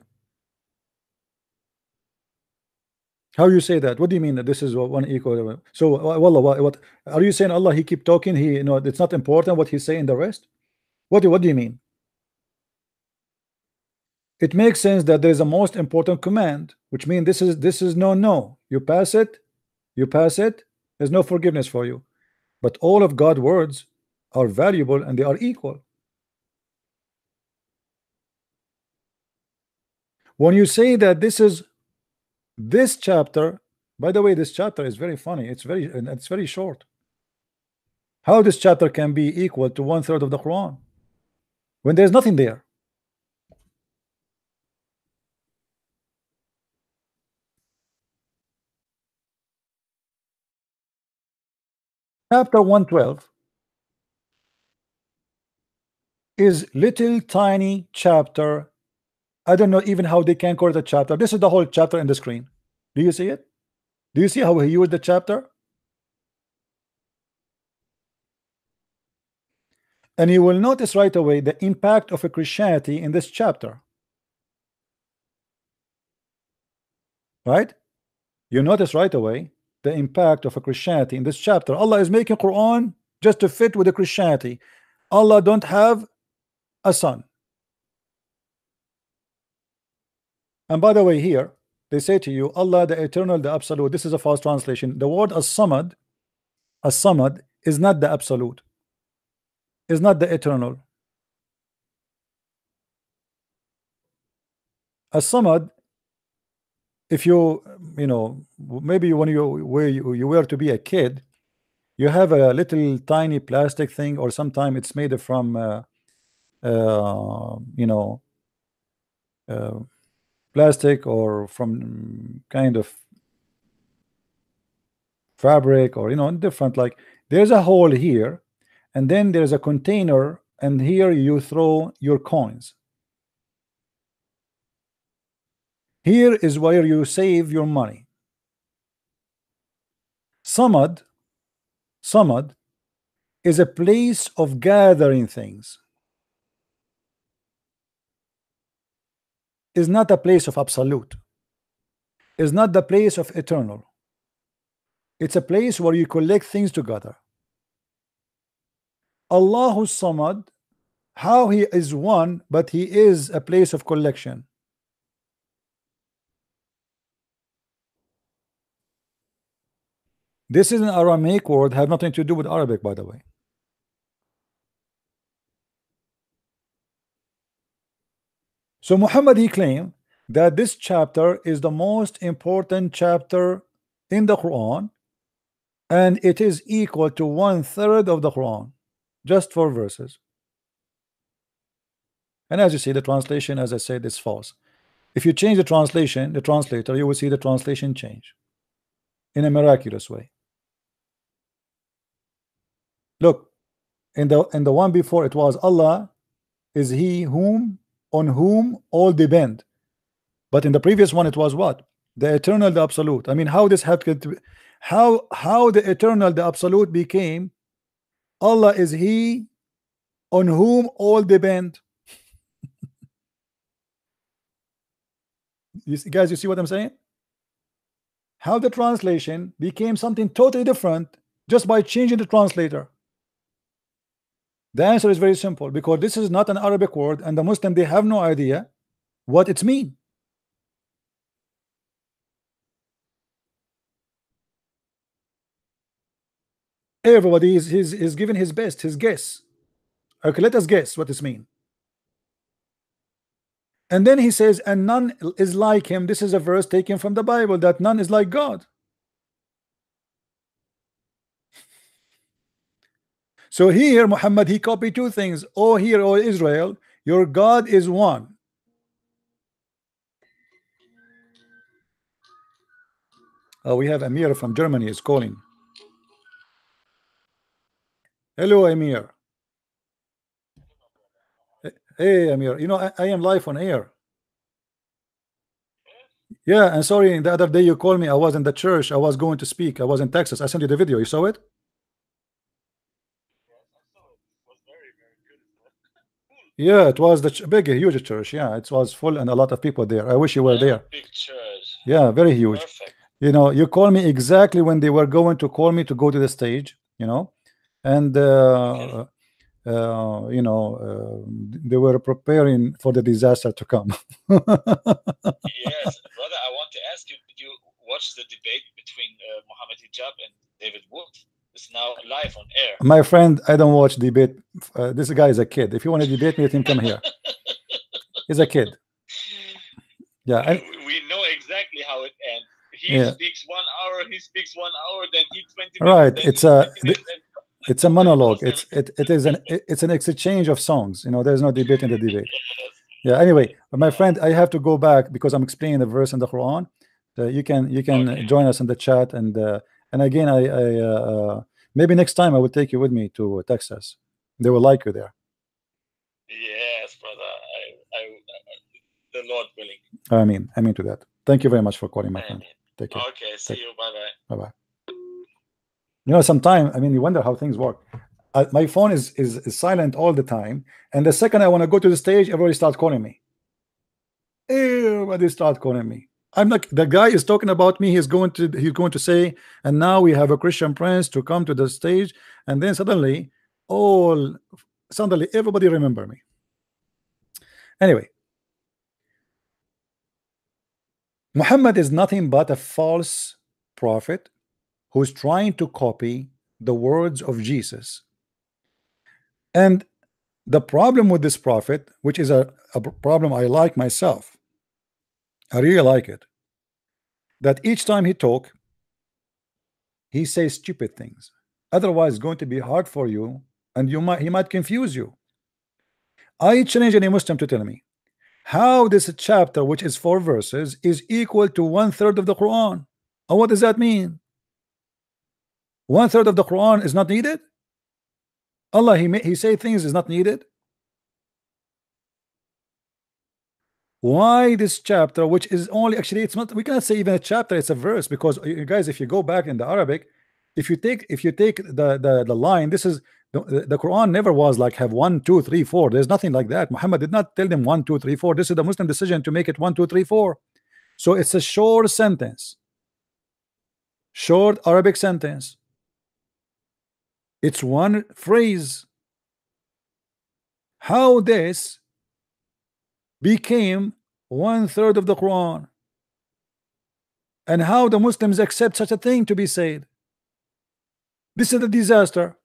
How you say that? What do you mean that this is one equal? So wallah, what are you saying? Allah, he keep talking, he, you know, it's not important what he's saying the rest? What do you mean? It makes sense that there is a most important command, which means this is no. You pass it, there's no forgiveness for you. But all of God's words are valuable and they are equal. When you say that this chapter, by the way, this chapter is very funny. It's very short. How this chapter can be equal to one-third of the Quran when there's nothing there? Chapter 112 is little tiny chapter. I don't know even how they can call it a chapter. This is the whole chapter in the screen. Do you see it? Do you see how he used the chapter? And you will notice right away the impact of a Christianity in this chapter. Right? You notice right away the impact of a Christianity in this chapter. Allah is making Quran just to fit with the Christianity. Allah don't have a son. And by the way, here they say to you, Allah the eternal, the absolute. This is a false translation. The word as-samad is not the absolute, is not the eternal. As-samad, if you know, maybe when you were to be a kid, you have a little tiny plastic thing, or sometimes it's made from you know, plastic or from kind of fabric, or you know, different, like there's a hole here and then there's a container and here you throw your coins. Here is where you save your money. Samad is a place of gathering things. Is not a place of absolute. Is not the place of eternal. It's a place where you collect things together. Allahu Samad, how he is one, but he is a place of collection. This is an Aramaic word, have nothing to do with Arabic, by the way. So Muhammad, he claimed that this chapter is the most important chapter in the Quran, and it is equal to 1/3 of the Quran, just 4 verses. And as you see, the translation, as I said, is false. If you change the translation, the translator, you will see the translation change in a miraculous way. Look, in the one before, it was Allah is he on whom all depend. But in the previous one, it was what? The eternal, the absolute. I mean, how this happened to, how the eternal, the absolute became Allah is he on whom all depend. Guys, you see what I'm saying? How the translation became something totally different just by changing the translator. The answer is very simple, because this is not an Arabic word, and the Muslim, they have no idea what it's mean. Everybody is giving his best, his guess. Okay, let us guess what this mean. And then he says, and none is like him. This is a verse taken from the Bible, that none is like God. So here Muhammad, he copied 2 things. Oh, here, oh Israel, your God is one. Oh, we have Amir from Germany is calling. Hello, Amir. Hey, Amir, you know, I am live on air. Yeah, and sorry, the other day you called me, I was in the church, I was going to speak, I was in Texas. I sent you the video, you saw it? Yeah, it was the big, huge church. Yeah, it was full and a lot of people there. I wish you were there. Big church. Yeah, very huge. Perfect. You know, you called me exactly when they were going to call me to go to the stage, you know, and you know, they were preparing for the disaster to come. Yes, brother, I want to ask you, did you watch the debate between Mohammed Hijab and David Wood? It's now live on air. My friend, I don't watch debate. This guy is a kid. If you want to debate me, let him come here. He's a kid. Yeah, we know exactly how it ends. He speaks 1 hour, he speaks 1 hour, then he 20 minutes. Right. It's a monologue. It's an exchange of songs. You know, there's no debate in the debate. Yeah. Anyway, my friend, I have to go back because I'm explaining the verse in the Quran. You can join us in the chat, and again, I maybe next time I will take you with me to Texas. They will like you there. Yes, brother. The Lord willing. I mean to that. Thank you very much for calling, my friend. Take care. Okay, see you. Bye bye. You know, sometimes, I mean, you wonder how things work. My phone is silent all the time, and the second I want to go to the stage, everybody starts calling me. Everybody starts calling me. I'm like, the guy is talking about me. He's going to say, and now we have a Christian prince to come to the stage, and then suddenly everybody remember me. Anyway, Muhammad is nothing but a false prophet who's trying to copy the words of Jesus. And the problem with this prophet, which is a problem I like myself, I really like it, that each time he talk, he says stupid things. Otherwise, it's going to be hard for you, and he might confuse you. I challenge any Muslim to tell me how this chapter, which is 4 verses, is equal to 1/3 of the Quran. And what does that mean? 1/3 of the Quran is not needed? Allah, he say things is not needed? Why this chapter, which is only, actually, it's not, we cannot say even a chapter, it's a verse, because you guys, if you go back in the Arabic, if you take the line, this is the Quran never was like have 1 2 3 4. There's nothing like that. Muhammad did not tell them 1 2 3 4. This is the Muslim decision to make it 1 2 3 4. So it's a short sentence, short Arabic sentence. It's one phrase. How this became 1/3 of the Quran, and how the Muslims accept such a thing to be said? This is a disaster.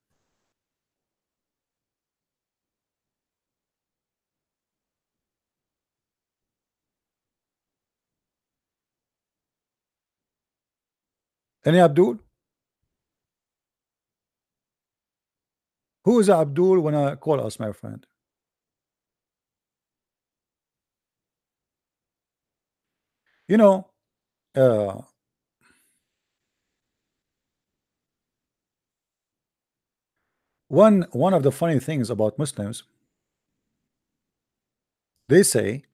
Any Abdul? Who is Abdul when I call us, my friend? You know, one of the funny things about Muslims, they say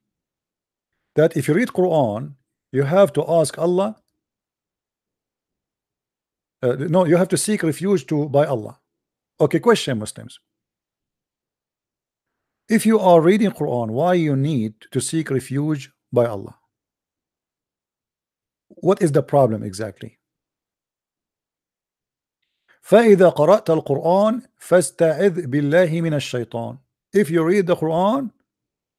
that if you read Quran, you have to ask Allah. No, you have to seek refuge by Allah. Okay, question, Muslims. If you are reading Quran, why you need to seek refuge by Allah? What is the problem exactly? فَإِذَا قَرَأْتَ الْقُرْآنَ فَاسْتَعِذْ بِاللَّهِ مِنَ الشَّيْطَانِ. If you read the Quran,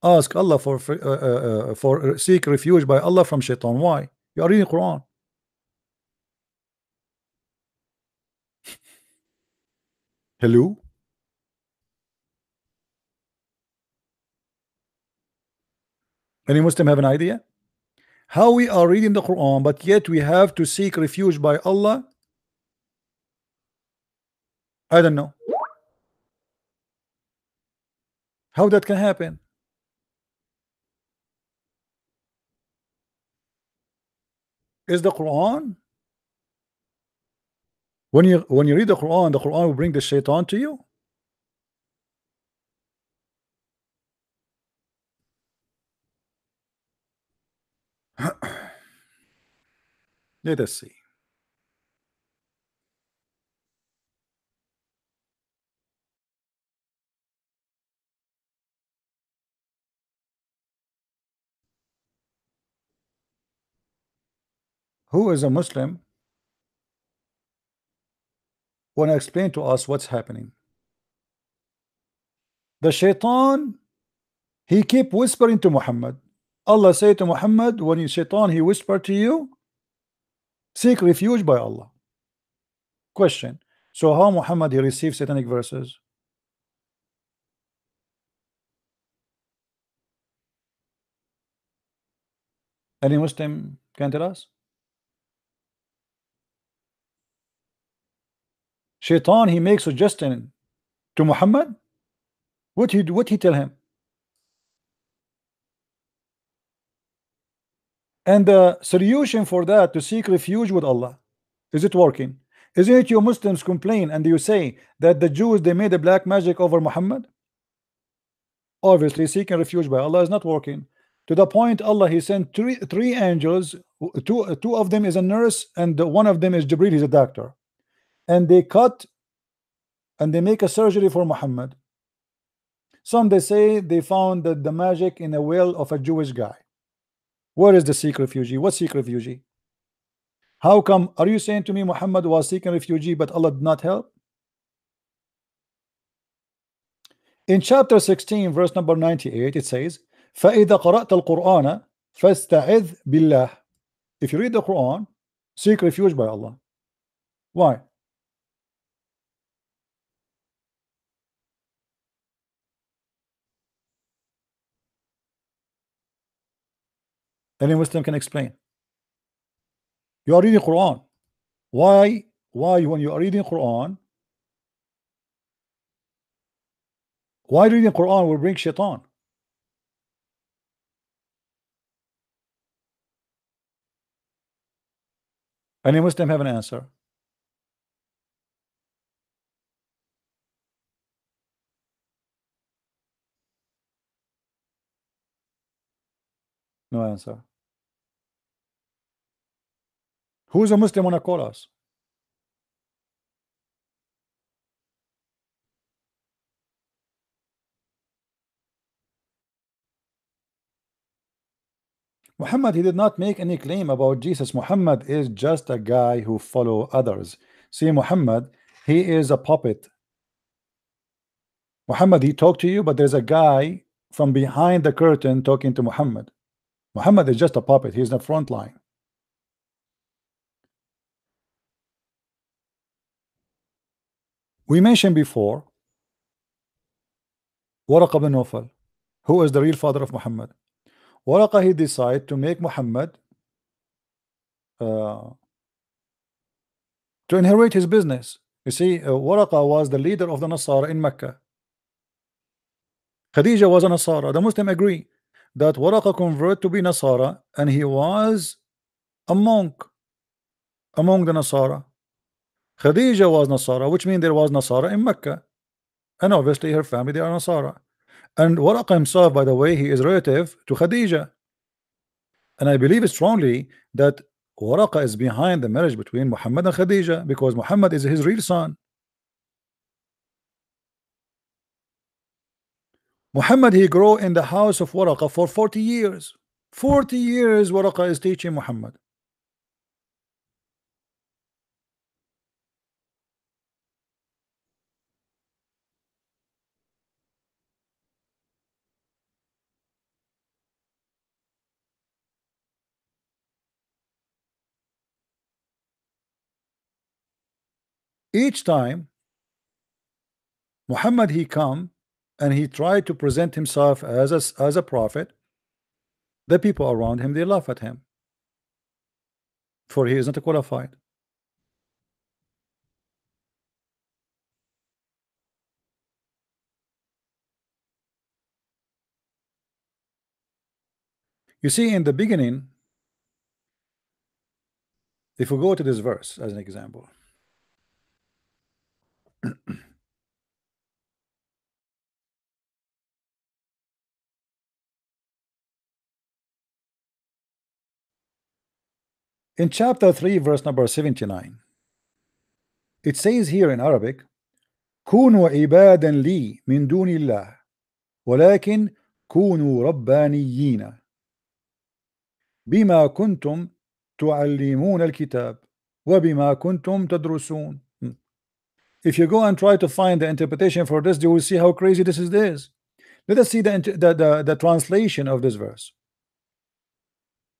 ask Allah for seek refuge by Allah from shaitan. Why? You are reading Quran. Hello? Any Muslim have an idea? How we are reading the Quran, but yet we have to seek refuge by Allah? I don't know. How that can happen? Is the Quran, when you read the Quran will bring the shaitan to you? Let us see. Who is a Muslim want to explain to us what's happening? The shaitan, he keep whispering to Muhammad. Allah say to Muhammad, when you shaitan, he whispered to you, seek refuge by Allah. Question. So how Muhammad he received satanic verses? Any Muslim can tell us? Shaitan, he makes suggestion to Muhammad. What he tell him? And the solution for that, to seek refuge with Allah, is it working? Isn't it you Muslims complain and you say that the Jews, they made a black magic over Muhammad? Obviously seeking refuge by Allah is not working. To the point Allah, he sent three angels. Two of them is a nurse and one of them is Jibril, he's a doctor, and they cut and they make a surgery for Muhammad. Some they say they found that the magic in a will of a Jewish guy. Where is the seek refugee? What seek refugee? How come? Are you saying to me Muhammad was seeking refugee but Allah did not help? In chapter 16 verse number 98 it says فَإِذَا قَرَأْتَ الْقُرْآنَ فَاسْتَعِذْ بِاللَّهِ. If you read the Quran, seek refuge by Allah. Why? Any Muslim can explain. You are reading Quran. Why when you are reading Quran, why reading Quran will bring shaitan? Any Muslim have an answer? No answer. Who is a Muslim wanna call us? Muhammad, he did not make any claim about Jesus. Muhammad is just a guy who follow others. See, Muhammad, he is a puppet. Muhammad, he talked to you, but there's a guy from behind the curtain talking to Muhammad. Muhammad is just a puppet. He's the front line. We mentioned before Waraqa bin Nawfal, who is the real father of Muhammad. Waraqa, he decided to make Muhammad to inherit his business. You see, Waraqa was the leader of the Nasara in Mecca. Khadija was a Nasara. The Muslim agree that Waraqa converted to be Nasara, and he was a monk among the Nasara. Khadija was Nasara, which means there was Nasara in Mecca, and obviously her family, they are Nasara. And Waraqa himself, by the way, he is relative to Khadija, and I believe strongly that Waraqa is behind the marriage between Muhammad and Khadija, because Muhammad is his real son. Muhammad, he grew in the house of Waraqa for 40 years. 40 years Waraqa is teaching Muhammad. Each time Muhammad, he come and he tried to present himself as a prophet, the people around him, they laugh at him, for he is not qualified. You see, in the beginning, if we go to this verse as an example, in chapter 3 verse number 79, it says here in Arabic, كونوا عبادا لي من دون الله ولكن كونوا ربانيين بما كنتم تعلمون الكتاب وبما كنتم تدرسون. If you go and try to find the interpretation for this, you will see how crazy this is. Let us see the translation of this verse.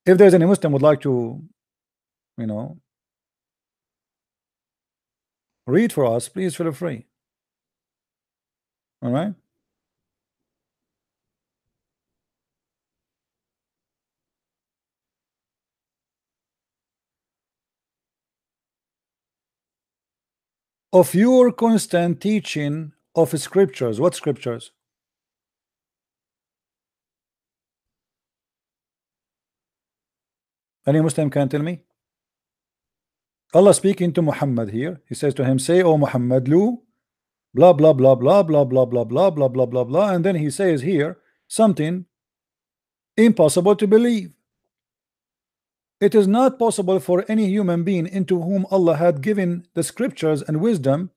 If there's any Muslim would like to, you know, read for us, please feel free. All right. Of your constant teaching of scriptures. What scriptures? Any Muslim can tell me? Allah speaking to Muhammad here. He says to him, say, O Muhammad, lu blah blah blah blah blah blah blah blah blah blah blah blah, and then he says here something impossible to believe. It is not possible for any human being into whom Allah had given the scriptures and wisdom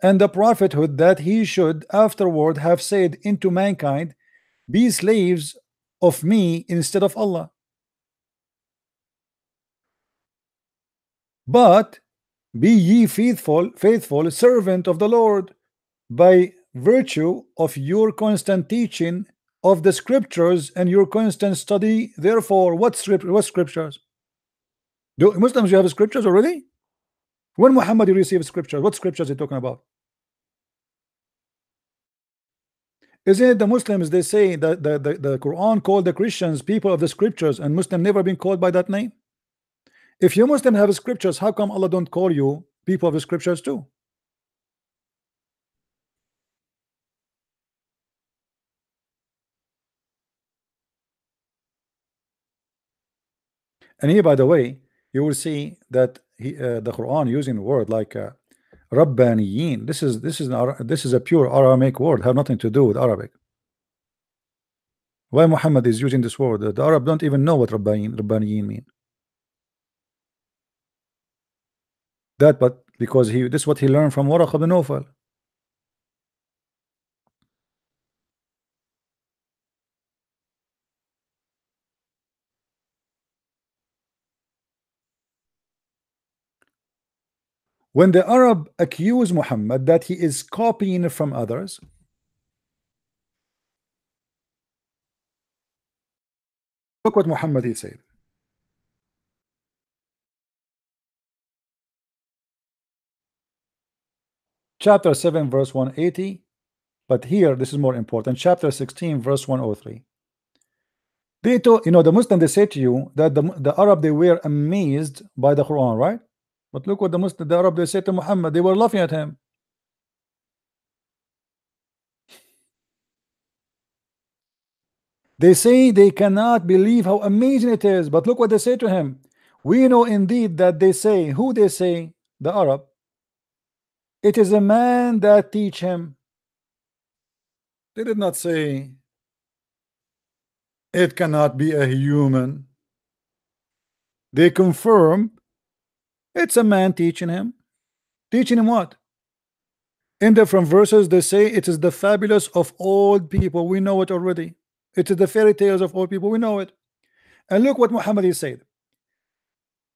and the prophethood that he should afterward have said into mankind, be slaves of me instead of Allah. But be ye faithful servant of the Lord by virtue of your constant teaching of the scriptures and your constant study. Therefore, what scriptures? Do Muslims, you have scriptures already? When Muhammad received scriptures, what scriptures are you talking about? Isn't it the Muslims, they say that the Quran called the Christians people of the scriptures, and Muslim never been called by that name? If you Muslim have scriptures, how come Allah don't call you people of the scriptures too? And here, by the way, you will see that the Quran using a word like Rabbaniyin. This is a pure Aramaic word, have nothing to do with Arabic. Why Muhammad is using this word? The Arab don't even know what Rabbaniyin mean. That, but because this is what he learned from Waraqa bin Nawfal. When the Arab accuse Muhammad that he is copying from others, look what Muhammad he said. chapter 7 verse 180, but here this is more important, chapter 16 verse 103. They told, you know, the Muslim, they say to you that the Arab, they were amazed by the Quran, right? But look what the Muslim, the Arab, they said to Muhammad, they were laughing at him. They say they cannot believe how amazing it is, but look what they say to him. We know indeed that they say, who they say? The Arab. It is a man that teach him. They did not say it cannot be a human. They confirm it's a man teaching him. Teaching him what? In different verses they say it is the fabulous of old people. We know it already. It is the fairy tales of old people. We know it. And look what Muhammad is said.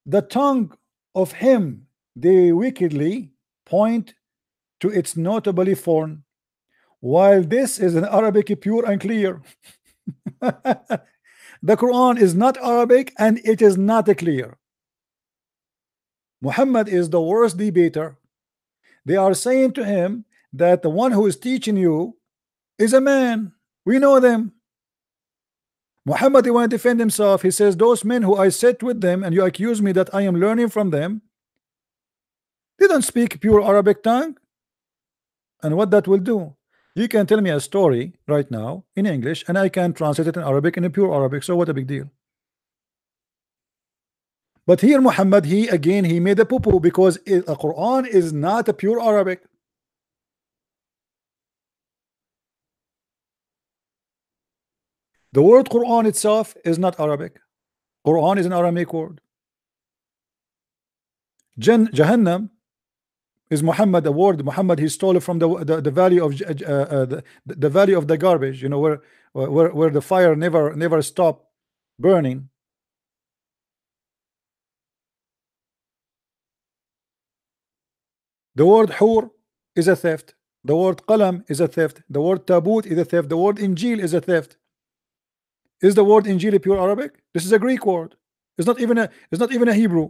The tongue of him they wickedly point to its notably foreign, while this is an Arabic pure and clear. The Quran is not Arabic and it is not clear. Muhammad is the worst debater. They are saying to him that the one who is teaching you is a man. We know them. Muhammad, he want to defend himself. He says, those men who I sit with them and you accuse me that I am learning from them, they don't speak pure Arabic tongue. And what that will do, you can tell me a story right now in English and I can translate it in Arabic, in a pure Arabic. So what a big deal. But here Muhammad, he made a poo-poo because the Quran is not a pure Arabic. The word Quran itself is not Arabic. Quran is an Aramaic word. Jahannam is Muhammad, a word Muhammad he stole it from the valley of the valley of the garbage, you know, where the fire never stopped burning. The word hur is a theft. The word qalam is a theft. The word tabut is a theft. The word injil is a theft. Is the word injil a pure Arabic? This is a Greek word. It's not even a Hebrew.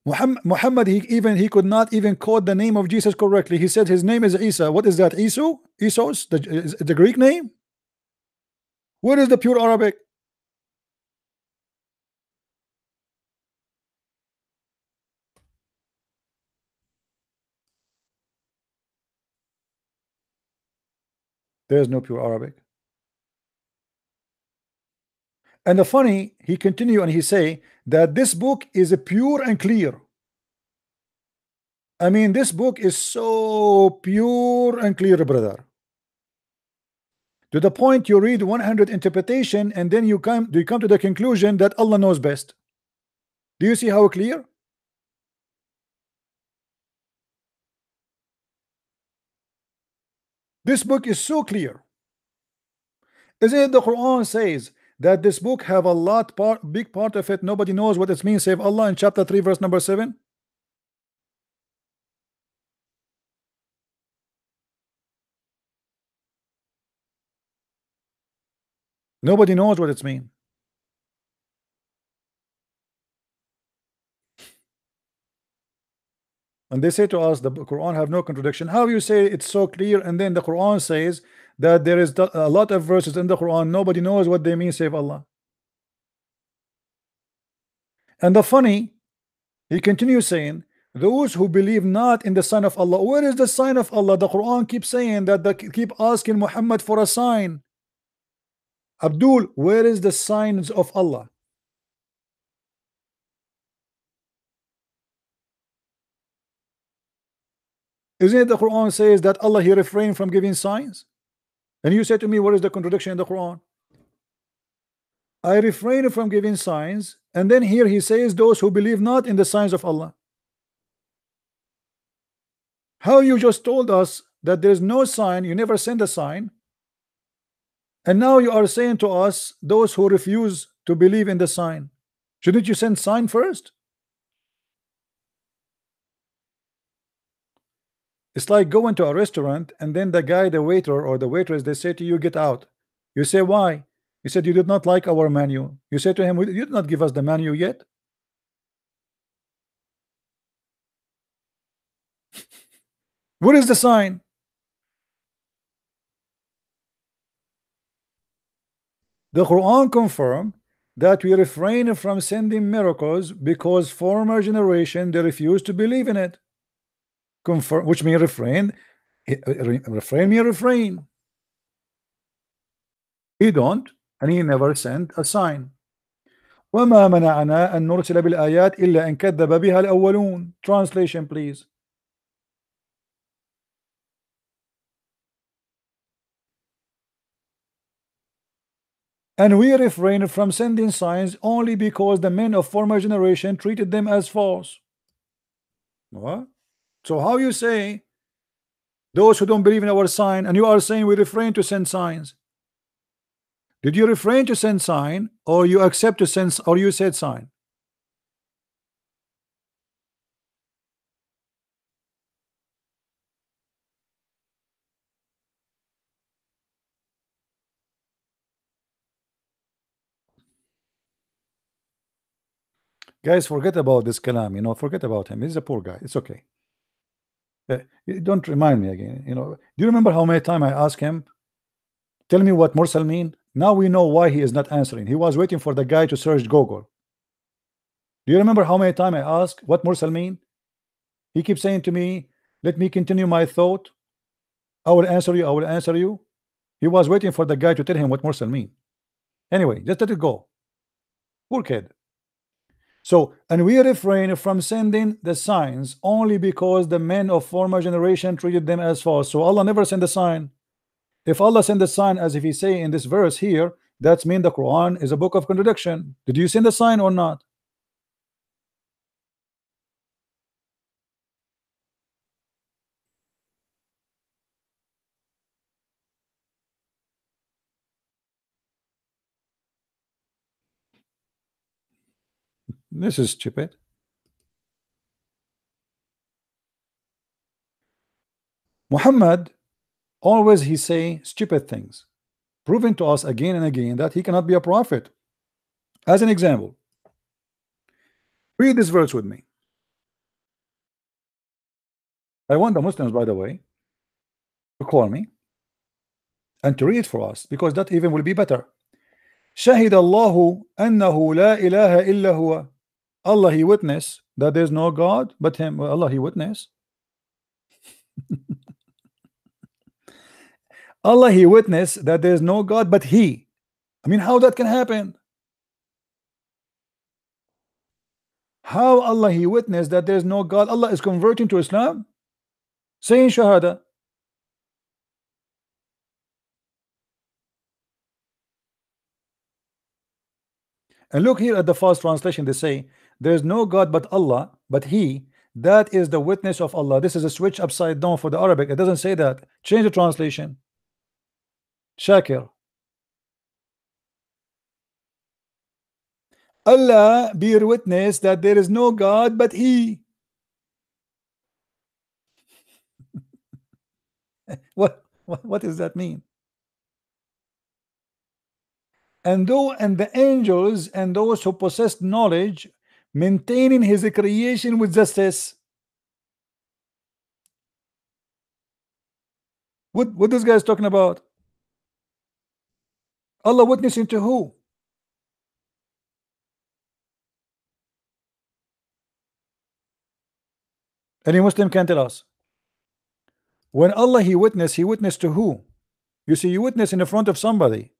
Muhammad he could not even quote the name of Jesus correctly. He said his name is Isa. What is that? Isos, the Greek name? Where is the pure Arabic? There is no pure Arabic. And the funny, he continue and he say that this book is a pure and clear. I mean, this book is so pure and clear, brother. To the point you read 100 interpretation and then you come to the conclusion that Allah knows best. Do you see how clear? This book is so clear. Isn't it the Quran says that this book have a big part of it nobody knows what it means save Allah in chapter 3 verse number 7? Nobody knows what it's mean. And they say to us the Quran have no contradiction. How you say it's so clear and then the Quran says that there is a lot of verses in the Quran nobody knows what they mean save Allah? And the funny, he continues saying, those who believe not in the sign of Allah. Where is the sign of Allah? The Quran keeps saying that they keep asking Muhammad for a sign. Abdul, where is the signs of Allah? Isn't it the Quran says that Allah he refrained from giving signs? And you say to me, what is the contradiction in the Quran? I refrain from giving signs, and then here he says those who believe not in the signs of Allah. How you just told us that there is no sign, you never send a sign, and now you are saying to us those who refuse to believe in the sign. Shouldn't you send sign first? It's like going to a restaurant and then the guy, the waiter or the waitress, they say to you, get out. You say, why? He said, you did not like our menu. You say to him, you did not give us the menu yet. What is the sign? The Quran confirmed that we refrain from sending miracles because former generation they refused to believe in it. Confirm, which means refrain. Refrain means refrain. He don't, and he never sent a sign. وما منعنا أن نرسل بالآيات إلا أن كذب بها الأولون. Translation, please. And we refrain from sending signs only because the men of former generation treated them as false. What? So how you say those who don't believe in our sign, and you are saying we refrain to send signs? Did you refrain to send sign, or you accept to send, or you said sign? Guys, forget about this kalam, you know, forget about him. He's a poor guy. It's okay. Don't remind me again. You know, do you remember how many times I asked him, tell me what mursal mean? Now we know why he is not answering. He was waiting for the guy to search Google. Do you remember how many times I asked what mursal mean? He keeps saying to me, let me continue my thought. I will answer you. I will answer you. He was waiting for the guy to tell him what mursal mean. Anyway, just let it go. Poor kid. So, and we refrain from sending the signs only because the men of former generation treated them as false. So Allah never sent a sign. If Allah sent a sign, as if he say in this verse here, that's mean the Quran is a book of contradiction. Did you send a sign or not? This is stupid. Muhammad always he say stupid things, proving to us again and again that he cannot be a prophet. As an example, read this verse with me. I want the Muslims, by the way, to call me and to read for us, because that even will be better. شهد الله أنه لا إله إلا هو. Allah he witness that there is no God but him. Well, Allah he witness. Allah he witness that there is no God but he. I mean, how that can happen? How Allah he witness that there is no God? Allah is converting to Islam, saying Shahada. And look here at the false translation. They say there is no God but Allah, but he, that is the witness of Allah. This is a switch upside down for the Arabic. It doesn't say that. Change the translation. Shakir. Allah bear witness that there is no God but he. What does that mean? And the angels and those who possess knowledge maintaining his creation with justice. What this guy is talking about? Allah witnessing to who? Any Muslim can tell us. When Allah he witnessed to who? You see, you witness in the front of somebody.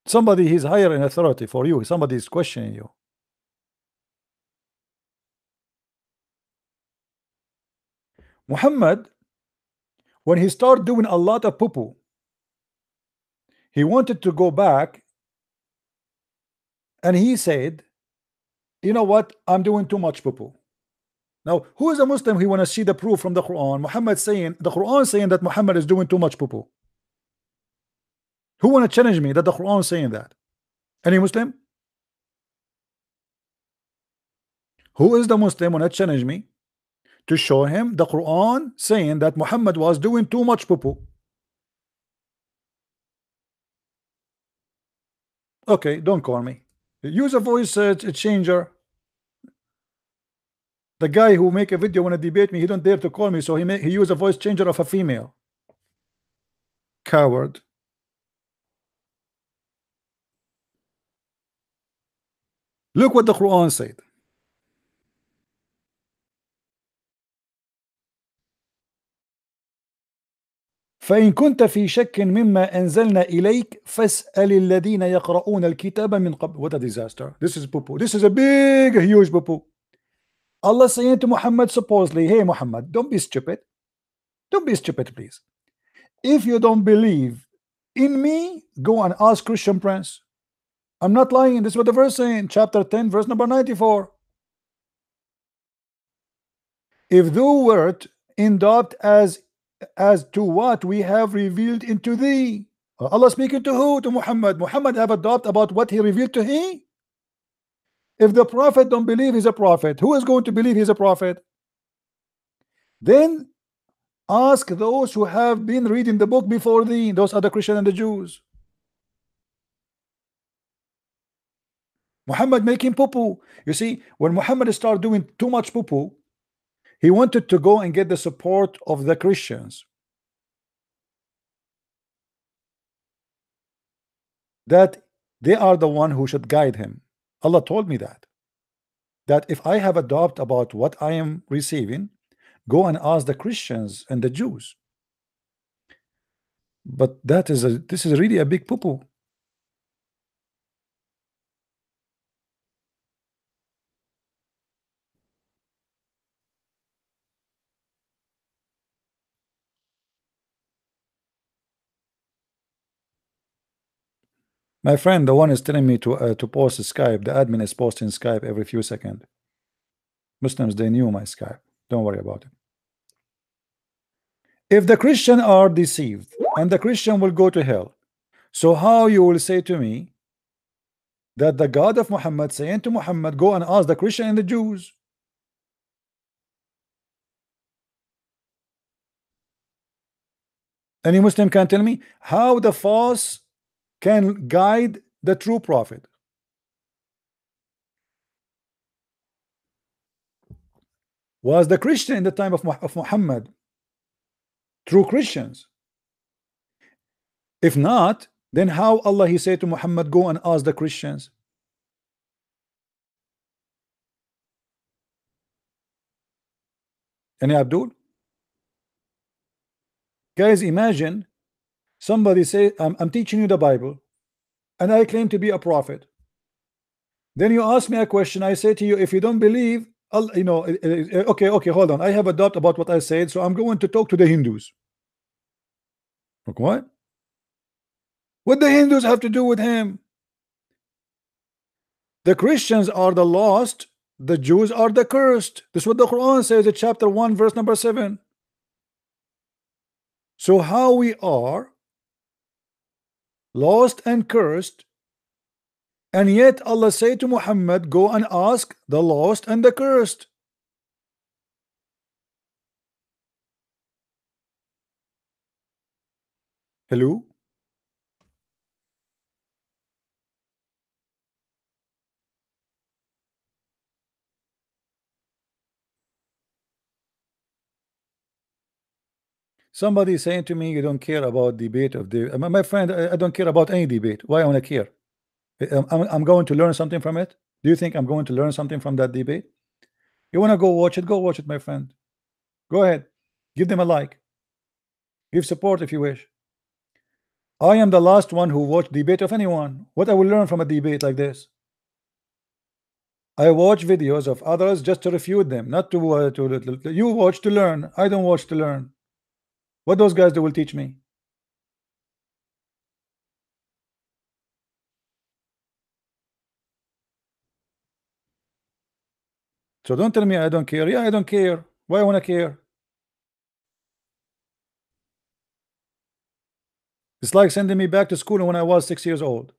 Somebody he's higher in authority for you. Somebody is questioning you. Muhammad, when he started doing a lot of poo-poo, he wanted to go back, and he said, you know what, I'm doing too much poo-poo. Now, who is a Muslim who want to see the proof from the Quran? Muhammad saying, the Quran saying that Muhammad is doing too much poo-poo. Who want to challenge me that the Quran is saying that? Any Muslim? Who is the Muslim want to challenge me to show him the Quran saying that Muhammad was doing too much poo-poo? Okay, don't call me. Use a voice changer. The guy who make a video wanna debate me, he don't dare to call me, so he use a voice changer of a female. Coward. Look what the Quran said. فإن كنت في شك مما أنزلنا إليك فاسأل الذين يقرؤون الكتاب من قبل. What a disaster. This is poo-poo. This is a big, huge poo-poo. Allah saying to Muhammad supposedly, hey Muhammad, don't be stupid. Don't be stupid, please. If you don't believe in me, go and ask Christian Prince. I'm not lying. This is what the verse saying, chapter 10, verse number 94. If thou wert in doubt as to what we have revealed into thee. Allah speaking to who? To Muhammad. Muhammad have a doubt about what he revealed to him. If the prophet don't believe he's a prophet, who is going to believe he's a prophet? Then ask those who have been reading the book before thee. Those are the Christians and the Jews. Muhammad making poo-poo. You see, when Muhammad started doing too much poo-poo, he wanted to go and get the support of the Christians. That they are the one who should guide him. Allah told me that if I have a doubt about what I am receiving, go and ask the Christians and the Jews. But this is really a big poo-poo. My friend, the one is telling me to post Skype. The admin is posting Skype every few seconds. Muslims, they knew my Skype. Don't worry about it. If the Christian are deceived and the Christian will go to hell, so how you will say to me that the God of Muhammad saying to Muhammad, go and ask the Christian and the Jews? Any Muslim can tell me how the false can guide the true prophet? Was the Christian in the time of Muhammad true Christians? If not, then how Allah he said to Muhammad, go and ask the Christians? Any Abdul? Guys, imagine somebody say, I'm teaching you the Bible and I claim to be a prophet. Then you ask me a question. I say to you, if you don't believe, you know, okay, hold on. I have a doubt about what I said, so I'm going to talk to the Hindus. Look, what? What the Hindus have to do with him? The Christians are the lost, the Jews are the cursed. This is what the Quran says in chapter 1, verse number 7. So how we are lost and cursed, and yet Allah say to Muhammad, go and ask the lost and the cursed. Hello? Somebody is saying to me, you don't care about debate of the my friend. I don't care about any debate. Why I want to care? I'm going to learn something from it. Do you think I'm going to learn something from that debate? You want to go watch it? Go watch it, my friend. Go ahead. Give them a like. Give support if you wish. I am the last one who watched debate of anyone. What I will learn from a debate like this? I watch videos of others just to refute them, not to you watch to learn. I don't watch to learn. What those guys do will teach me. So don't tell me I don't care. Yeah, I don't care. Why I want to care? It's like sending me back to school when I was 6 years old.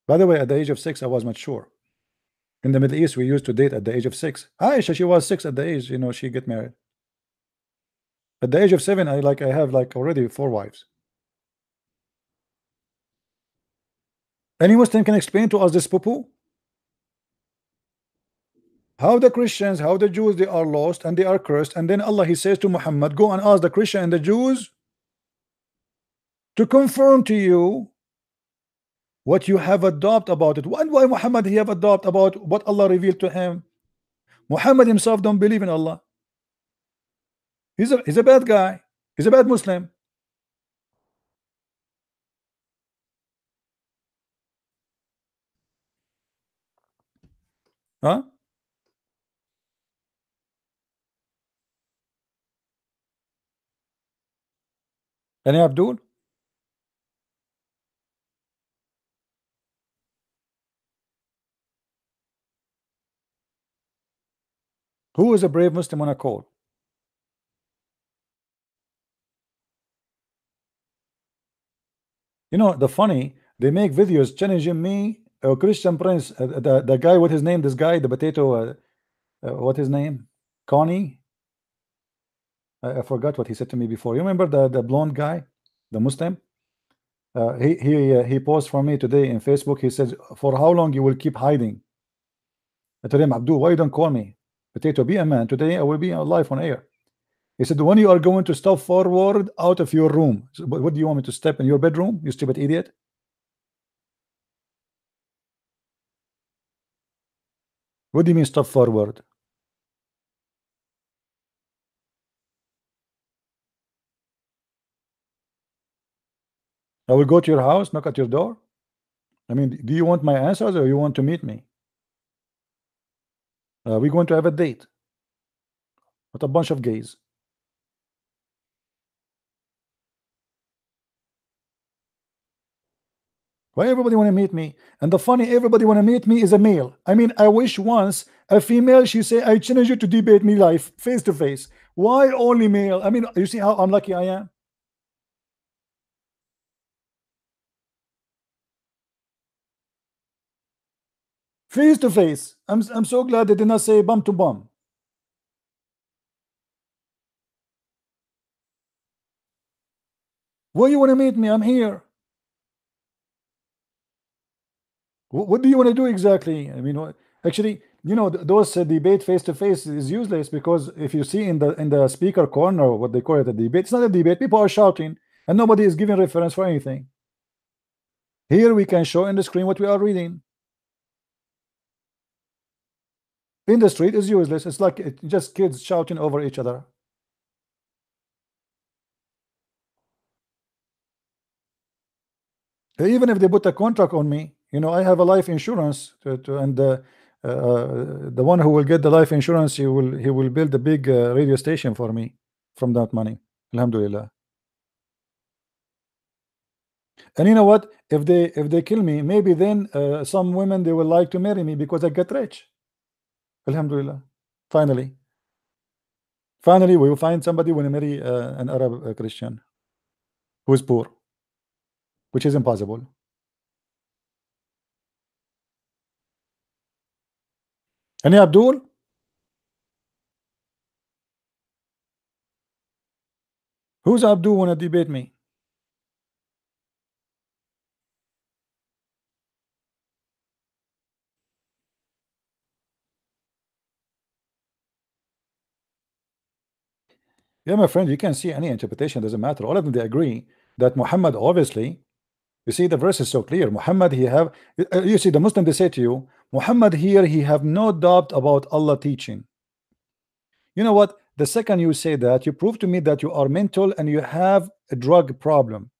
By the way, at the age of 6, I was mature. In the Middle East, we used to date at the age of 6. Aisha, she was 6 at the age, you know, she get married. At the age of 7, I have like already 4 wives. Any Muslim can explain to us this poo-poo? How the Christians, how the Jews, they are lost and they are cursed, and then Allah, he says to Muhammad, go and ask the Christian and the Jews to confirm to you what you have adopted about it. Why Muhammad he have adopted about what Allah revealed to him? Muhammad himself don't believe in Allah. He's a bad guy. He's a bad Muslim. Huh? Any Abdul? Who is a brave Muslim on a call? You know, the funny, they make videos challenging me, Christian Prince, the guy, what his name, this guy, the potato, what his name? Connie? I forgot what he said to me before. You remember the blonde guy, the Muslim? He posted for me today in Facebook. He says, for how long you will keep hiding? I told him, Abdul, why you don't call me? Potato, be a man. Today I will be live on air. He said, when you are going to step forward out of your room. So, what do you want me to step in your bedroom, you stupid idiot? What do you mean step forward? I will go to your house, knock at your door. I mean, do you want my answers or you want to meet me? We're going to have a date with a bunch of gays. Why everybody want to meet me? And the funny, everybody want to meet me is a male. I mean, I wish once a female, she say, I challenge you to debate me live, face to face. Why only male? I mean, you see how unlucky I am? Face to face. I'm so glad they did not say bum to bum. Why you want to meet me? I'm here. What do you want to do exactly? I mean, actually, you know, those debate face to face is useless, because if you see in the speaker corner, what they call it, a debate, it's not a debate. People are shouting and nobody is giving reference for anything. Here we can show in the screen what we are reading. In the street is useless. It's like just kids shouting over each other. Even if they put a contract on me, you know, I have a life insurance and the one who will get the life insurance, he will build a big radio station for me from that money. Alhamdulillah. And you know what? If they kill me, maybe then some women, they will like to marry me because I get rich. Alhamdulillah. Finally, we will find somebody who will marry an Arab Christian who is poor, which is impossible. Any Abdul? Who's Abdul wanna debate me? Yeah, my friend, you can see any interpretation, doesn't matter. All of them, they agree that Muhammad, obviously, you see the verse is so clear. Muhammad, he have, you see the Muslim, they say to you, Muhammad here, he have no doubt about Allah teaching. You know what? The second you say that, you prove to me that you are mental and you have a drug problem.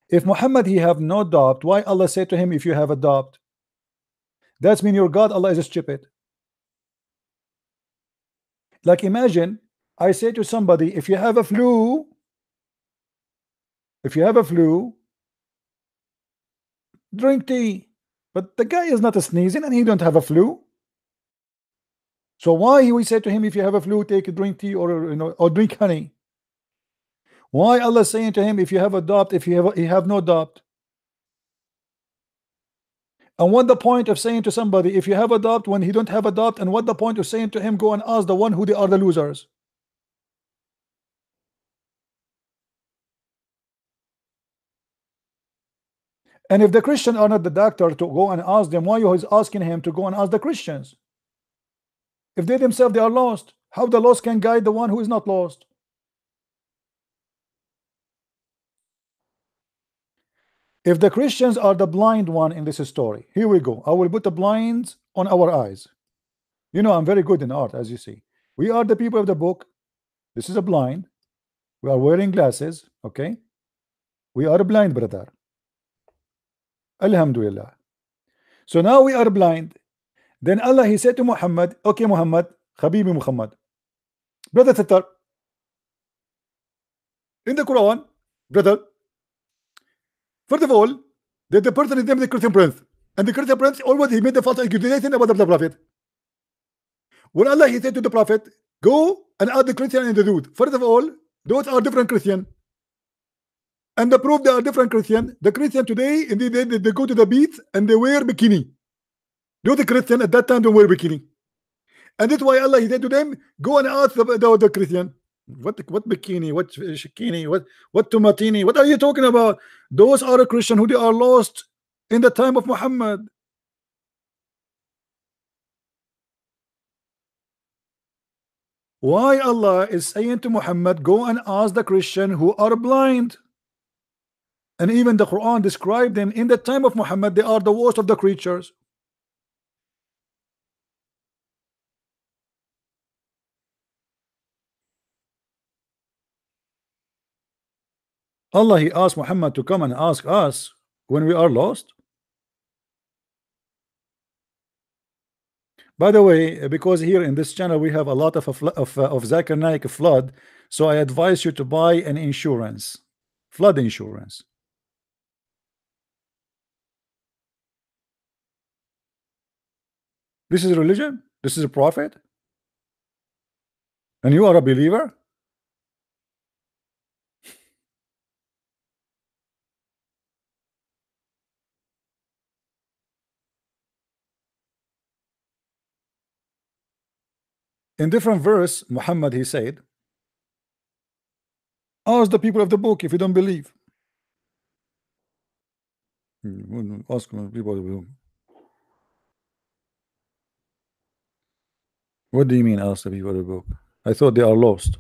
If Muhammad, he have no doubt, why Allah say to him, if you have a doubt? That's mean your God, Allah is stupid. Like imagine, I say to somebody, if you have a flu, drink tea. But the guy is not sneezing and he don't have a flu. So why we say to him, if you have a flu, take a drink tea, or you know, or drink honey? Why Allah saying to him, if you have a doubt, if you have no doubt? And what the point of saying to somebody, if you have a doubt, when he don't have a doubt? And what the point of saying to him, go and ask the one who they are the losers? And if the Christians are not the doctor to go and ask them, why is asking him to go and ask the Christians? If they themselves they are lost, how the lost can guide the one who is not lost? If the Christians are the blind one in this story, here we go. I will put the blinds on our eyes. You know, I'm very good in art, as you see. We are the people of the book. This is a blind. We are wearing glasses. Okay, we are blind, brother. Alhamdulillah. So now we are blind. Then Allah, he said to Muhammad, okay, Muhammad, Habibi Muhammad, brother Tatar, in the Quran, brother, first of all, that the person is named the Christian Prince, and the Christian Prince always he made the false accusation about the Prophet. When Allah, he said to the Prophet, go and add the Christian and the dude. First of all, those are different Christian. And the proof they are different Christian. The Christian today, indeed, they go to the beach and they wear bikini. Those the Christian at that time don't wear bikini. And that's why Allah, he said to them, go and ask the Christian. What bikini? What shikini? What tomatini? What are you talking about? Those are a Christian who they are lost in the time of Muhammad. Why Allah is saying to Muhammad, go and ask the Christian who are blind? And even the Quran described them in the time of Muhammad, they are the worst of the creatures. Allah, he asked Muhammad to come and ask us when we are lost. By the way, because here in this channel we have a lot of Zakir Naik flood, so I advise you to buy an insurance, flood insurance. This is religion? This is a prophet? And you are a believer? In different verse, Muhammad, he said, ask the people of the book if you don't believe. Ask the people of the book. What do you mean ask the people of the book? I thought they are lost.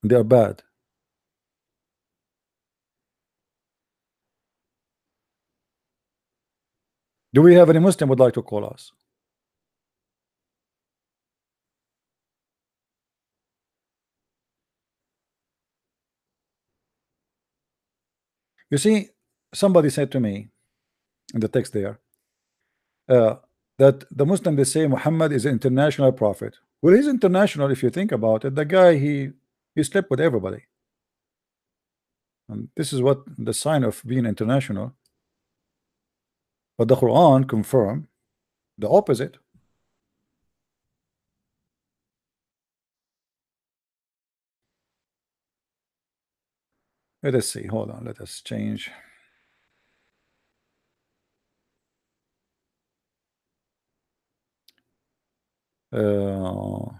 They are bad. Do we have any Muslim would like to call us? You see, somebody said to me in the text there that the Muslim, they say Muhammad is an international prophet. Well, he's international if you think about it. The guy, he slept with everybody. And this is what the sign of being international. But the Quran confirmed the opposite. Let us see. Hold on. Let us change. In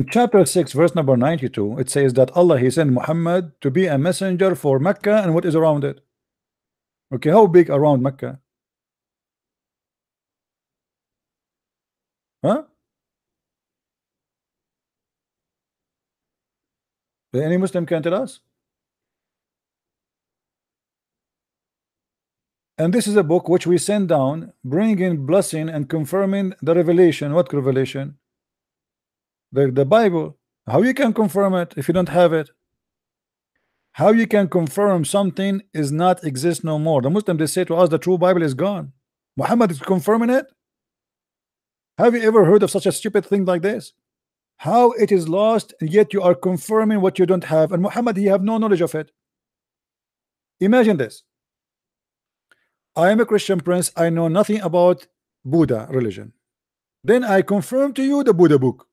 chapter 6, verse number 92, it says that Allah, he sent Muhammad to be a messenger for Mecca and what is around it. Okay, how big around Mecca? Huh? Any Muslim can tell us? And this is a book which we send down, bringing blessing and confirming the revelation. What revelation? The Bible. How you can confirm it if you don't have it? How you can confirm something is not exist no more? The Muslim, they say to us the true Bible is gone. Muhammad is confirming it. Have you ever heard of such a stupid thing like this? How it is lost and yet you are confirming what you don't have, and Muhammad, he have no knowledge of it. Imagine this. I am a Christian prince, I know nothing about Buddha religion. Then I confirm to you the Buddha book.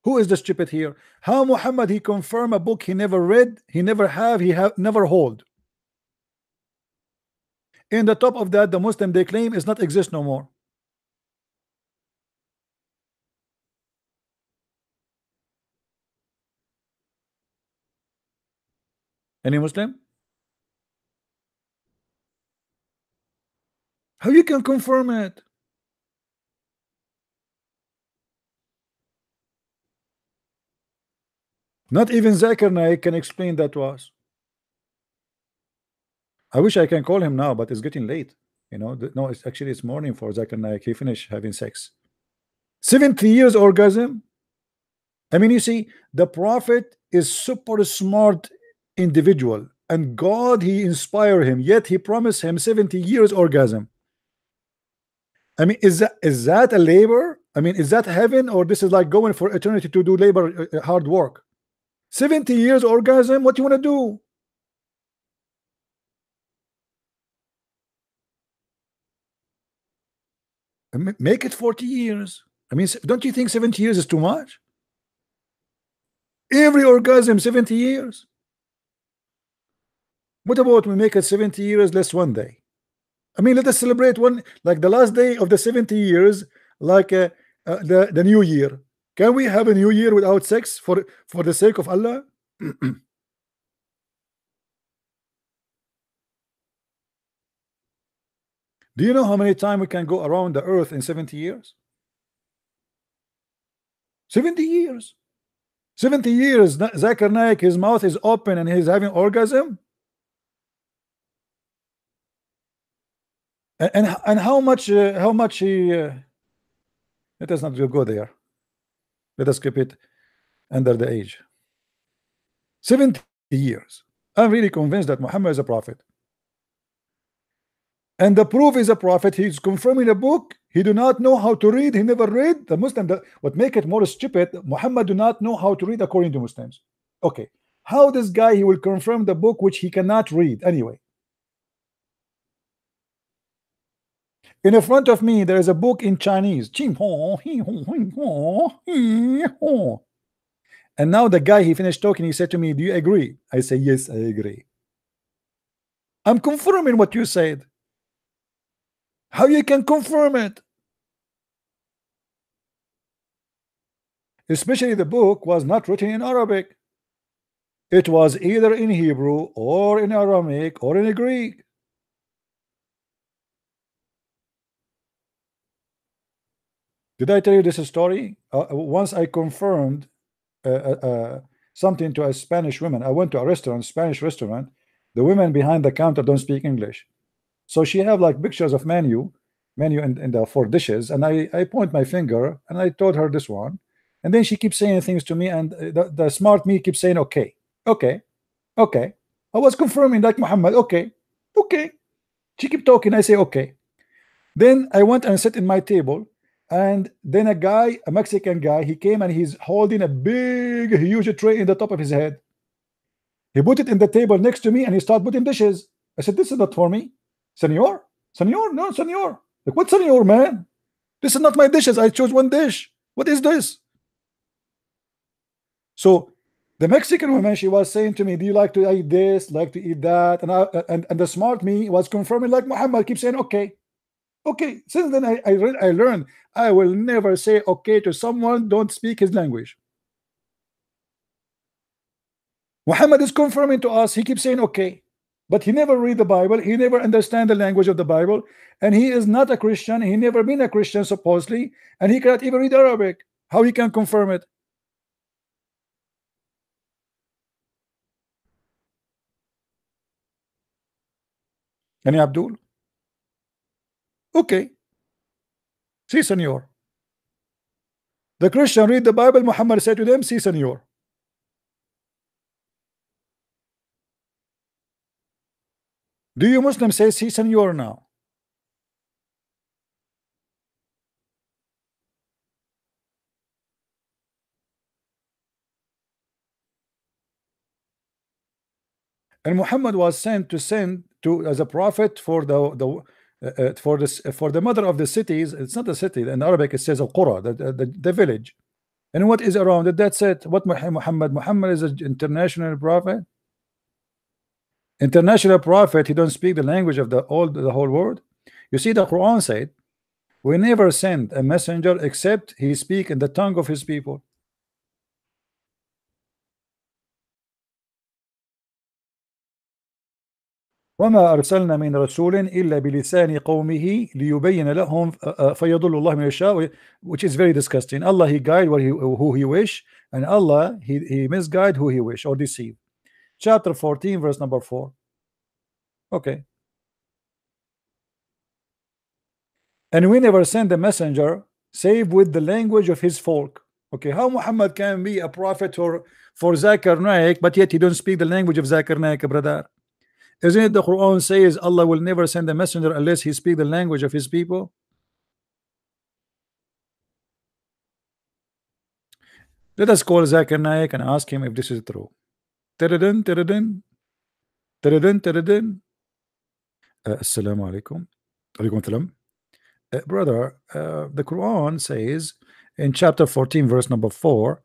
Who is the stupid here? How Muhammad, he confirm a book he never read, he never have, he have never hold. In the top of that, the Muslim, they claim is not exist no more. Any Muslim? How you can confirm it? Not even Zakir Naik can explain that to us. I wish I can call him now, but it's getting late. You know, no, it's actually it's morning for Zakir Naik. He finished having sex. 70 years orgasm. I mean, you see, the Prophet is super smart individual, and God, he inspired him, yet he promised him 70 years orgasm. I mean, is that a labor? I mean, is that heaven, or this is like going for eternity to do labor, hard work? 70 years orgasm, what you want to do? Make it 40 years. I mean, don't you think 70 years is too much? Every orgasm 70 years. What about we make it 70 years less one day? I mean, let us celebrate one, like the last day of the 70 years, like the new year. Can we have a new year without sex for the sake of Allah? Do you know how many times we can go around the earth in 70 years? 70 years. 70 years. Zakir Naik, his mouth is open and he's having orgasm. And how much he let us not go there. Let us keep it under the age. 70 years. I'm really convinced that Muhammad is a prophet. And the proof is a prophet. He's confirming a book. He do not know how to read. He never read. The Muslim, what make it more stupid, Muhammad do not know how to read according to Muslims. Okay. How this guy, he will confirm the book which he cannot read anyway? In the front of me, there is a book in Chinese. And now the guy, he finished talking. He said to me, do you agree? I say, yes, I agree. I'm confirming what you said. How you can confirm it? Especially the book was not written in Arabic. It was either in Hebrew or in Aramaic or in Greek. Did I tell you this story? Once I confirmed something to a Spanish woman. I went to a restaurant, Spanish restaurant. The women behind the counter don't speak English. So she have like pictures of menu in the 4 dishes. And I point my finger and I told her this one. And then she keeps saying things to me. And the smart me keeps saying, okay, okay, okay. I was confirming like Muhammad, okay, okay. She kept talking. I say, okay. Then I went and sat in my table. And then a guy, a Mexican guy, he came and he's holding a big, huge tray in the top of his head. He put it in the table next to me and he started putting dishes. I said, this is not for me. Senor? Senor? No, senor. Like, what senor, man? This is not my dishes. I chose one dish. What is this? So the Mexican woman, she was saying to me, do you like to eat this, like to eat that? And the smart me was confirming like Muhammad keeps saying, okay. Okay, since then I learned I will never say okay to someone don't speak his language. Muhammad is confirming to us, he keeps saying okay, but he never read the Bible, he never understand the language of the Bible, and he is not a Christian, he never been a Christian supposedly, and he cannot even read Arabic. How he can confirm it? Any Abdul? Okay. Si, senor. The Christian read the Bible, Muhammad said to them, si, senor. Do you Muslims say si, senor now? And Muhammad was sent to as a prophet for the mother of the cities. It's not a city in Arabic, it says al-qura, the village. And what is around it? That's it. What Muhammad is an international prophet. International prophet, he don't speak the language of the whole world. You see, the Quran said, we never send a messenger except he speak in the tongue of his people. وما أرسلنا من رسول إلا بلسان قومه ليبين لهم فيضل الله من يشاء, which is very disgusting. Allah he guide who he wish, and Allah he misguide who he wish or deceive. Chapter 14 verse number 4. Okay. And we never send a messenger save with the language of his folk. Okay, how Muhammad can be a prophet for Zakir Naik, but yet he don't speak the language of Zakir Naik, brother? Isn't it the Quran says Allah will never send a messenger unless he speak the language of his people? Let us call Zakir Naik and ask him if this is true. Tiridin, tiridin, tiridin, tiridin. Assalamu alaikum. Alaikum salam. Brother, the Quran says in chapter 14 verse number 4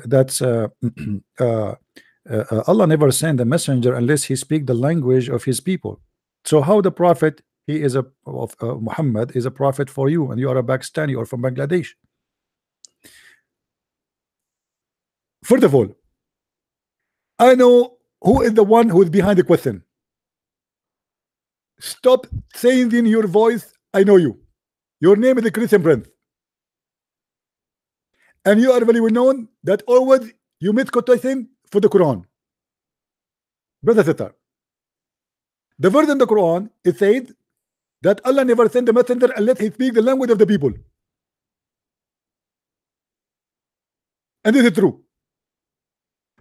that's Allah never send a messenger unless he speak the language of his people. So how the prophet he is Muhammad is a prophet for you, and you are a Pakistani or from Bangladesh? First of all, I know who is the one who is behind the question. Stop saying in your voice, I know you. Your name is the Christian Prince, and you are very well known that always you make quotation for the Quran. Brother Sitar, the verse in the Quran it said that Allah never sent a messenger unless he speak the language of the people, and this is true.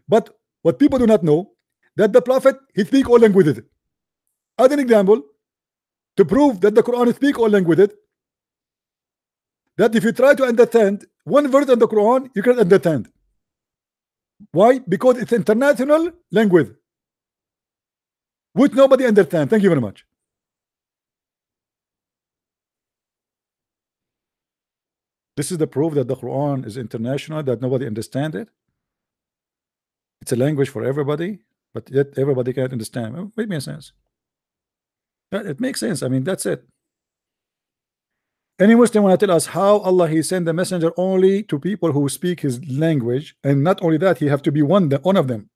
But what people do not know, that the prophet he speak all languages. As an example, to prove that the Quran speak all languages, that if you try to understand one verse in the Quran, you can understand. Why? Because it's international language, which nobody understands. Thank you very much. This is the proof that the Quran is international, that nobody understands it. It's a language for everybody, but yet everybody can't understand. It makes sense. It makes sense. I mean, that's it. Any Muslim want to tell us how Allah he sent the messenger only to people who speak his language, and not only that, he have to be one of them.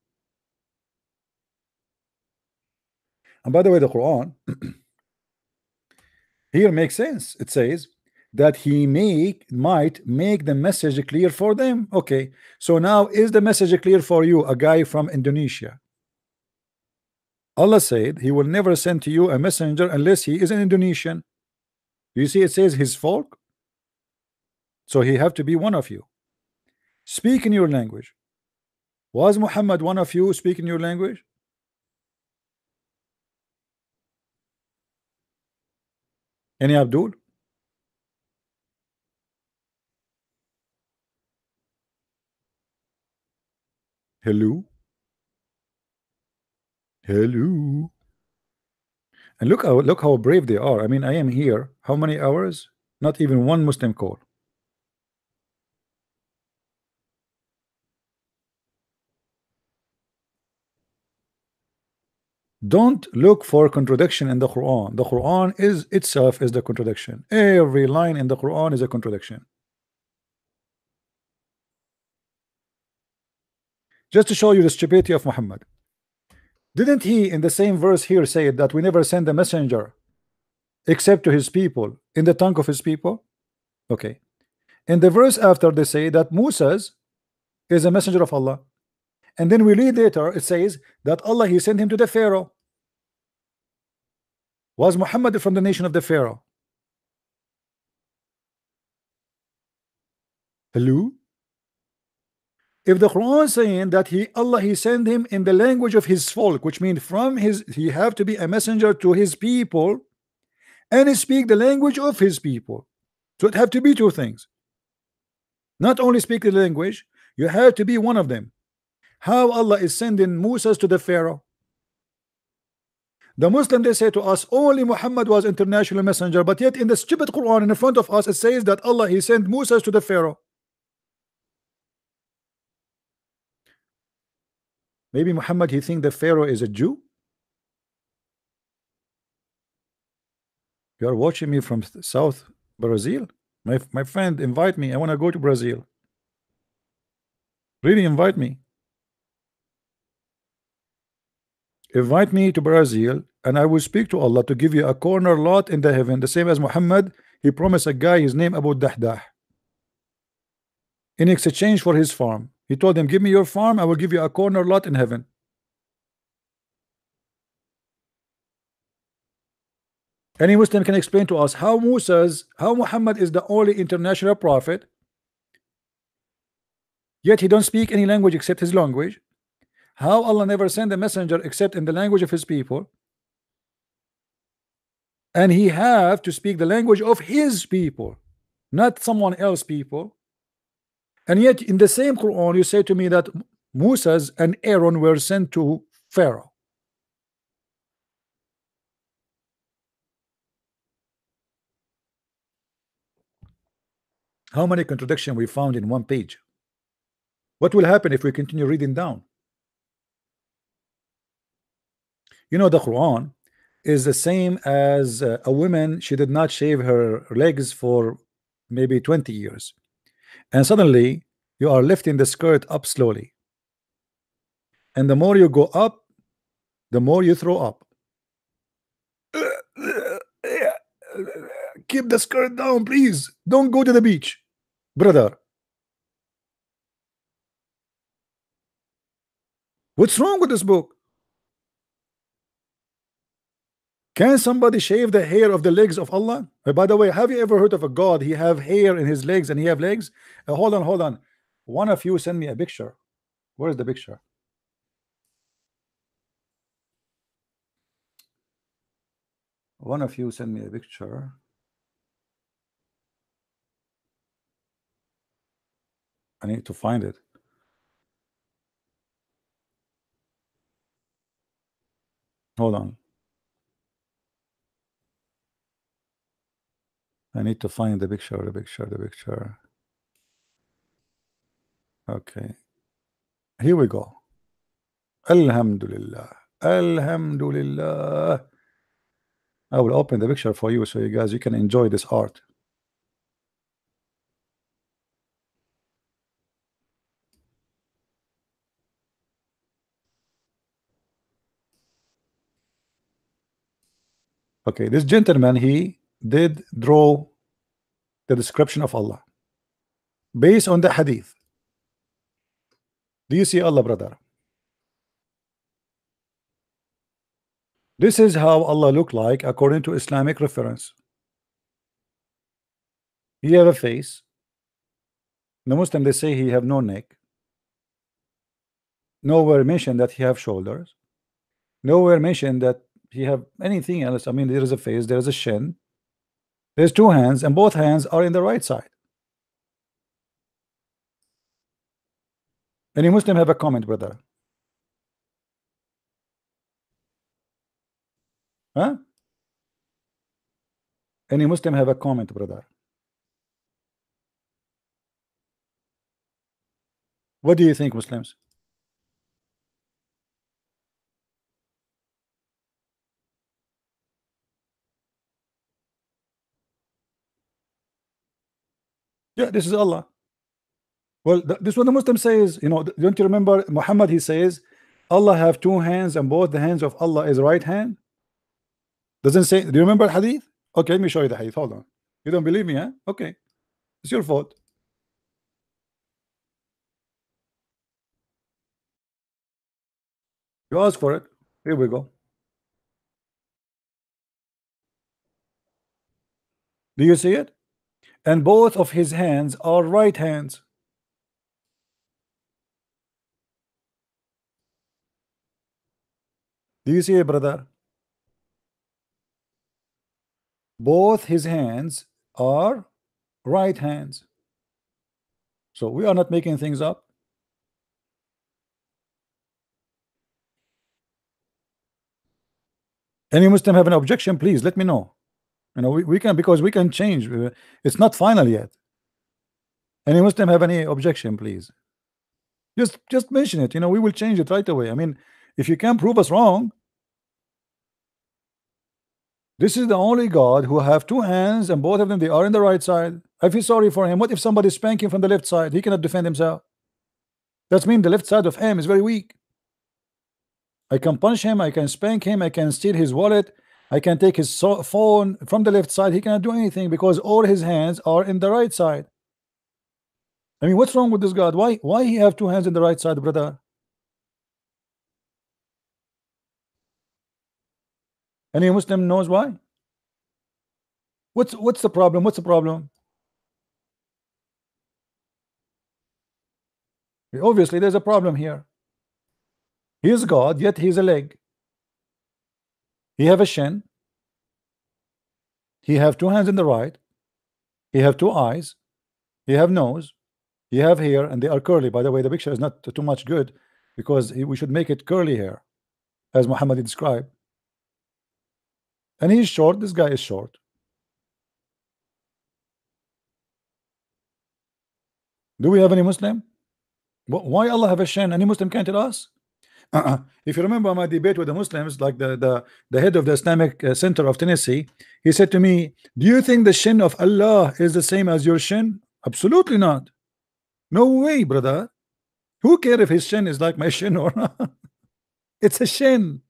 And by the way, the Quran here makes sense. It says that he might make the message clear for them. Okay, so now is the message clear for you, a guy from Indonesia? Allah said he will never send to you a messenger unless he is an Indonesian. You see, it says his folk, so he have to be one of you. Speak in your language. Was Muhammad one of you speaking your language? Any Abdul? Hello? Hello? And look how brave they are. I mean, I am here. How many hours? Not even one Muslim call. Don't look for contradiction in the Quran. The Quran is itself is the contradiction. Every line in the Quran is a contradiction. Just to show you the stupidity of Muhammad. Didn't he in the same verse here say that we never send a messenger except to his people in the tongue of his people? Okay. In the verse after they say that Moses is a messenger of Allah. And then we read later it says that Allah he sent him to the Pharaoh. Was Muhammad from the nation of the Pharaoh? Hello? If the Quran is saying that Allah he sent him in the language of his folk, which means from he have to be a messenger to his people and he speak the language of his people. So it have to be two things. Not only speak the language, you have to be one of them. How Allah is sending Moses to the Pharaoh? The Muslim they say to us only Muhammad was international messenger, but yet in the stupid Quran in front of us it says that Allah he sent Moses to the Pharaoh. Maybe Muhammad he think the Pharaoh is a Jew. You are watching me from South Brazil. My friend, invite me. I want to go to Brazil. Really invite me. Invite me to Brazil and I will speak to Allah to give you a corner lot in the heaven, the same as Muhammad. He promised a guy his name Abu Dahdah in exchange for his farm. He told him, give me your farm, I will give you a corner lot in heaven. Any Muslim can explain to us how Muhammad is the only international prophet, yet he don't speak any language except his language. How Allah never sent a messenger except in the language of his people, and he have to speak the language of his people, not someone else's people. And yet in the same Quran you say to me that Moses and Aaron were sent to Pharaoh. How many contradictions we found in one page? What will happen if we continue reading down? You know, the Quran is the same as a woman. She did not shave her legs for maybe 20 years, and suddenly you are lifting the skirt up slowly, and the more you go up, the more you throw up. Keep the skirt down, please. Don't go to the beach, brother. What's wrong with this book? Can somebody shave the hair of the legs of Allah? By the way, have you ever heard of a God? He have hair in his legs and he have legs. Hold on. One of you send me a picture. Where is the picture? One of you send me a picture. I need to find it. Hold on. I need to find the picture. Okay. Here we go. Alhamdulillah. Alhamdulillah. I will open the picture for you so you can enjoy this art. Okay, this gentleman, he did draw the description of Allah based on the hadith. Do you see Allah, brother? This is how Allah look like according to Islamic reference. He have a face. The Muslim, they say he have no neck. Nowhere mentioned that he have shoulders. Nowhere mentioned that he have anything else. I mean, there is a face, there is a shin, there's two hands, and both hands are in the right side. Any Muslim have a comment, brother? Huh? Any Muslim have a comment, brother? What do you think, Muslims? Yeah, this is Allah. Well, this is what the Muslim says. You know, don't you remember Muhammad? He says Allah have two hands and both the hands of Allah is right hand. Doesn't say. Do you remember hadith? Okay, let me show you the hadith. Hold on. You don't believe me, huh? Okay, it's your fault. You ask for it. Here we go. Do you see it? And both of his hands are right hands. Do you see it, brother? Both his hands are right hands. So we are not making things up. Any Muslim have an objection? Please let me know. You know, we can, because we can change. It's not final yet. Any Muslim have any objection? Please just mention it. You know, we will change it right away. I mean, if you can prove us wrong, this is the only God who have two hands and both of them they are in the right side. I feel sorry for him. What if somebody spank him from the left side? He cannot defend himself. That means the left side of him is very weak. I can punch him, I can spank him, I can steal his wallet, I can take his phone from the left side. He cannot do anything because all his hands are in the right side. I mean, what's wrong with this God? Why he have two hands in the right side, brother? Any Muslim knows why? What's the problem? What's the problem? Obviously, there's a problem here. He is God, yet he is a leg. He have a shin. He have two hands in the right. He have two eyes. He have nose. He have hair, and they are curly. By the way, the picture is not too much good because we should make it curly hair, as Muhammad described. And he's short. This guy is short. Do we have any Muslim? Why Allah have a shin? Any Muslim can tell us? If you remember my debate with the Muslims, like the head of the Islamic Center of Tennessee, he said to me, do you think the shin of Allah is the same as your shin? Absolutely not. No way, brother. Who cares if his shin is like my shin or not? It's a shin.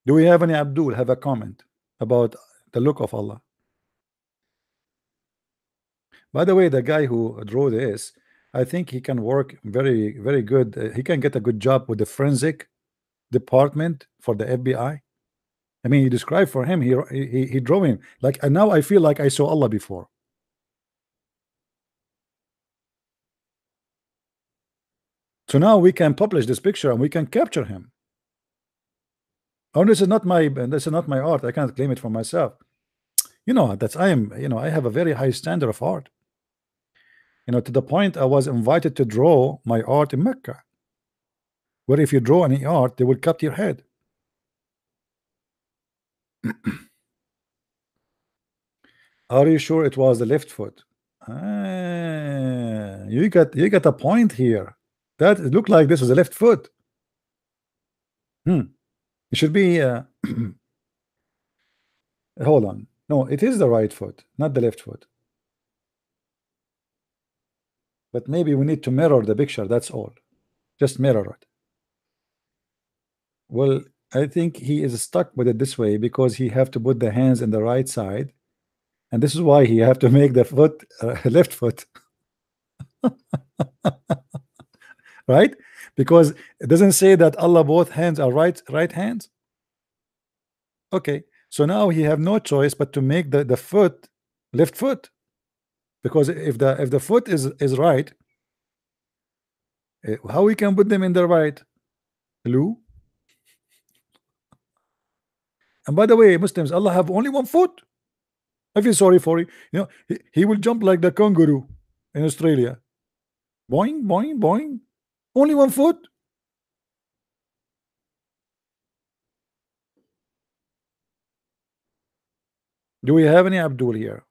Do we have any Abdul have a comment about the look of Allah? By the way, the guy who drew this, I think he can work very, very good. He can get a good job with the forensic department for the FBI. I mean, you described for him, he drew him like, and now I feel like I saw Allah before. So now we can publish this picture and we can capture him. Oh, this is not my art. I cannot claim it for myself. You know, that's I have a very high standard of art. You know, to the point I was invited to draw my art in Mecca, where if you draw any art, they will cut your head. Are you sure it was the left foot? You got a point here. That it looked like this was a left foot. It should be hold on. No, it is the right foot, not the left foot. But maybe we need to mirror the picture, that's all. Just mirror it. Well, I think he is stuck with it this way because he have to put the hands in the right side, and this is why he have to make the foot left foot. Right? Because it doesn't say that Allah both hands are right hands. Okay, so now he have no choice but to make the foot left foot, because if the foot is right, how we can put them in the right? Hello? And by the way, Muslims, Allah have only one foot. I feel sorry for you. You know, he will jump like the kangaroo in Australia. Boing, boing, boing. Only one foot. Do we have any Abdul here?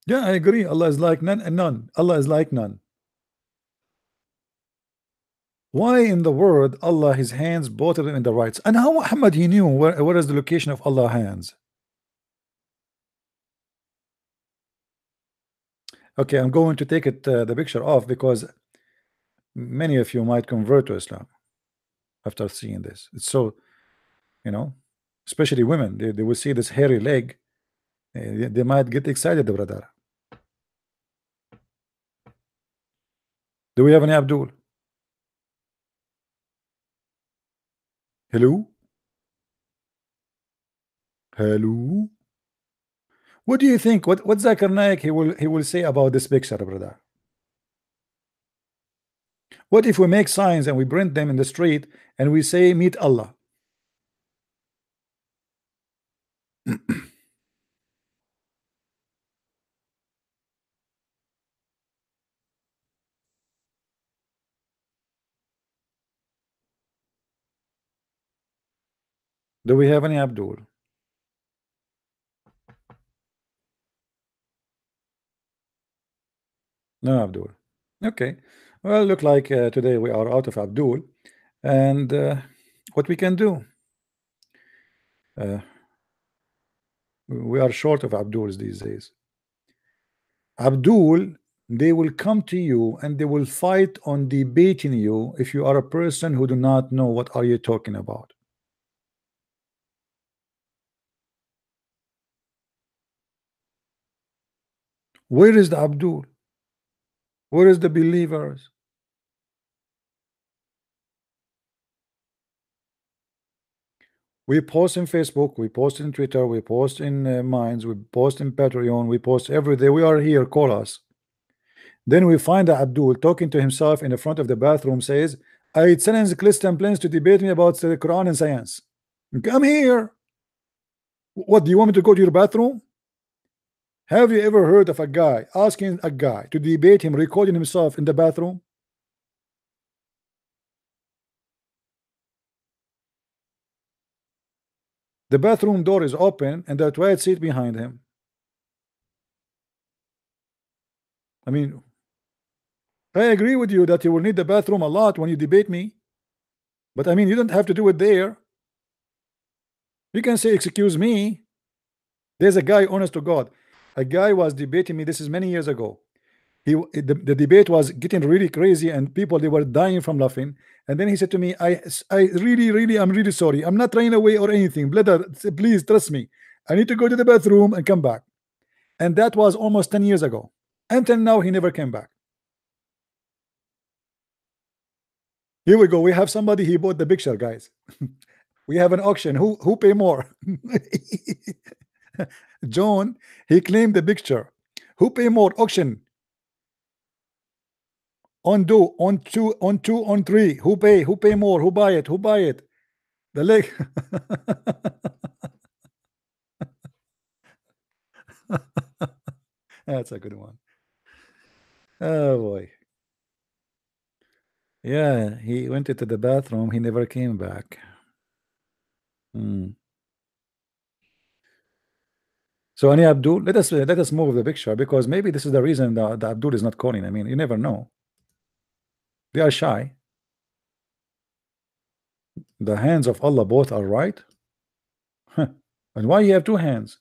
Yeah, I agree. Allah is like none and none. Allah is like none. Why in the world Allah his hands both of them in the right? And how Muhammad he knew where is the location of Allah's hands? Okay, I'm going to take it the picture off because many of you might convert to Islam after seeing this. It's so, you know, especially women, they will see this hairy leg, they might get excited, brother. Do we have any Abdul? Hello? Hello? What do you think? What Zakir Naik he will say about this picture, brother? What if we make signs and we print them in the street and we say meet Allah? Do we have any Abdul? No Abdul. Okay. Well, look like today we are out of Abdul, and what we can do? We are short of Abduls these days. Abdul, they will come to you and they will fight on debating you if you are a person who do not know what are you talking about. Where is the Abdul? Where is the believers? We post in Facebook, we post in Twitter, we post in Minds, we post in Patreon, we post every day. We are here, call us. Then we find Abdul talking to himself in the front of the bathroom, says, I challenge Christian plans to debate me about the Quran and science. Come here. What, do you want me to go to your bathroom? Have you ever heard of a guy asking a guy to debate him, recording himself in the bathroom? The bathroom door is open and that white seat behind him. I mean, I agree with you that you will need the bathroom a lot when you debate me, but I mean, you don't have to do it there. You can say, excuse me. There's a guy, honest to God, a guy was debating me. This is many years ago. The debate was getting really crazy and people, they were dying from laughing. And then he said to me, I really, I'm really sorry. I'm not running away or anything. Brother, please trust me. I need to go to the bathroom and come back. And that was almost 10 years ago. Until now, he never came back. Here we go. We have somebody, he bought the picture, guys. We have an auction. Who pay more? John, he claimed the picture. Who pay more? Auction. On two, on three. Who pay more? Who buy it? The leg. That's a good one. Oh boy. Yeah, he went into the bathroom. He never came back. So any Abdul, let us move the picture, because maybe this is the reason that the Abdul is not calling. I mean, you never know. They are shy. The hands of Allah both are right. Huh. And why you have two hands?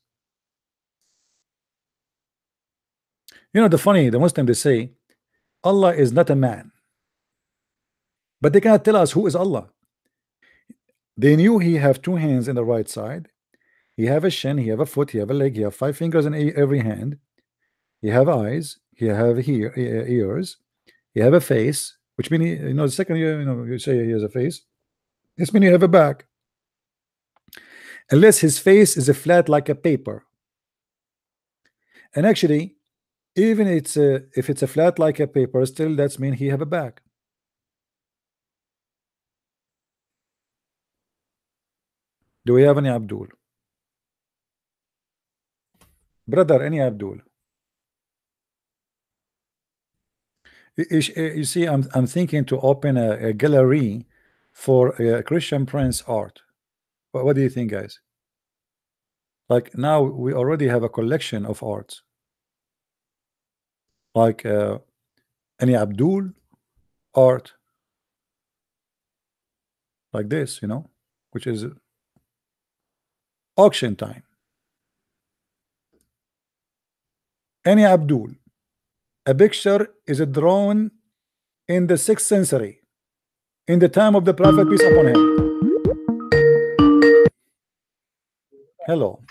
You know, the Muslim, they say Allah is not a man, but they cannot tell us who is Allah. They knew he have two hands in the right side. He have a shin, he have a foot, he have a leg, he have 5 fingers in every hand. He have eyes, he have ears, he have a face, which means, you know, the second you say he has a face, this means you have a back. Unless his face is a flat like a paper. And actually, even if it's a flat like a paper, still that's mean he have a back. Do we have any Abdul? Brother, any Abdul? You see, I'm thinking to open a gallery for Christian Prince art. What do you think, guys? Like now we already have a collection of arts. Like any Abdul art, like this, you know, which is auction time. Any Abdul, a picture is drawn in the 6th century, in the time of the Prophet, peace upon him. Hello.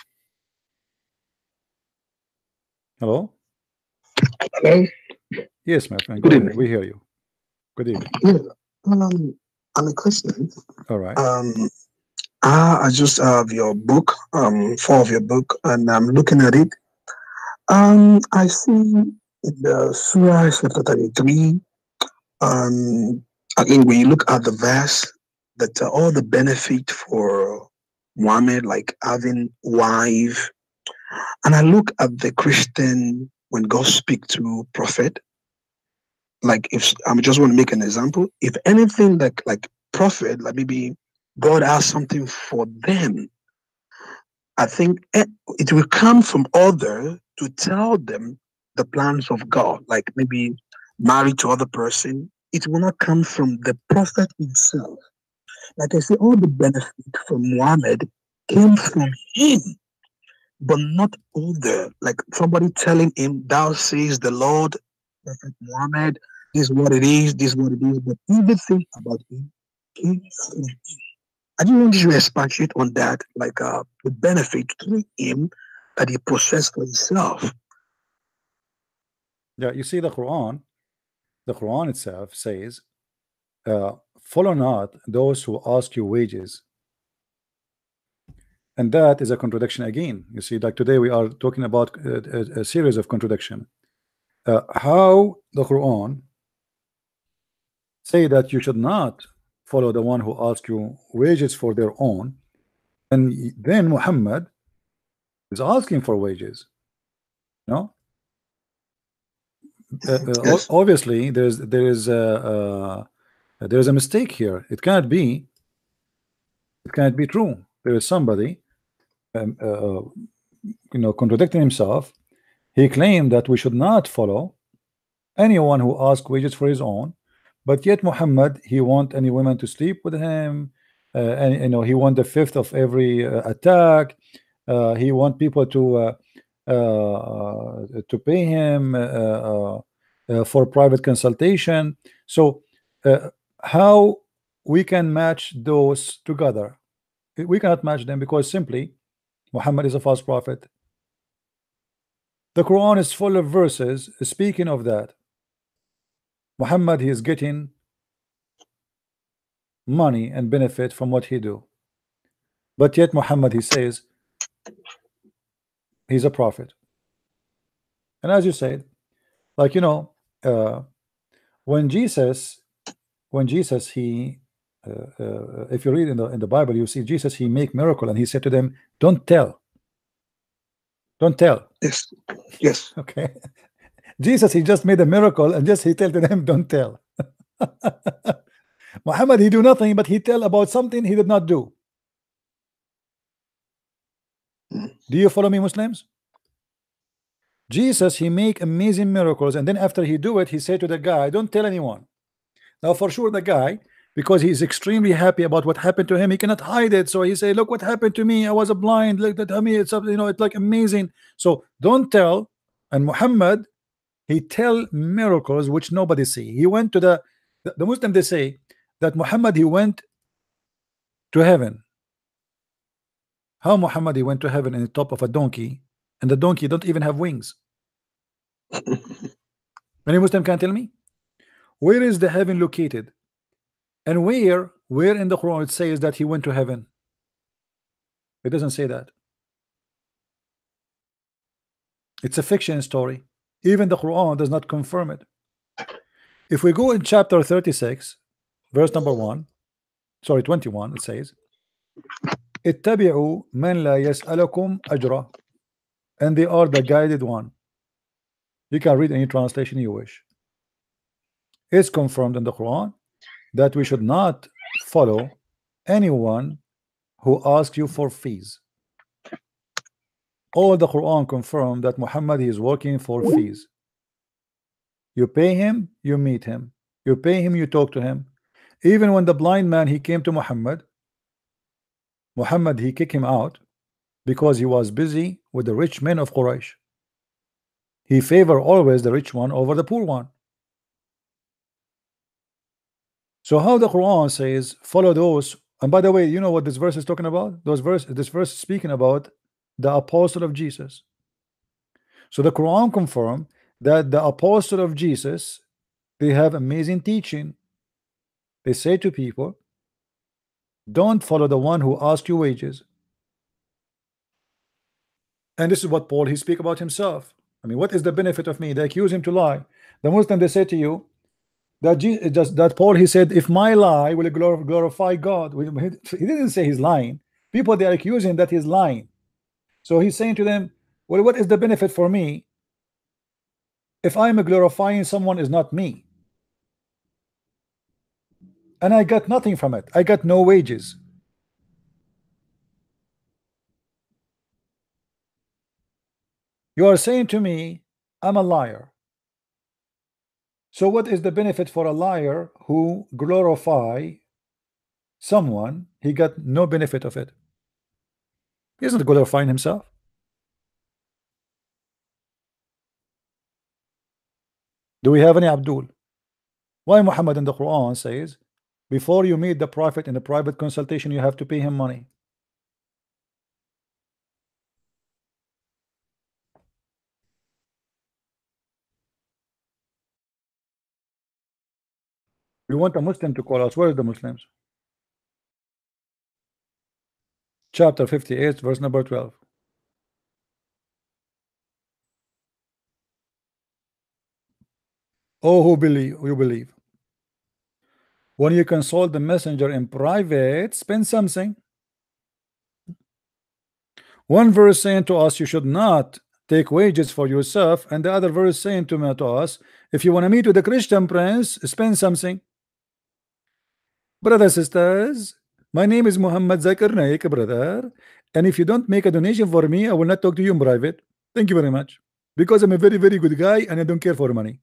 Hello. Hello. Yes, my friend. Good evening. We hear you. Good evening. Yeah, I'm a Christian. All right. I just have your book, 4 of your book, and I'm looking at it. I see in the Surah chapter 33, I think when you look at the verse, that all the benefit for Muhammad, like having wife, and I look at the Christian when God speaks to prophet, like if I just want to make an example, if anything like prophet, like maybe God has something for them, I think it will come from others to tell them the plans of God, like maybe married to other person. It will not come from the prophet himself. Like I say, all the benefit from Muhammad came from him, but not other. Like somebody telling him, "Thou says the Lord, Prophet Muhammad, this is what it is, this is what it is," but everything about him came from him. I just want you to expatiate on that, like the benefit through him that he possessed for himself. Yeah, you see the Quran itself says, follow not those who ask you wages. And that is a contradiction again. You see, like today we are talking about a series of contradiction. How the Quran say that you should not follow the one who asks you wages for their own, and then Muhammad is asking for wages. No, Yes. obviously there is a mistake here. It cannot be true. There is somebody contradicting himself. He claimed that we should not follow anyone who asks wages for his own, but yet Muhammad, he want any women to sleep with him, and he want the fifth of every attack. He want people to pay him for private consultation. So how we can match those together? We cannot match them, because simply Muhammad is a false prophet. The Quran is full of verses speaking of that. Muhammad, he is getting money and benefit from what he do, but yet Muhammad, he says he's a prophet. And as you said, like when Jesus he if you read in the Bible, you see Jesus, he make miracle, and he said to them, don't tell. Yes. Yes. Okay. Jesus, he just made a miracle, and just he tell to them, don't tell. Muhammad, he do nothing, but he tell about something he did not do. Do you follow me, Muslims? Jesus, he make amazing miracles, and then after he do it, he say to the guy, don't tell anyone. Now for sure the guy, because he's extremely happy about what happened to him, he cannot hide it. So he say, look what happened to me, I was a blind, look at me, it's it's like amazing. So don't tell. And Muhammad, he tell miracles which nobody see. He went to the Muslim, they say that Muhammad, he went to heaven. How Muhammad, he went to heaven in the top of a donkey, and the donkey don't even have wings? Any Muslim can tell me where is the heaven located, and where in the Quran it says that he went to heaven? It doesn't say that. It's a fiction story. Even the Quran does not confirm it. If we go in chapter 36, verse number 21, it says, اتبعوا من لا يسألكم أجرا, and they are the guided one. You can read any translation you wish. It's confirmed in the Quran that we should not follow anyone who asks you for fees. All the Quran confirmed that Muhammad is working for fees. You pay him, you meet him. You pay him, you talk to him. Even when the blind man, he came to Muhammad, he kicked him out because he was busy with the rich men of Quraysh. He favored always the rich one over the poor one. So how the Quran says follow those, and by the way, you know what this verse is talking about? This verse is speaking about the apostle of Jesus. So the Quran confirmed that the apostle of Jesus, they have amazing teaching. They say to people, don't follow the one who asks you wages. And this is what Paul, he speak about himself. I mean, what is the benefit of me? They accuse him to lie. The Muslim, they say to you that Paul, he said, if my lie will glorify God. He didn't say he's lying. People, they are accusing that he's lying. So he's saying to them, well, what is the benefit for me if I'm glorifying someone is not me? And I got nothing from it. I got no wages. You are saying to me, I'm a liar. So what is the benefit for a liar who glorify someone? He got no benefit of it. He isn't glorifying himself. Do we have any Abdul? Why Muhammad in the Quran says, before you meet the Prophet in a private consultation, you have to pay him money? We want a Muslim to call us. Where is the Muslims? Chapter 58, verse number 12. Oh, who believe, you believe. When you consult the messenger in private, spend something. One verse saying to us, you should not take wages for yourself, and the other verse saying to us, if you want to meet with the Christian prince, spend something. Brothers, sisters, my name is Muhammad Zakir Naik, brother, and if you don't make a donation for me, I will not talk to you in private. Thank you very much, because I'm a very, very good guy and I don't care for money.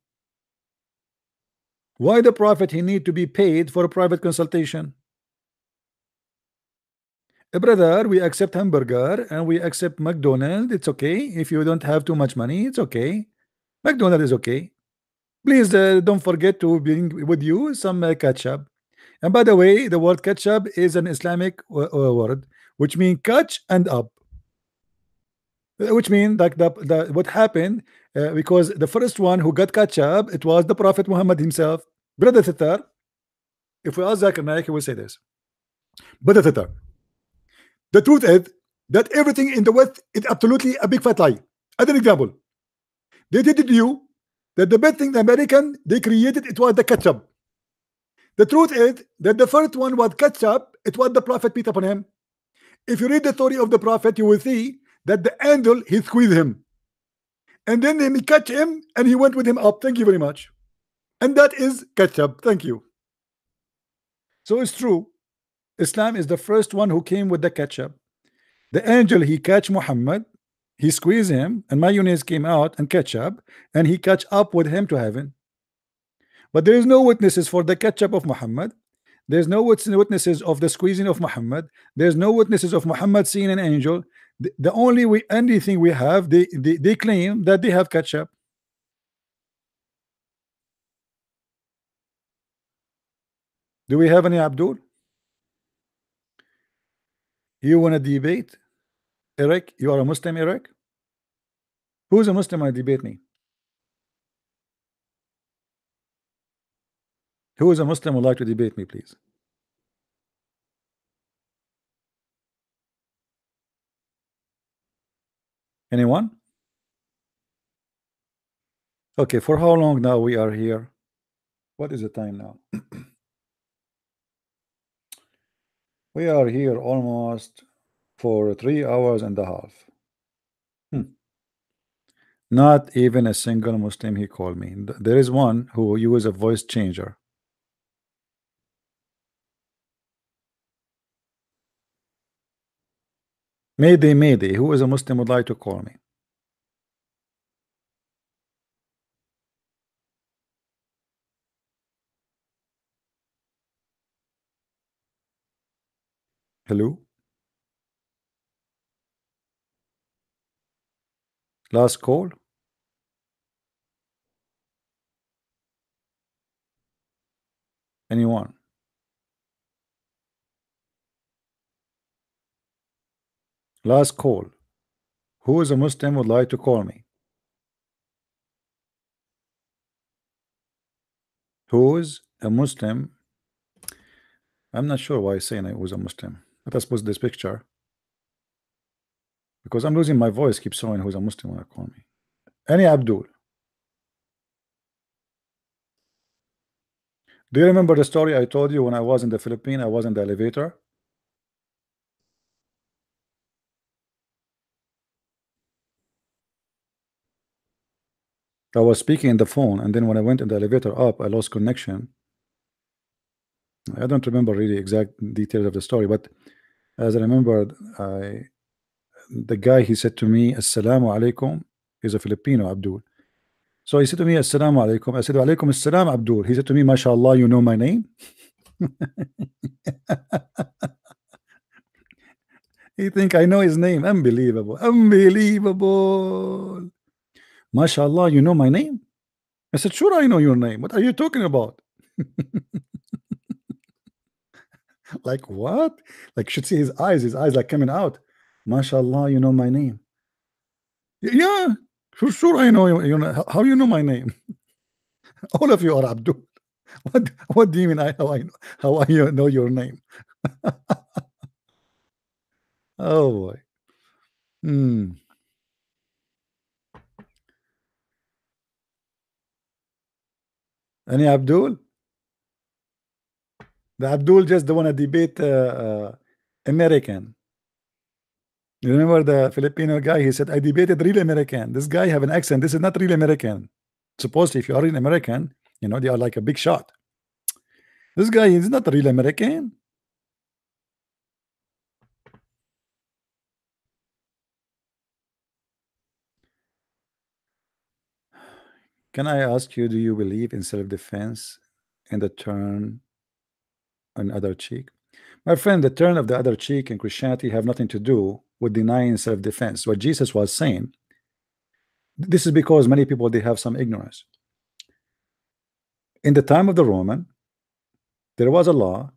Why the Prophet he need to be paid for a private consultation? Brother, we accept hamburger and we accept McDonald's. It's okay. If you don't have too much money, it's okay. McDonald's is okay. Please don't forget to bring with you some ketchup. And by the way, the word ketchup is an Islamic word, which means catch and up. Which means like what happened because the first one who got ketchup, it was the Prophet Muhammad himself. Brother Thitar, if we ask Zakir Naik, he will say this. Brother Thitar, the truth is that everything in the West is absolutely a big fat lie. As an example, they did to you that the best thing the American they created, it was the ketchup. The truth is that the first one was ketchup, it was the Prophet, peace upon him. If you read the story of the Prophet, you will see that the angel he squeezed him, and then he catch him and he went with him up. Thank you very much. And that is ketchup. Thank you. So it's true, Islam is the first one who came with the ketchup. The angel he catch Muhammad, he squeezed him, and mayonnaise came out and ketchup, and he catch up with him to heaven. But there is no witnesses for the ketchup of Muhammad. There's no witnesses of the squeezing of Muhammad. There's no witnesses of Muhammad seeing an angel. The only thing we have, they claim that they have ketchup. Do we have any Abdul? You want to debate? Eric, you are a Muslim, Eric? Who's a Muslim and debate me? Who is a Muslim would like to debate me, please? Anyone? Okay, for how long now we are here? What is the time now? We are here almost for 3 hours and a half. Not even a single Muslim he called me. There is one who uses a voice changer. Mayday, who is a Muslim would like to call me? Hello? Last call? Anyone? Last call. Who is a Muslim would like to call me? Who is a Muslim? I'm not sure why saying I was a Muslim. Let us post this picture because I'm losing my voice. Keep showing who's a Muslim when I call me. Any Abdul? Do you remember the story I told you when I was in the Philippines? I was in the elevator. I was speaking in the phone, and then when I went in the elevator up, I lost connection. I don't remember really exact details of the story, but as I remembered, the guy, he said to me, Assalamu alaikum. He's a Filipino, Abdul. So he said to me, Assalamu alaikum. I said, Alaikum assalam, Abdul. He said to me, MashaAllah, you know my name? He think I know his name. Unbelievable. Unbelievable. MashaAllah, you know my name? I said, sure, I know your name. What are you talking about? Like what? Like should see his eyes like coming out. MashaAllah, you know my name. Yeah, sure, I know you know how you know my name. All of you are Abdul. What do you mean how I know your name? Oh boy. Any Abdul? The Abdul just the one to debate American. You remember the Filipino guy? He said, I debated real American. This guy have an accent. This is not real American. Supposedly, if you are real American, you know, they are like a big shot. This guy is not a real American. Can I ask you, do you believe in self-defense and the turn on other cheek? My friend, the turn of the other cheek in Christianity have nothing to do with denying self-defense. What Jesus was saying, this is because many people, they have some ignorance. In the time of the Roman, there was a law.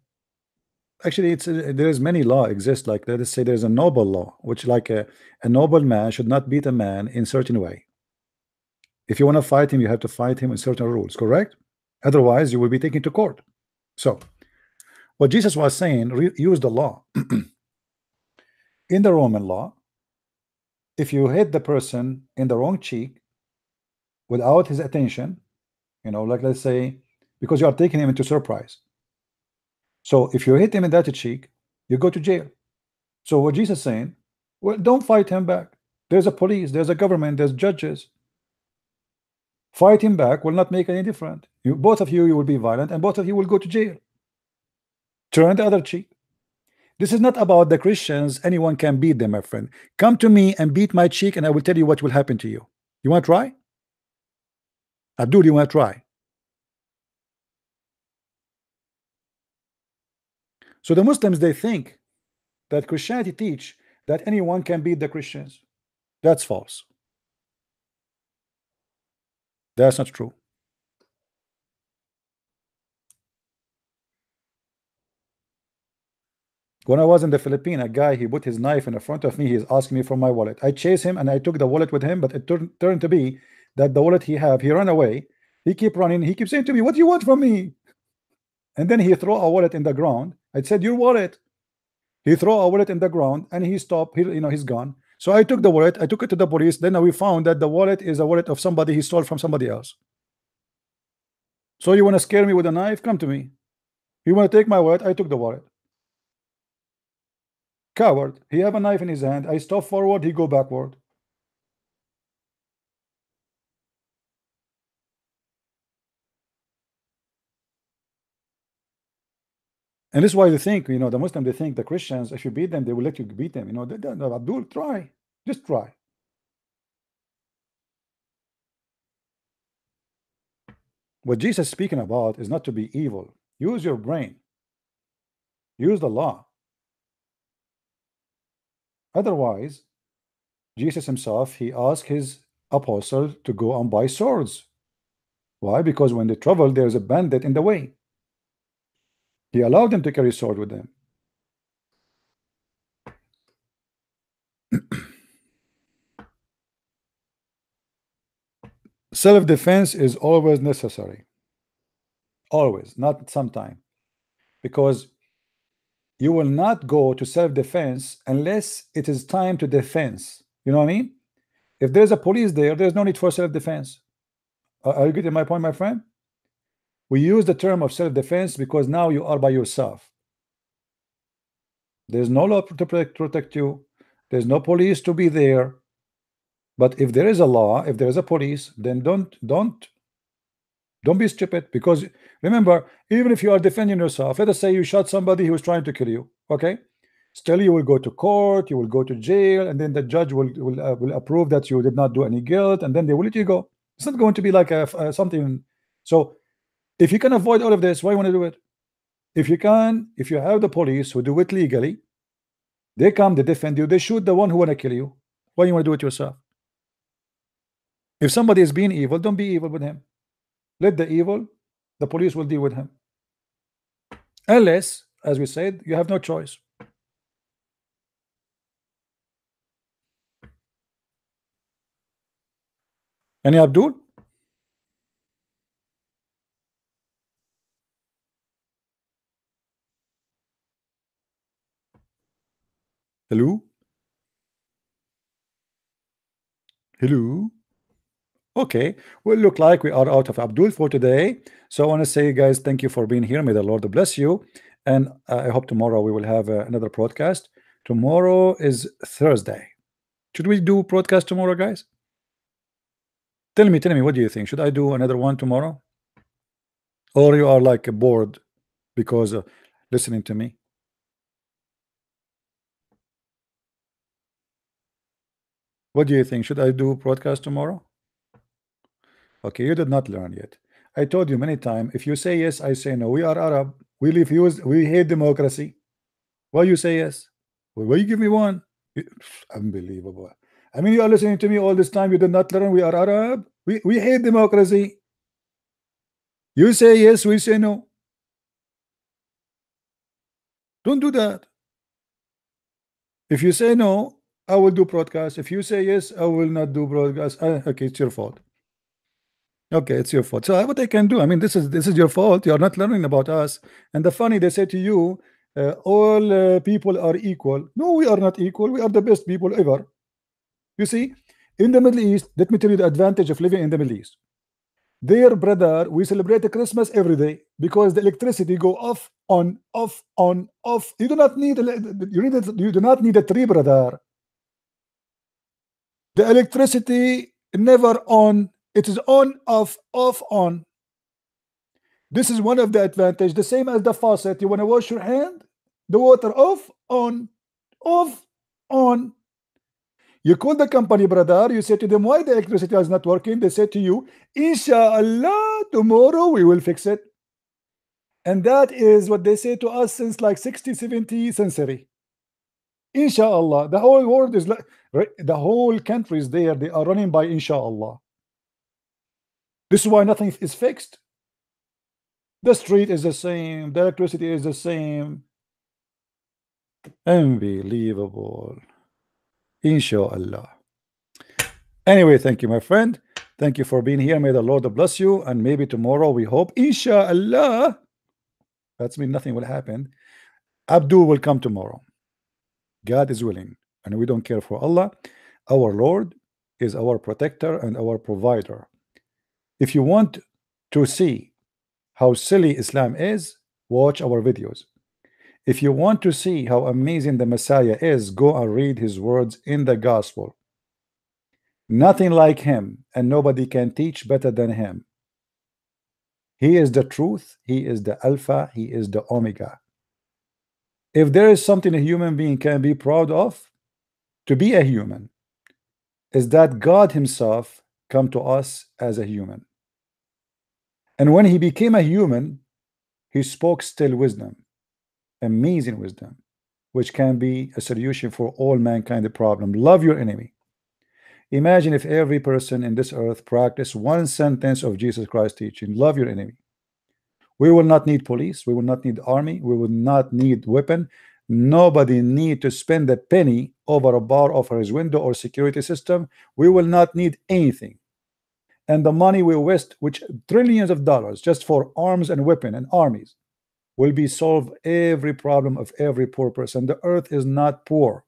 Actually, there's many law exist. Like, let us say there's a noble law, which like a noble man should not beat a man in certain way. If you want to fight him, you have to fight him in certain rules, correct? Otherwise, you will be taken to court. So, what Jesus was saying, use the law. In the Roman law, if you hit the person in the wrong cheek without his attention, you know, like let's say, because you are taking him into surprise. So if you hit him in that cheek, you go to jail. So what Jesus is saying, well, don't fight him back. There's a police, there's a government, there's judges. Fight him back will not make any difference. Both of you will be violent, and both of you will go to jail. Turn the other cheek. This is not about the Christians. Anyone can beat them, my friend. Come to me and beat my cheek, and I will tell you what will happen to you. You want to try? Abdul, you want to try? So the Muslims, they think that Christianity teach that anyone can beat the Christians. That's false. That's not true. When I was in the Philippines, a guy, he put his knife in the front of me. He's asking me for my wallet. I chased him and I took the wallet with him, but it turned to be that the wallet he ran away. He keep running. He keeps saying to me, what do you want from me? And then he throw a wallet in the ground. I said, your wallet. He throw a wallet in the ground and he stopped. He's gone. So I took the wallet. I took it to the police. Then we found that the wallet is a wallet of somebody he stole from somebody else. So you want to scare me with a knife? Come to me. You want to take my wallet? I took the wallet. Coward. He have a knife in his hand. I stop forward. He go backward. And this is why they think, you know, the Muslim, they think the Christians, if you beat them, they will let you beat them. You know, Abdul, try. Just try. What Jesus is speaking about is not to be evil. Use your brain. Use the law. Otherwise, Jesus himself, he asked his apostle to go and buy swords. Why? Because when they travel, there's a bandit in the way. He allowed them to carry sword with them. Self-defense is always necessary. Always, not sometime. Because you will not go to self-defense unless it is time to defense. You know what I mean? If there's a police there, there's no need for self-defense. Are you getting my point, my friend? We use the term of self-defense because now you are by yourself. There's no law to protect you. There's no police to be there. But if there is a law, if there is a police, then don't be stupid. Because remember, even if you are defending yourself, let us say you shot somebody who was trying to kill you. Okay, still you will go to court, you will go to jail, and then the judge will approve that you did not do any guilt, and then they will let you go. It's not going to be like something. So if you can avoid all of this, why you want to do it? If you can, if you have the police who do it legally, They come, they defend you, they shoot the one who want to kill you. Why you want to do it yourself? If somebody is being evil, don't be evil with him. Let the evil, the police will deal with him. Unless, as we said, you have no choice. Any Abdul? Hello? Hello? Okay, well, look like we are out of Abdul for today. So I want to say, guys, thank you for being here. May the Lord bless you. And I hope tomorrow we will have another broadcast. Tomorrow is Thursday. Should we do broadcast tomorrow, guys? Tell me, what do you think? Should I do another one tomorrow? Or you are like bored because listening to me? What do you think? Should I do broadcast tomorrow? Okay, you did not learn yet. I told you many times, if you say yes, I say no. We are Arab. We refuse. We hate democracy. Why you say yes? Why you give me one? Unbelievable. I mean, you are listening to me all this time. You did not learn. We are Arab. We hate democracy. You say yes, we say no. Don't do that. If you say no, I will do broadcast. If you say yes, I will not do broadcast. Okay, it's your fault. Okay, it's your fault. So what I can do? I mean, this is your fault. You are not learning about us. And the funny, they say to you, all people are equal. No, we are not equal. We are the best people ever. You see, in the Middle East, let me tell you the advantage of living in the Middle East. There, brother, we celebrate the Christmas every day because the electricity go off, on, off, on, off. You do not need you do not need a tree, brother. The electricity never on. It is on, off, off, on. This is one of the advantage. The same as the faucet. You want to wash your hand, the water off, on, off, on. You call the company, brother. You say to them, why the electricity is not working? They say to you, Inshallah, tomorrow we will fix it. And that is what they say to us since like 60, 70 century. Inshallah. The whole world is like, the whole country is there. They are running by Inshallah. This is why nothing is fixed. The street is the same. The electricity is the same. Unbelievable. Inshallah. Anyway, thank you, my friend. Thank you for being here. May the Lord bless you. And maybe tomorrow we hope, Inshallah, that's mean nothing will happen. Abdul will come tomorrow. God is willing. And we don't care for Allah. Our Lord is our protector and our provider. If you want to see how silly Islam is, watch our videos. If you want to see how amazing the Messiah is, go and read his words in the gospel. Nothing like him, and nobody can teach better than him. He is the truth, he is the Alpha, he is the Omega. If there is something a human being can be proud of, to be a human, is that God himself come to us as a human. And when he became a human, he spoke still wisdom, amazing wisdom, which can be a solution for all mankind the problem. Love your enemy. Imagine if every person in this earth practiced one sentence of Jesus Christ teaching, love your enemy. We will not need police, we will not need army, we will not need weapon. Nobody need to spend a penny over a bar over his window or security system. We will not need anything. And the money we waste, which trillions of dollars just for arms and weapon and armies, will be solve every problem of every poor person. The earth is not poor,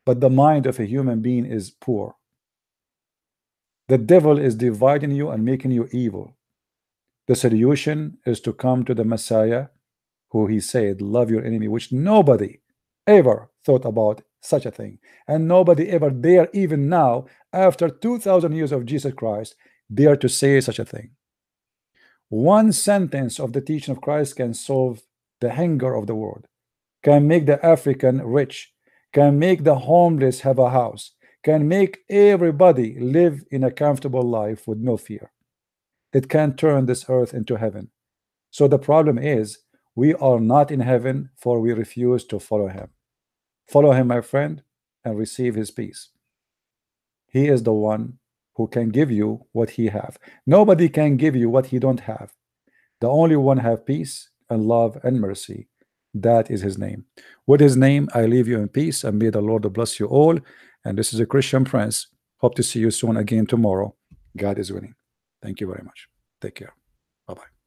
but the mind of a human being is poor. The devil is dividing you and making you evil. The solution is to come to the Messiah, who he said, love your enemy, which nobody ever thought about such a thing. And nobody ever dare, even now, after 2,000 years of Jesus Christ, dare to say such a thing. One sentence of the teaching of Christ can solve the hunger of the world, can make the African rich, can make the homeless have a house, can make everybody live in a comfortable life with no fear. It can turn this earth into heaven. So the problem is, we are not in heaven, for we refuse to follow him. Follow him, my friend, and receive his peace. He is the one who can give you what he have. Nobody can give you what he don't have. The only one have peace and love and mercy. That is his name. With his name, I leave you in peace, and may the Lord bless you all. And this is a Christian Prince. Hope to see you soon again tomorrow. God is winning. Thank you very much. Take care. Bye-bye.